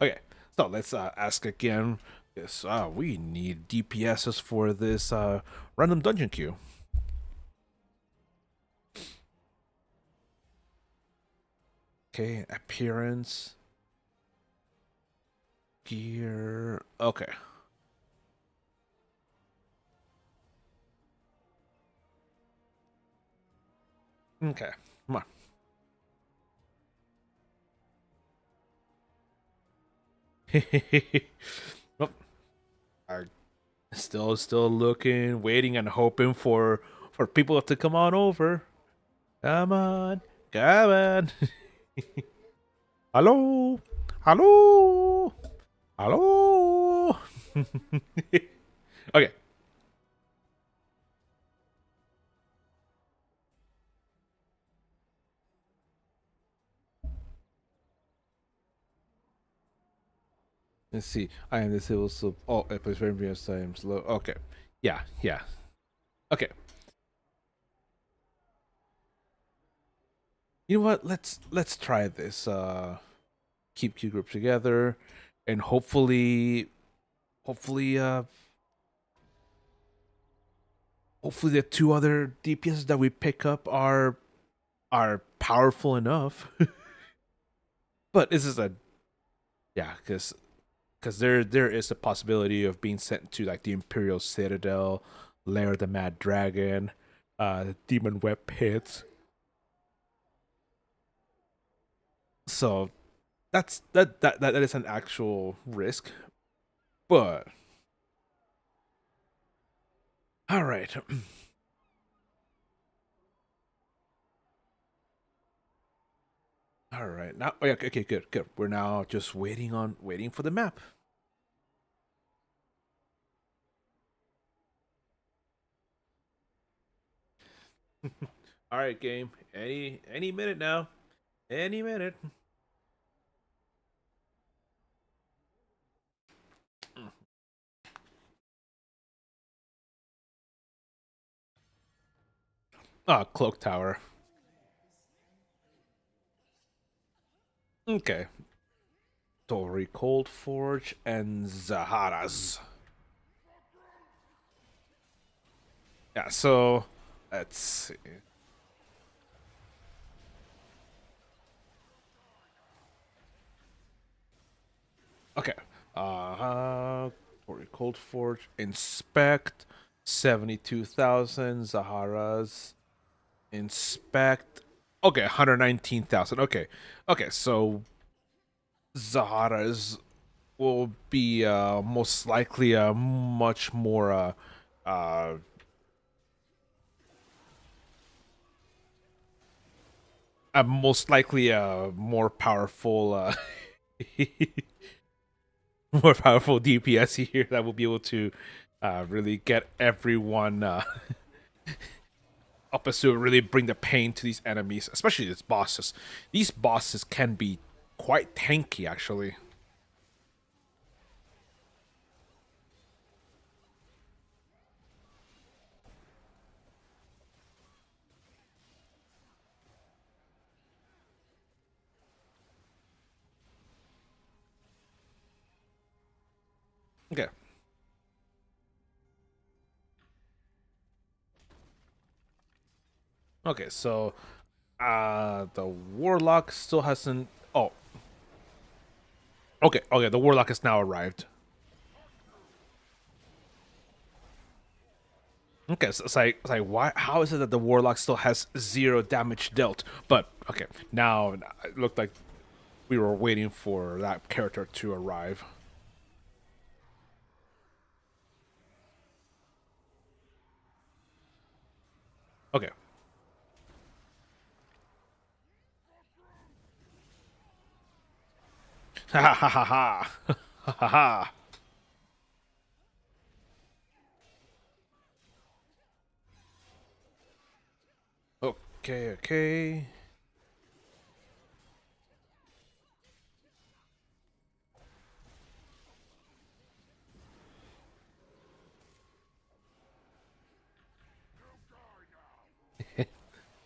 Okay, so let's ask again. Yes, we need DPSs for this random dungeon queue. Okay, appearance, gear. Okay. Okay. Come on. Well, I still looking, waiting, and hoping for people to come on over. Come on, come on. Hello, hello, hello. Okay, let's see. I am the civil sub. Oh, it plays very time slow. Okay, yeah. Okay, you know what? Let's try this. Keep Q group together, and hopefully, hopefully the two other DPS that we pick up are powerful enough. But this is a yeah, because there is a possibility of being sent to like the Imperial Citadel, Lair of the Mad Dragon, the Demon Web Pits. So that is an actual risk. But all right, all right. Now, oh, yeah, okay, good. We're now just waiting for the map. All right, game. Any minute now. Any minute. Cloak Tower. Okay. Tori Cold Forge and Zahara's. Yeah, so let's see. Okay. Tori Cold Forge. Inspect. 72,000. Zahara's. Inspect. Okay, 119,000. Okay. Okay, so Zahara's will be most likely a much more uh most likely a more powerful more powerful DPS here that will be able to really get everyone up as to really bring the pain to these enemies, especially these bosses. These bosses can be quite tanky actually. Okay. Okay, so the warlock still hasn't. Oh, okay, okay, the warlock has now arrived. Okay, so it's like, why? How is it that the warlock still has 0 damage dealt? But okay, now it looked like we were waiting for that character to arrive. Okay. Ha ha ha ha ha ha ha. Okay, okay.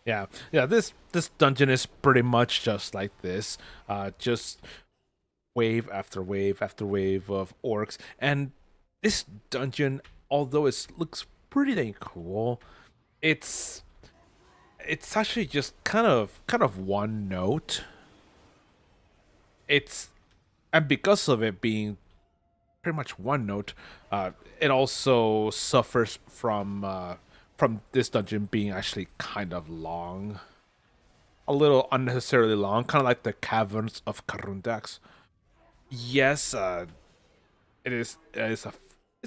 Yeah, yeah. This dungeon is pretty much just like this. Just wave after wave after wave of orcs, and this dungeon, although it looks pretty dang cool, it's it's actually just kind of one note. It's and because of it being pretty much one note, it also suffers from this dungeon being actually kind of long, a little unnecessarily long, kind of like the caverns of Karundax. Yes, it's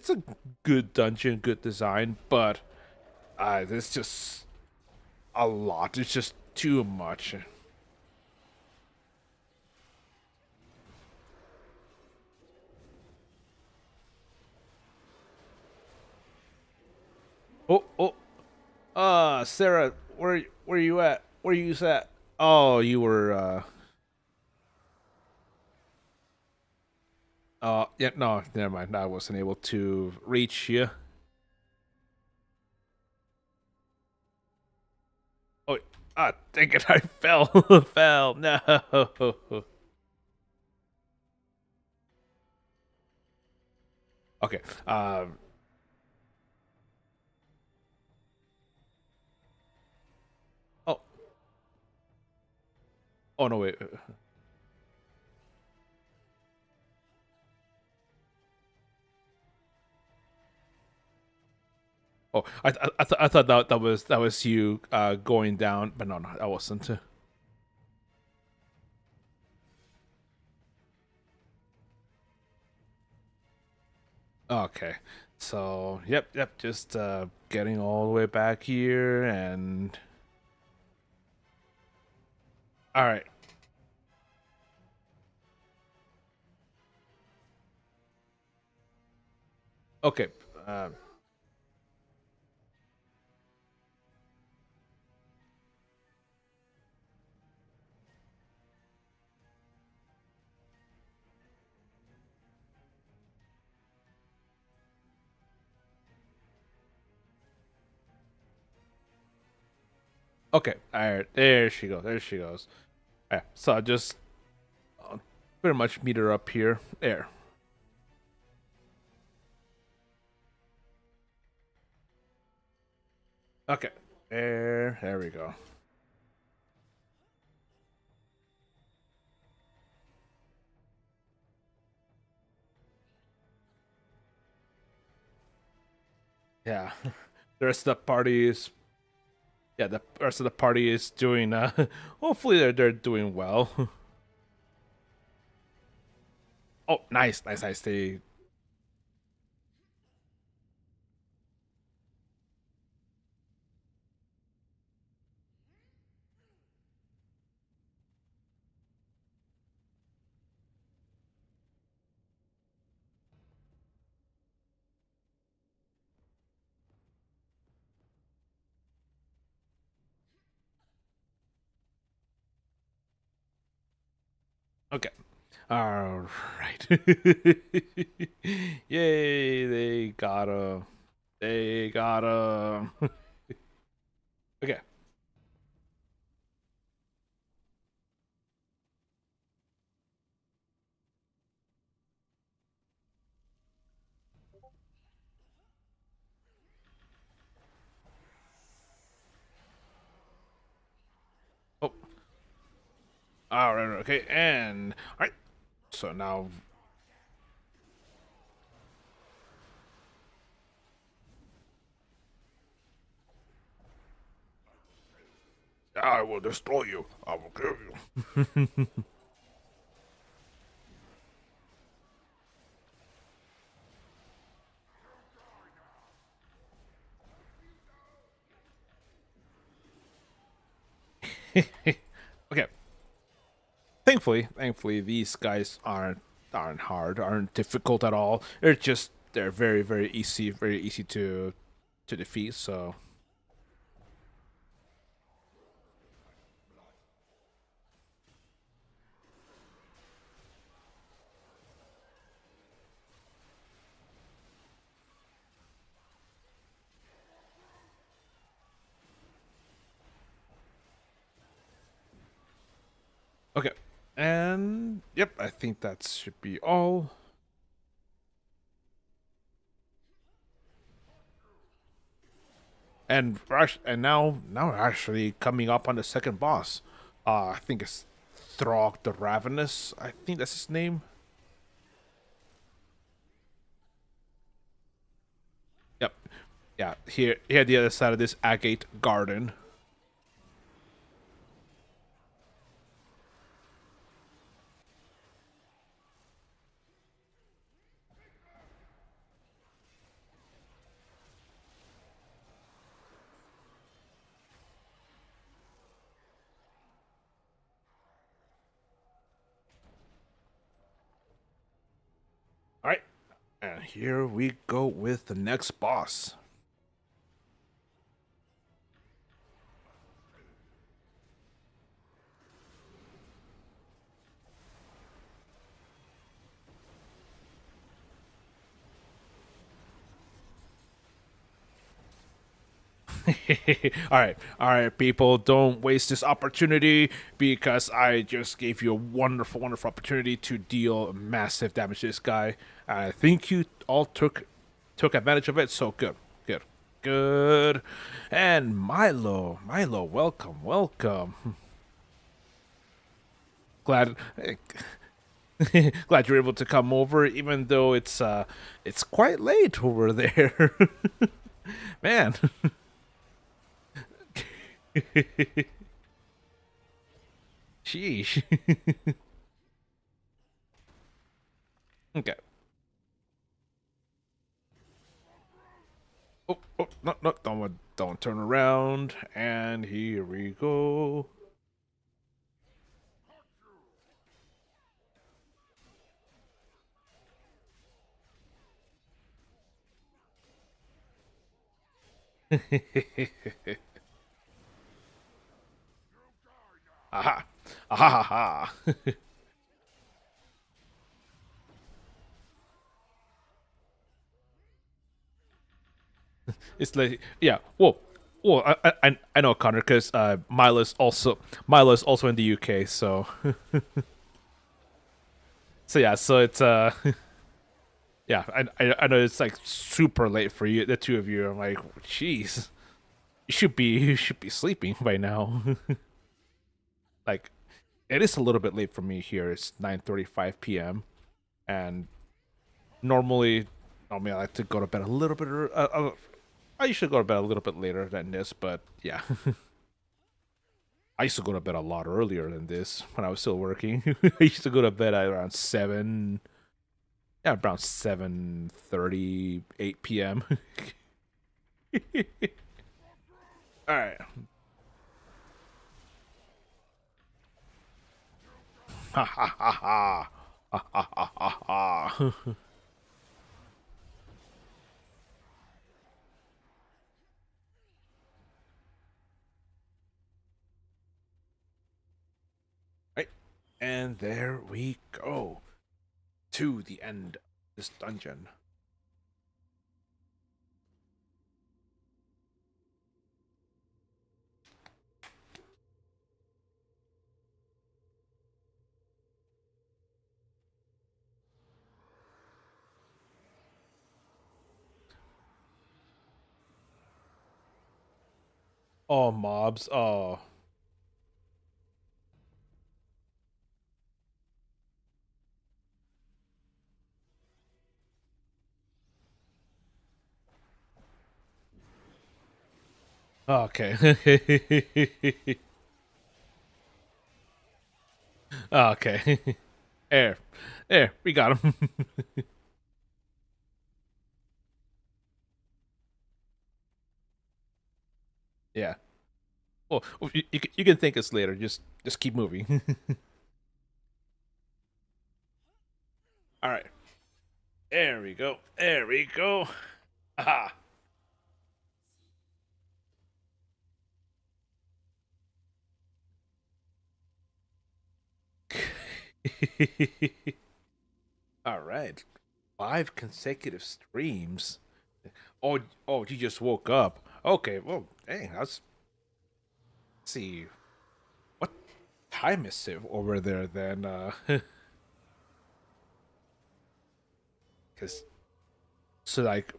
a good dungeon, good design, but there's just a lot. It's just too much. Oh, oh, Sarah, where you at? Where you at? Oh, you were yeah, no, never mind. I wasn't able to reach you. Oh, dang it, I fell, fell. No. Okay. Oh, oh no, wait. Oh, I thought that was you going down, but no, no, I wasn't. Okay. So, yep, yep, just getting all the way back here and all right. Okay. Uh, Okay, all right, there she goes. There she goes. Yeah, so I just pretty much meet her up here. There. Okay. There we go. Yeah. The rest of the party is yeah, the rest of the party is doing hopefully they're doing well. Oh, nice, nice, nice. They okay. All right. Yay, they got him. They got him. Okay. Oh, all right, okay. And all right. So now I will destroy you. I will kill you. Okay. Thankfully, these guys aren't hard, aren't difficult at all. They're very easy to defeat. So okay, and yep, I think that should be all. And now we're actually coming up on the second boss. I think it's Throg the Ravenous. I think that's his name. Yep. Yeah. Here, the other side of this agate garden. All right. And here we go with the next boss. All right, people, don't waste this opportunity because I just gave you a wonderful opportunity to deal massive damage to this guy. I think you all took advantage of it. So good. And Milo, welcome. Glad, glad you're able to come over, even though it's quite late over there, man. Sheesh. Okay. Oh, no, no, don't turn around. And here we go. Aha. Aha ha ha. It's like, yeah, whoa. Well, I know Connor because Milo's also in the UK, so so yeah, so it's yeah, I know it's like super late for you, the two of you. I'm like, jeez, you should be sleeping by now. Like, it is a little bit late for me here. It's 9:35 p.m. and normally, normally I like to go to bed a little bit. I usually go to bed a little bit later than this, but yeah, I used to go to bed a lot earlier than this when I was still working. I used to go to bed at around 7, yeah, around 7:30, 8 p.m. All right. Ha ha ha ha. Ha ha ha ha ha. Right. And there we go to the end of this dungeon. Oh, mobs. Oh. Okay. Okay. There. There. We got him. Yeah. Well, you can thank us later. Just keep moving. All right. There we go. There we go. Aha. All right. 5 consecutive streams. Oh, oh, you just woke up. Okay, well, dang, let's see. What time is it over there then? Cause so like,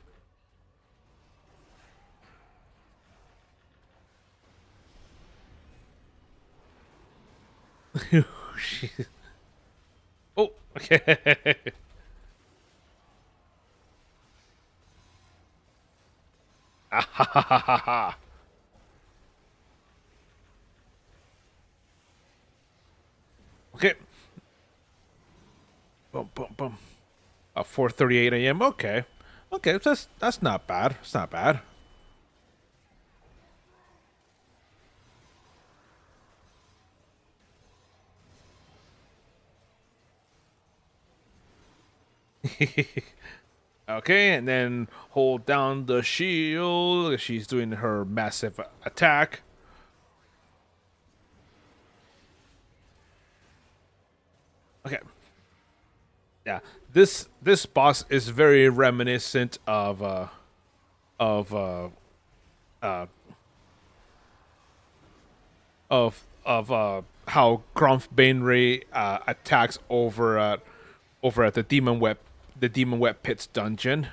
oh, okay. Ah, ha, ha, ha, ha, ha. Okay. Boom, boom, boom. 4:38 a.m. Okay, okay, that's not bad. It's not bad. Okay, and then hold down the shield. She's doing her massive attack. Okay, yeah. This boss is very reminiscent of uh how Grumph Bainray attacks over at the Demon Web Pits dungeon.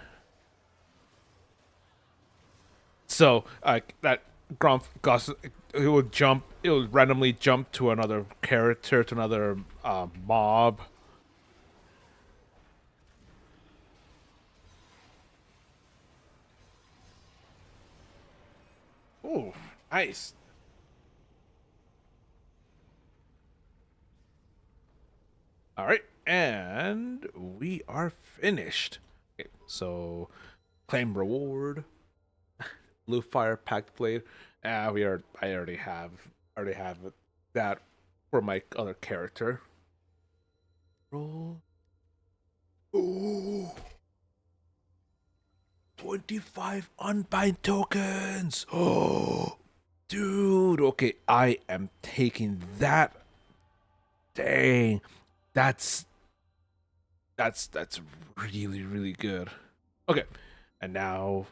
So that Grumph Gus it will randomly jump to another character, to another mob. Oh, nice. All right, and we are finished. Okay, so claim reward, blue fire packed blade. We are. I already have that for my other character. Roll. Ooh, 25 unbind tokens. Oh, dude. Okay, I am taking that. Dang, that's that's really really good. Okay, and now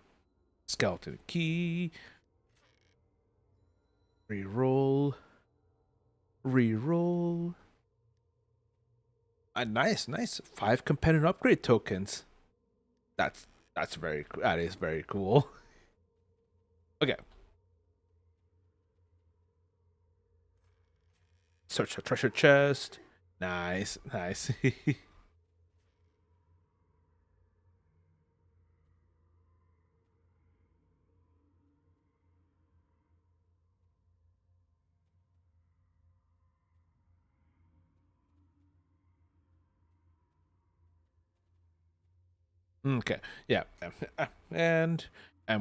skeleton key. Reroll. Reroll. Nice, nice. 5 companion upgrade tokens. That's that is very cool. Okay. Search a treasure chest. Nice, nice. Okay. Yeah. And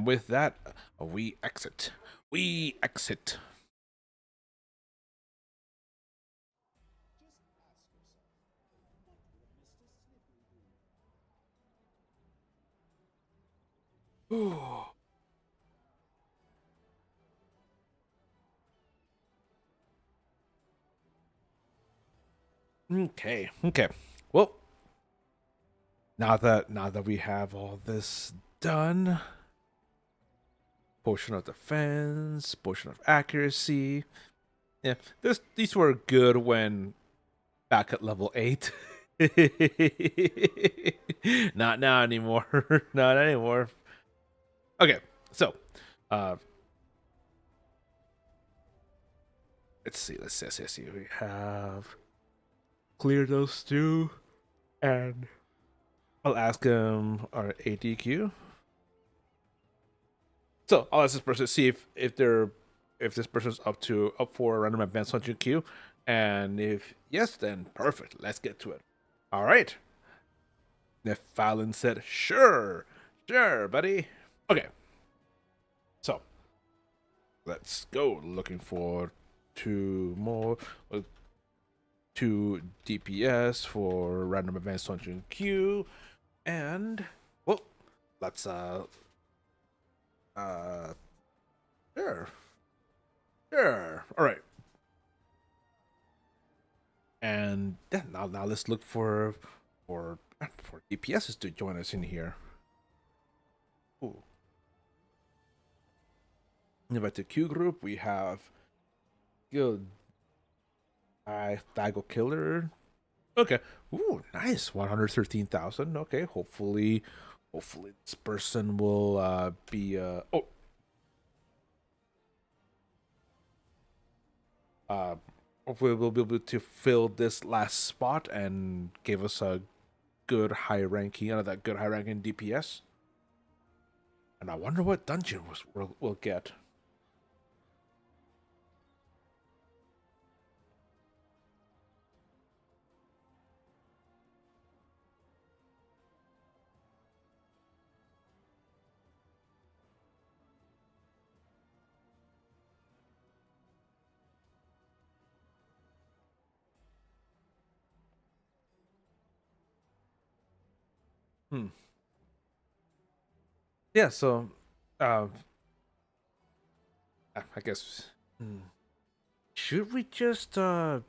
with that, we exit. We exit. Okay. Okay. Well, now that we have all this done, potion of defense, potion of accuracy. Yeah, these were good when back at level 8. Not now anymore. Not anymore. Okay, so uh let's see. We have cleared those two, and I'll ask him our ADQ. So I'll ask this person see if this person's up for a random advanced hunting queue, and if yes, then perfect. Let's get to it. All right. If Fallon said, "Sure, sure, buddy." Okay, so let's go. Looking for two more, uh, two DPS for random advanced dungeon queue, and well, let's uh, sure, sure. All right, and yeah, now let's look for DPSs to join us in here. Ooh. Invite the Q group. We have Guild Thago Killer. Okay. Ooh, nice. 113,000. Okay. Hopefully this person will be oh uh hopefully we'll be able to fill this last spot and give us a good high ranking out of that good high ranking DPS. And I wonder what dungeon we'll get. Hmm. Yeah, so uh I guess should we just uh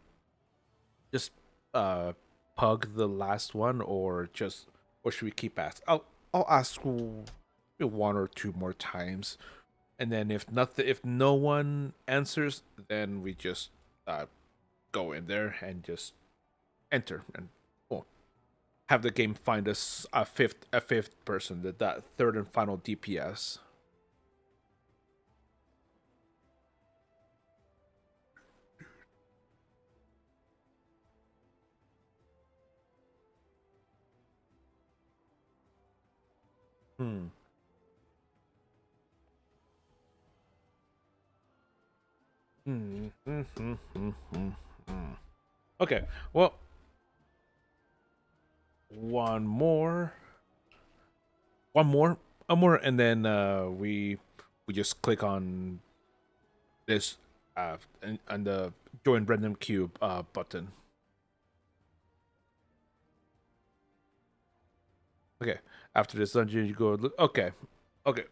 pug the last one, or should we keep ask? I'll ask one or two more times, and then if no one answers, then we just uh go in there and just enter, and well, have the game find us a fifth person, that third and final DPS. Hmm. Hmm. Hmm. Hmm. Hmm. Hmm. Hmm. Okay. Well, one more, one more, one more, and then we just click on this and the join random cube button. Okay. After this dungeon, you go look. Okay. Okay.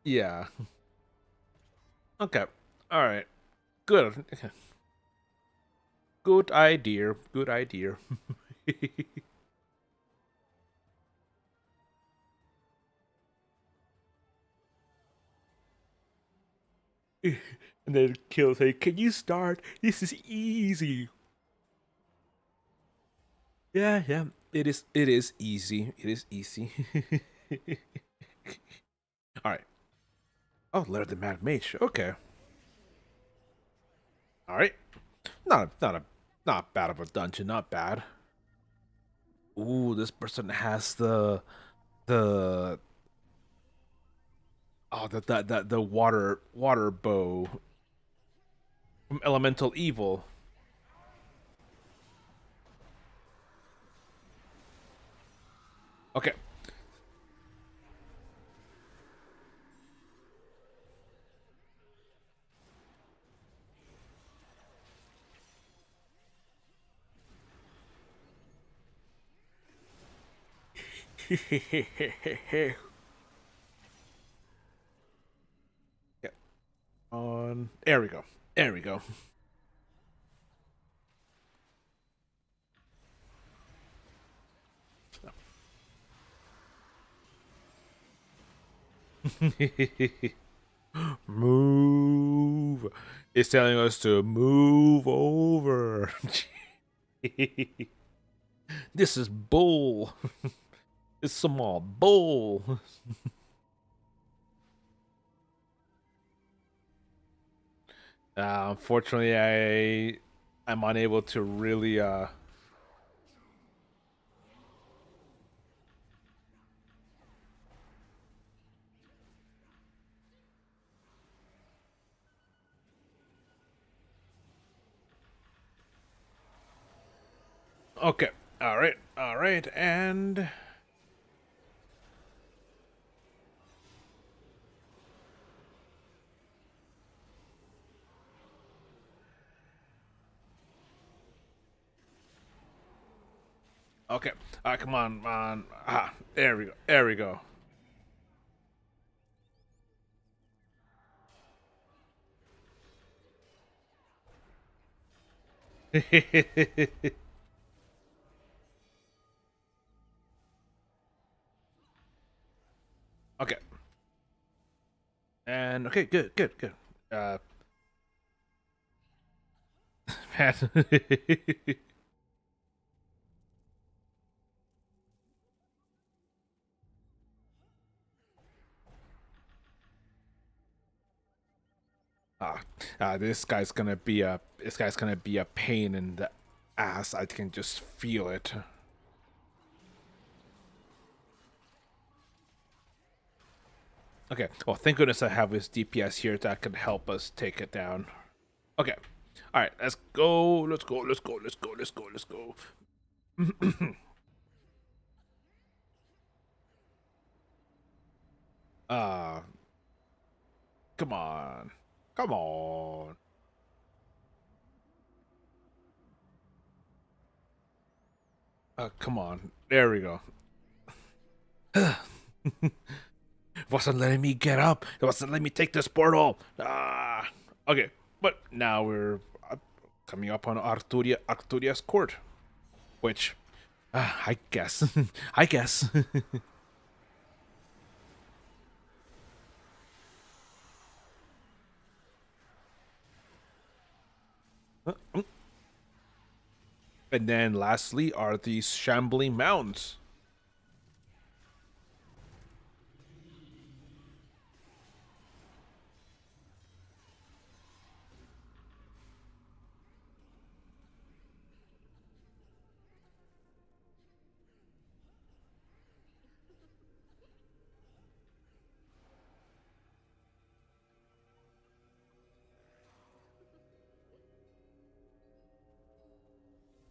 Yeah. Okay. All right. Good. Good idea. Good idea. And then Kill say, "Can you start? This is easy." Yeah, yeah. It is. It is easy. It is easy. All right. Oh, Letter the Mad Mage. Okay. All right. Not bad of a dungeon. Not bad. Ooh, this person has the the water bow from Elemental Evil. Okay. Okay. On. There we go. There we go. Move. It's telling us to move over. This is bull. It's small bull. Unfortunately, I'm unable to really Okay. All right. All right. And okay. Come on, man. Ah, there we go. There we go. Okay. And okay, good, good, good. Uh, Pat. Ah, this guy's gonna be a pain in the ass. I can just feel it. Okay. Well, thank goodness I have his DPS here that can help us take it down. Okay. All right. Let's go. Let's go. Let's go. Let's go. Let's go. Let's go. uh, come on. Come on. Come on. There we go. Wasn't letting me get up. It wasn't letting me take this portal. Ah. Okay. But now we're coming up on Arturia's court, which I guess, I guess. And then lastly are these shambling mounds.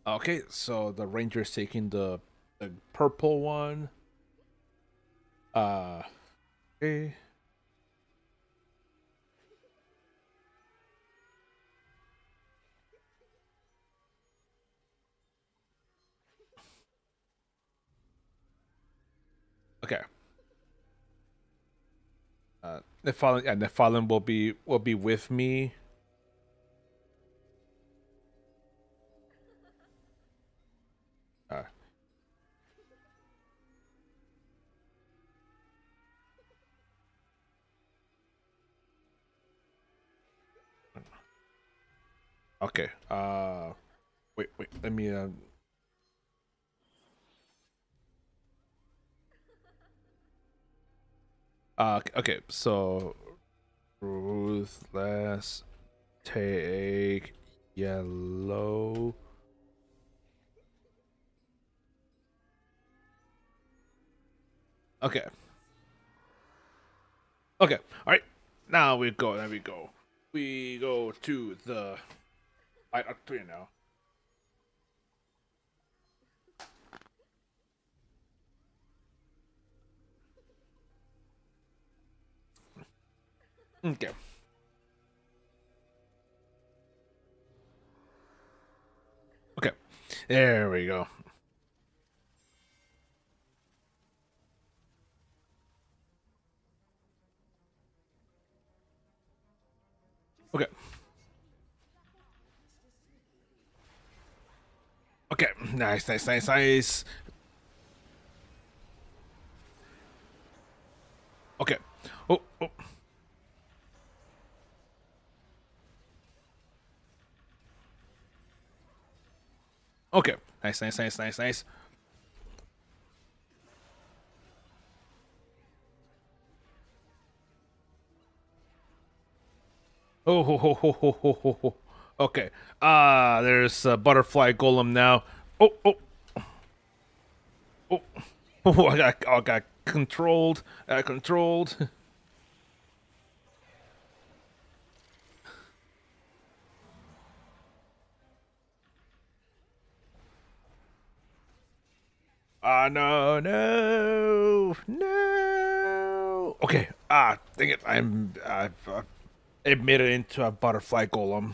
Okay, so the ranger's taking the purple one. Uh, okay. Okay. Nephalem will be with me. Uh, Okay. Wait. Let me. Okay. So ruthless. Take yellow. Okay. Okay. All right. Now we go. There we go. We go to the light three now. Okay. Okay. There we go. Okay. Okay. Nice. Okay. Oh. Okay. Nice. Oh. Okay. There's a butterfly golem now. Oh. Oh. Oh, I got controlled. Controlled. No. Okay. Dang it. It made it into a butterfly golem.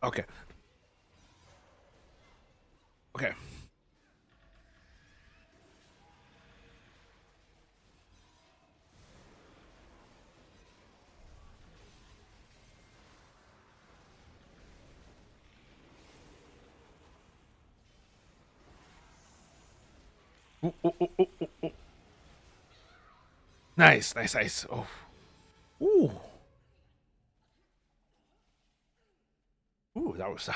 Okay. Okay. Ooh. Nice. Oh. Ooh. Ooh, that was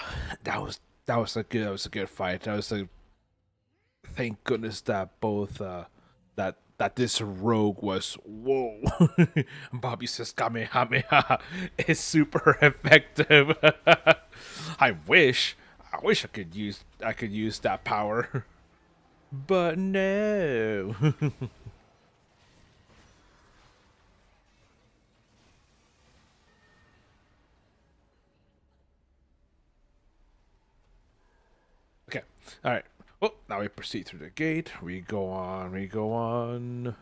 a good fight. Thank goodness that both that this rogue was whoa. Bobby says Kamehameha is super effective. I wish I could use that power. But no. Okay. All right. Well, now we proceed through the gate. We go on.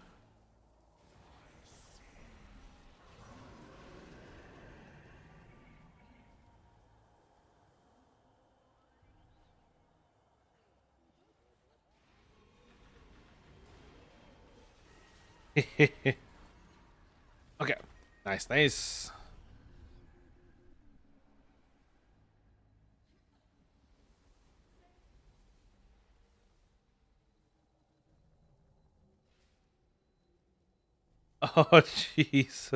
Okay. Nice. Oh, jeez.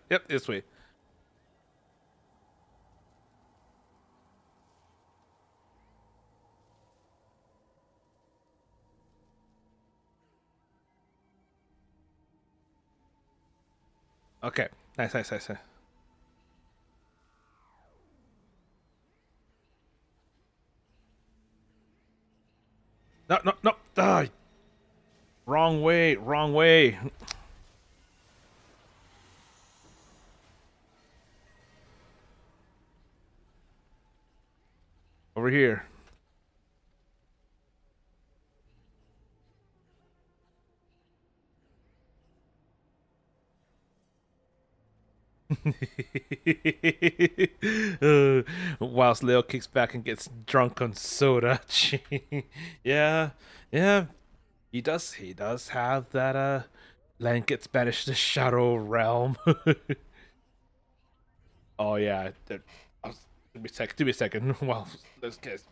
Yep, this way. Okay. Nice. No. Ah, wrong way. Over here. Whilst Leo kicks back and gets drunk on soda. Yeah, yeah. He does have that Land gets banished to Shadow Realm. Oh yeah. Give me a second. Well, let's get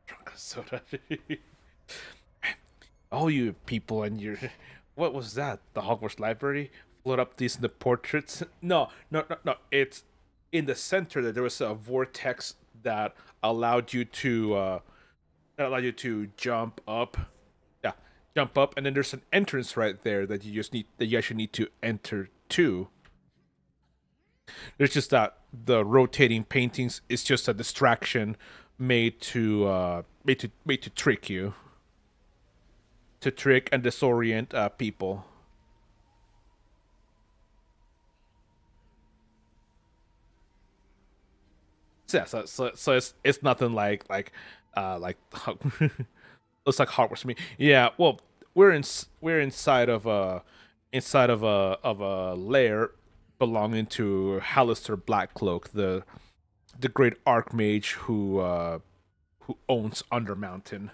Drunk on soda. All you people and your, what was that? The Hogwarts Library float up these in the portraits. No, no, no, no. It's in the center that there was a vortex that allowed you to jump up. Yeah, jump up, and then there's an entrance right there that you actually need to enter to. There's just that the rotating paintings is just a distraction made to trick you, to trick and disorient people. So, yeah, so it's nothing like looks like Hogwarts to me. Yeah, well, we're inside of a lair belonging to Hallister Blackcloak, the great archmage who owns Undermountain.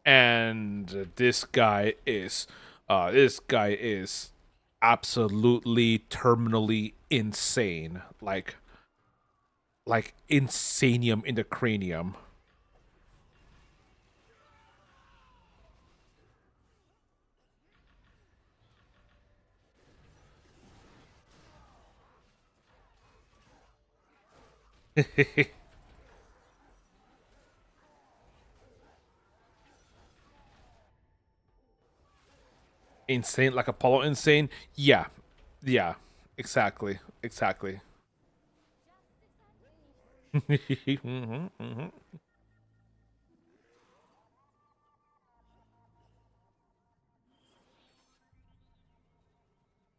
And this guy is absolutely terminally insane. Like insanium in the cranium. Insane like Apollo insane. Yeah. Yeah. Exactly. Exactly. Mhm, mhm.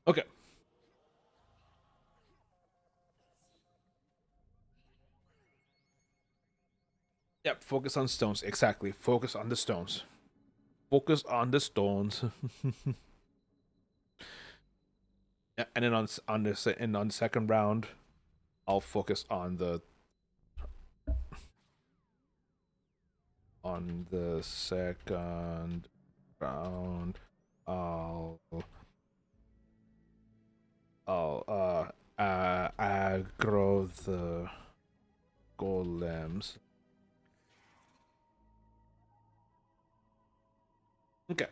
Okay. Yep. Focus on stones. Exactly. Focus on the stones. Focus on the stones. Yeah, and then on the second round, I'll focus on the second round. I'll aggro the golems. Okay.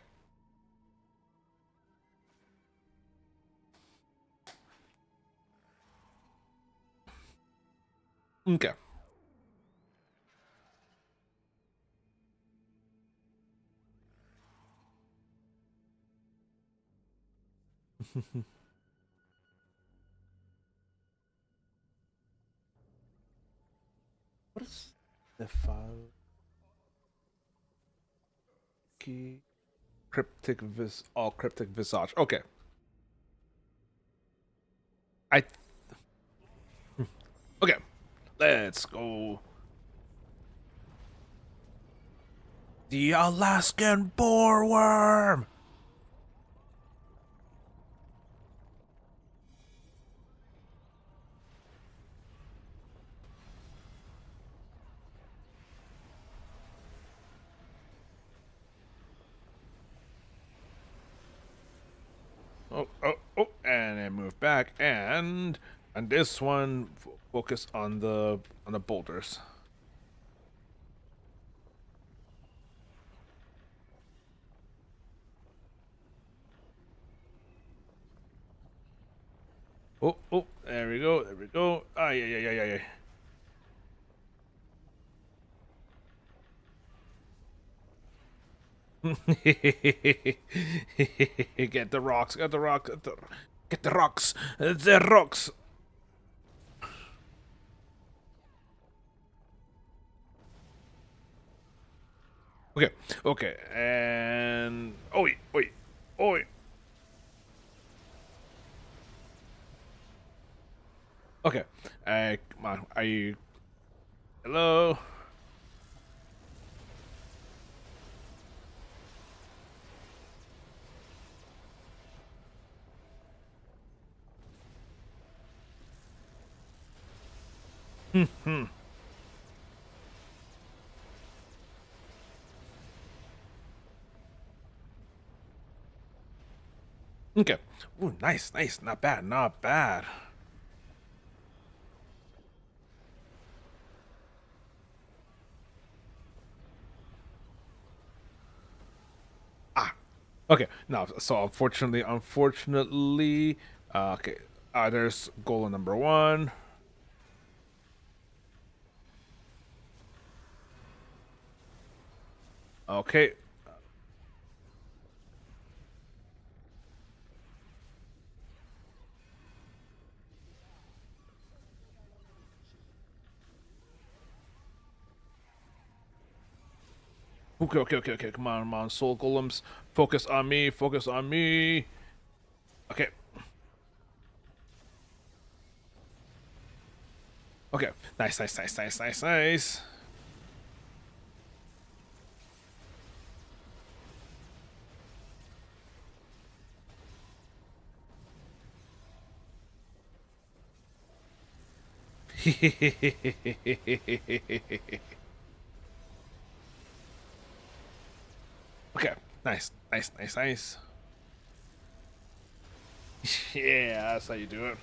Okay. What is the file key? Cryptic visage. Okay. I okay. Let's go. The Alaskan boarworm. And then move back, and this one focus on the boulders. There we go, there we go. Ah, yeah, yeah, yeah, yeah, yeah. Get the rocks, get the rocks, get the rocks, the rocks. Okay, okay, and wait, oh, okay. Come on, are you? Hello. Okay. Ooh, nice, nice. Not bad, not bad. Okay, now so unfortunately, okay, there's goal number one. Okay. Okay. Come on, soul golems. Focus on me. Focus on me. Okay. Okay. Nice. Okay. Nice. Yeah, that's how you do it.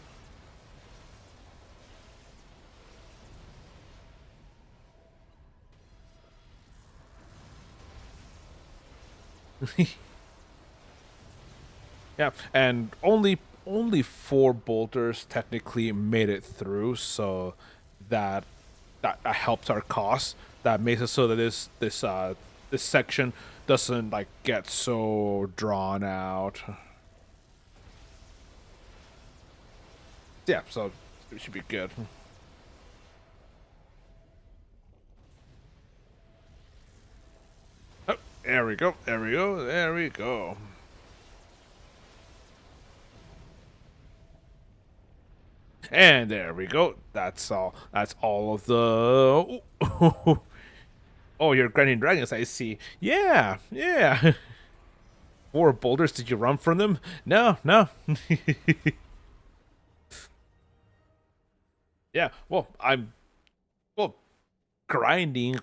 Yeah, and only four bolters technically made it through, so that that helps our cost. That makes it so that this section doesn't like get so drawn out. Yeah, so it should be good. Oh, there we go. And there we go. That's all. That's all of the. Oh, you're grinding dragons. I see. Yeah. Four boulders. Did you run from them? No. Yeah. Well grinding.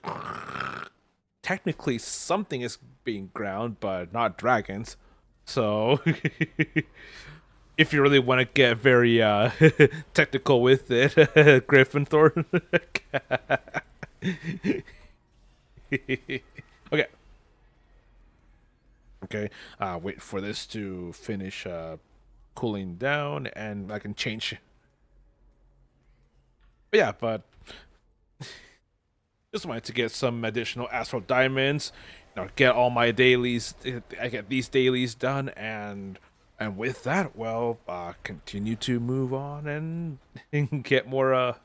Technically, something is being ground, but not dragons. So, if you really want to get very technical with it, Gryffindor. Okay. Okay. Wait for this to finish cooling down, and I can change. But yeah, but just wanted to get some additional astral diamonds. Get all my dailies. I get these dailies done, and with that, well, continue to move on and get more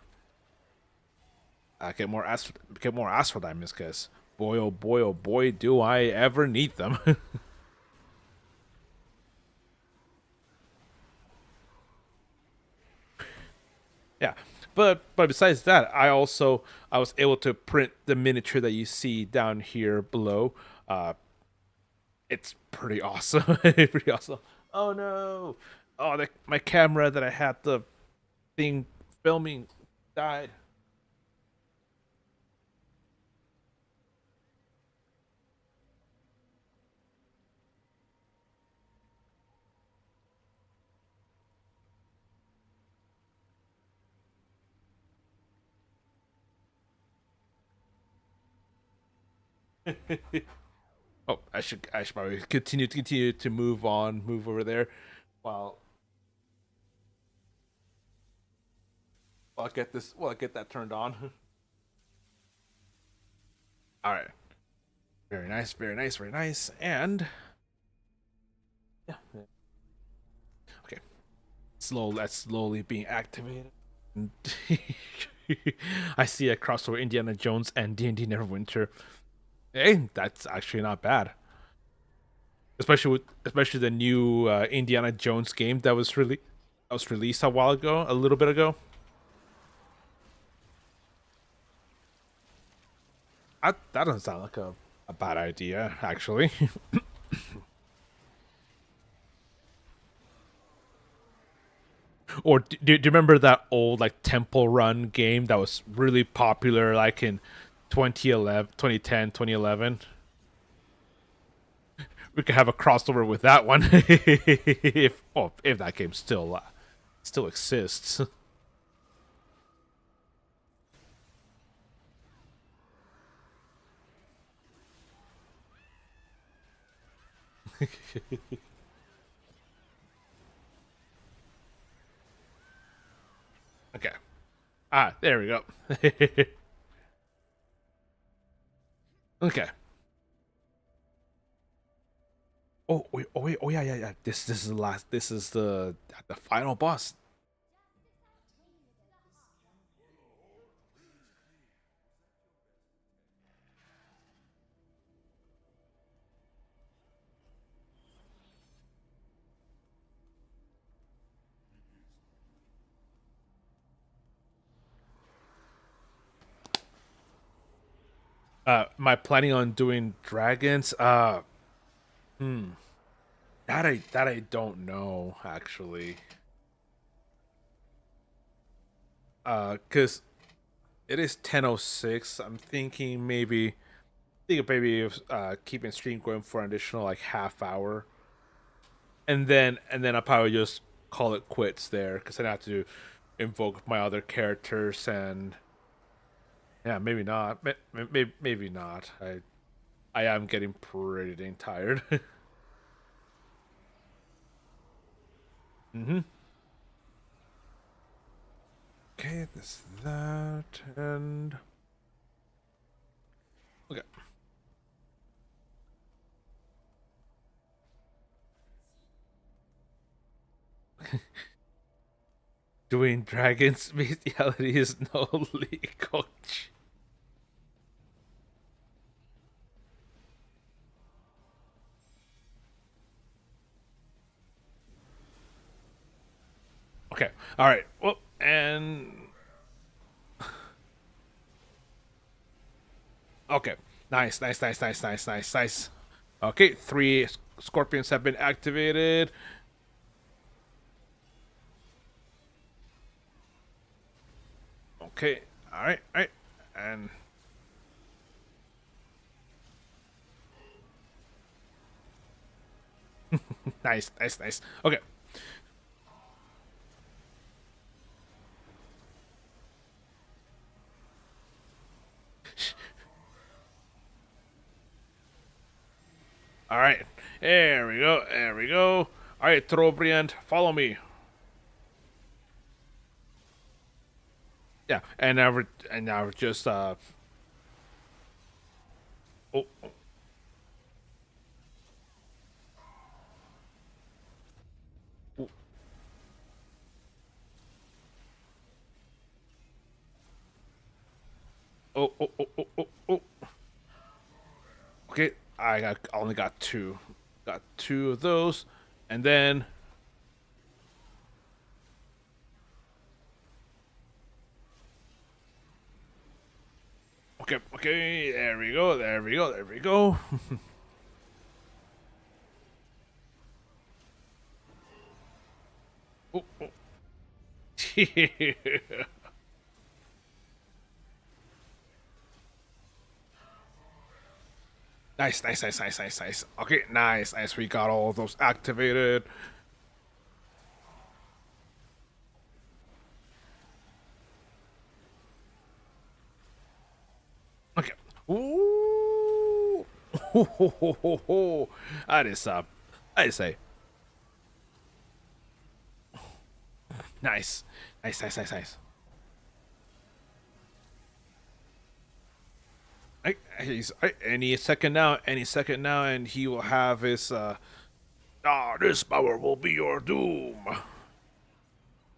get more astral diamonds. Cause oh boy, do I ever need them. Yeah, but besides that, I was able to print the miniature that you see down here below. Uh, it's pretty awesome. Pretty awesome. Oh no! Oh, my camera that I had the thing filming died. Oh, I should probably continue to move over there, while while I get that turned on. All right, very nice, and yeah, okay, that's slowly being activated. And I see a crossover Indiana Jones and D&D Neverwinter. Hey, that's actually not bad. Especially the new Indiana Jones game that was released a while ago, a little bit ago. That doesn't sound like a bad idea, actually. Or do you remember that old like Temple Run game that was really popular like in 2011, 2010, 2011? We could have a crossover with that one if that game still exists. Okay. Ah, there we go. Okay. Oh wait, oh wait, oh yeah, yeah, yeah. This is the last. This is the final boss. Am I planning on doing dragons? Hmm. That I don't know actually. Cause it is 10:06. I'm thinking maybe keeping stream going for an additional like half hour, and then I'll probably just call it quits there because I have to invoke my other characters and yeah, maybe not. Maybe not. I am getting pretty dang tired. Mm-hmm. Okay, this that and okay. Doing dragons bestiality is no legal. Okay. All right. Well, and okay. Nice, nice, nice, nice, nice, nice, nice. Okay, three scorpions have been activated. Okay. All right. All right. And nice, nice, nice. Okay. All right. There we go. There we go. All right, Trobriand, follow me. Yeah, and now we're just oh, oh, oh, oh, oh, oh, oh, oh. Okay, I only got two. Got two of those, and then okay, okay. There we go. There we go. There we go. Oh, oh. Nice, nice, nice, nice, nice, nice. Okay, nice, nice. We got all those activated. Okay. Ooh. That is I say nice, nice, nice, nice, nice. Any second now, any second now, and he will have his. This power will be your doom.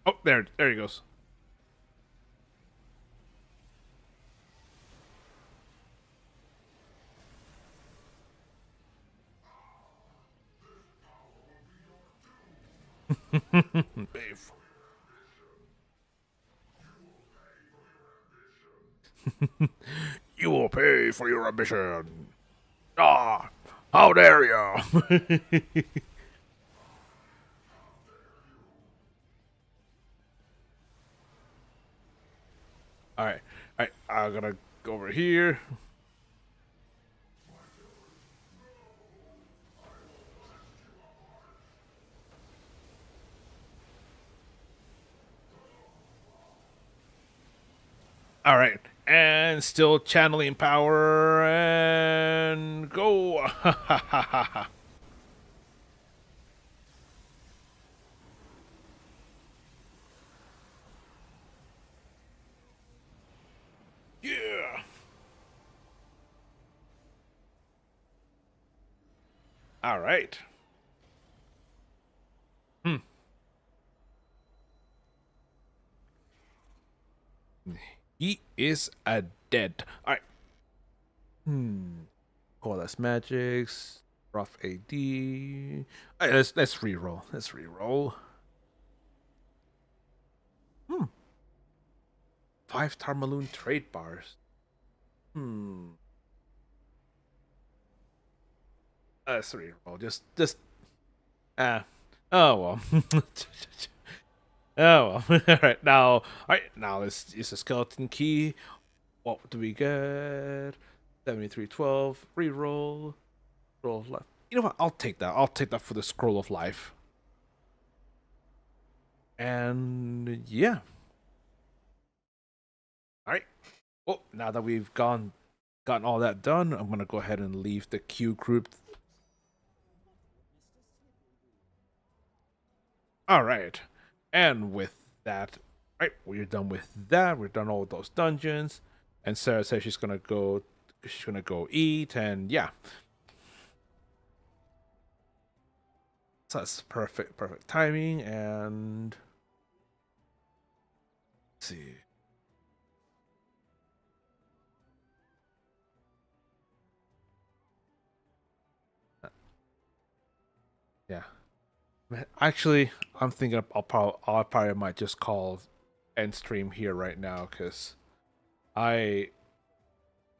Oh, there he goes. Beef. You will pay for your ambition. Ah, how dare you? All right, all right. I'm gonna go over here. All right, and still channeling power and go. All right. Hmm. He is a dead. All right. Hmm. Coalesce Magics. Rough AD. All right, let's reroll. Let's reroll. Hmm. 5 Tarmaloon trade bars. Hmm. Let's reroll. Just. Ah. Oh well. Oh well. All right. All right. Now this is a skeleton key. What do we get? 7312. Reroll. Scroll of life. You know what? I'll take that. I'll take that for the scroll of life. And yeah. All right. Well, now that we've gotten all that done, I'm gonna go ahead and leave the queue group. All right. And with that, right, we're done with that. We're done all those dungeons. And Sarah says she's gonna go. She's gonna go eat, and yeah. So that's perfect timing. And let's see. Yeah. Actually, I'm thinking I probably might just call end stream here right now because I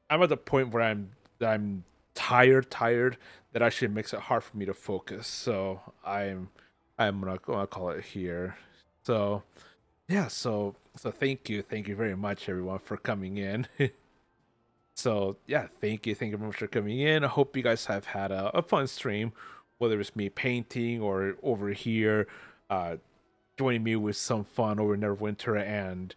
I'm at the point where I'm tired that actually makes it hard for me to focus. So I'm gonna call it here. So yeah, so thank you very much everyone for coming in. So yeah, thank you very much for coming in. I hope you guys have had a fun stream, whether it's me painting or over here, uh, joining me with some fun over Neverwinter and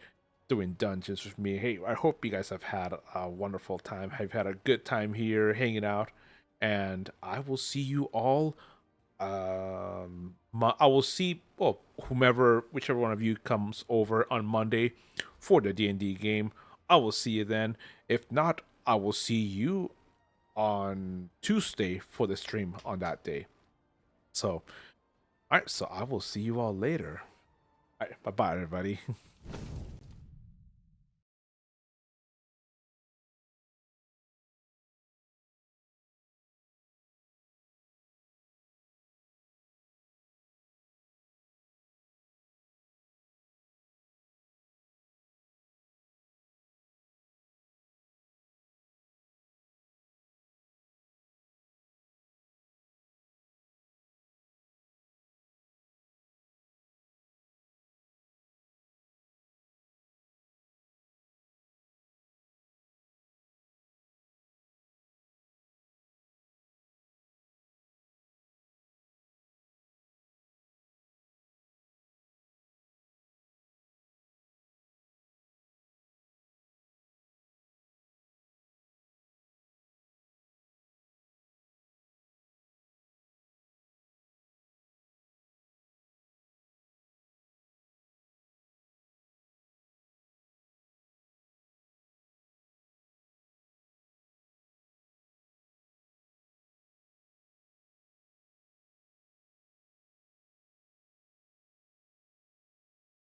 doing dungeons with me. Hey, I hope you guys have had a wonderful time. Have had a good time here hanging out, and I will see you all. I will see well whichever one of you comes over on Monday for the D&D game. I will see you then. If not, I will see you on Tuesday for the stream on that day. So, all right. So I will see you all later. All right. Bye bye, everybody.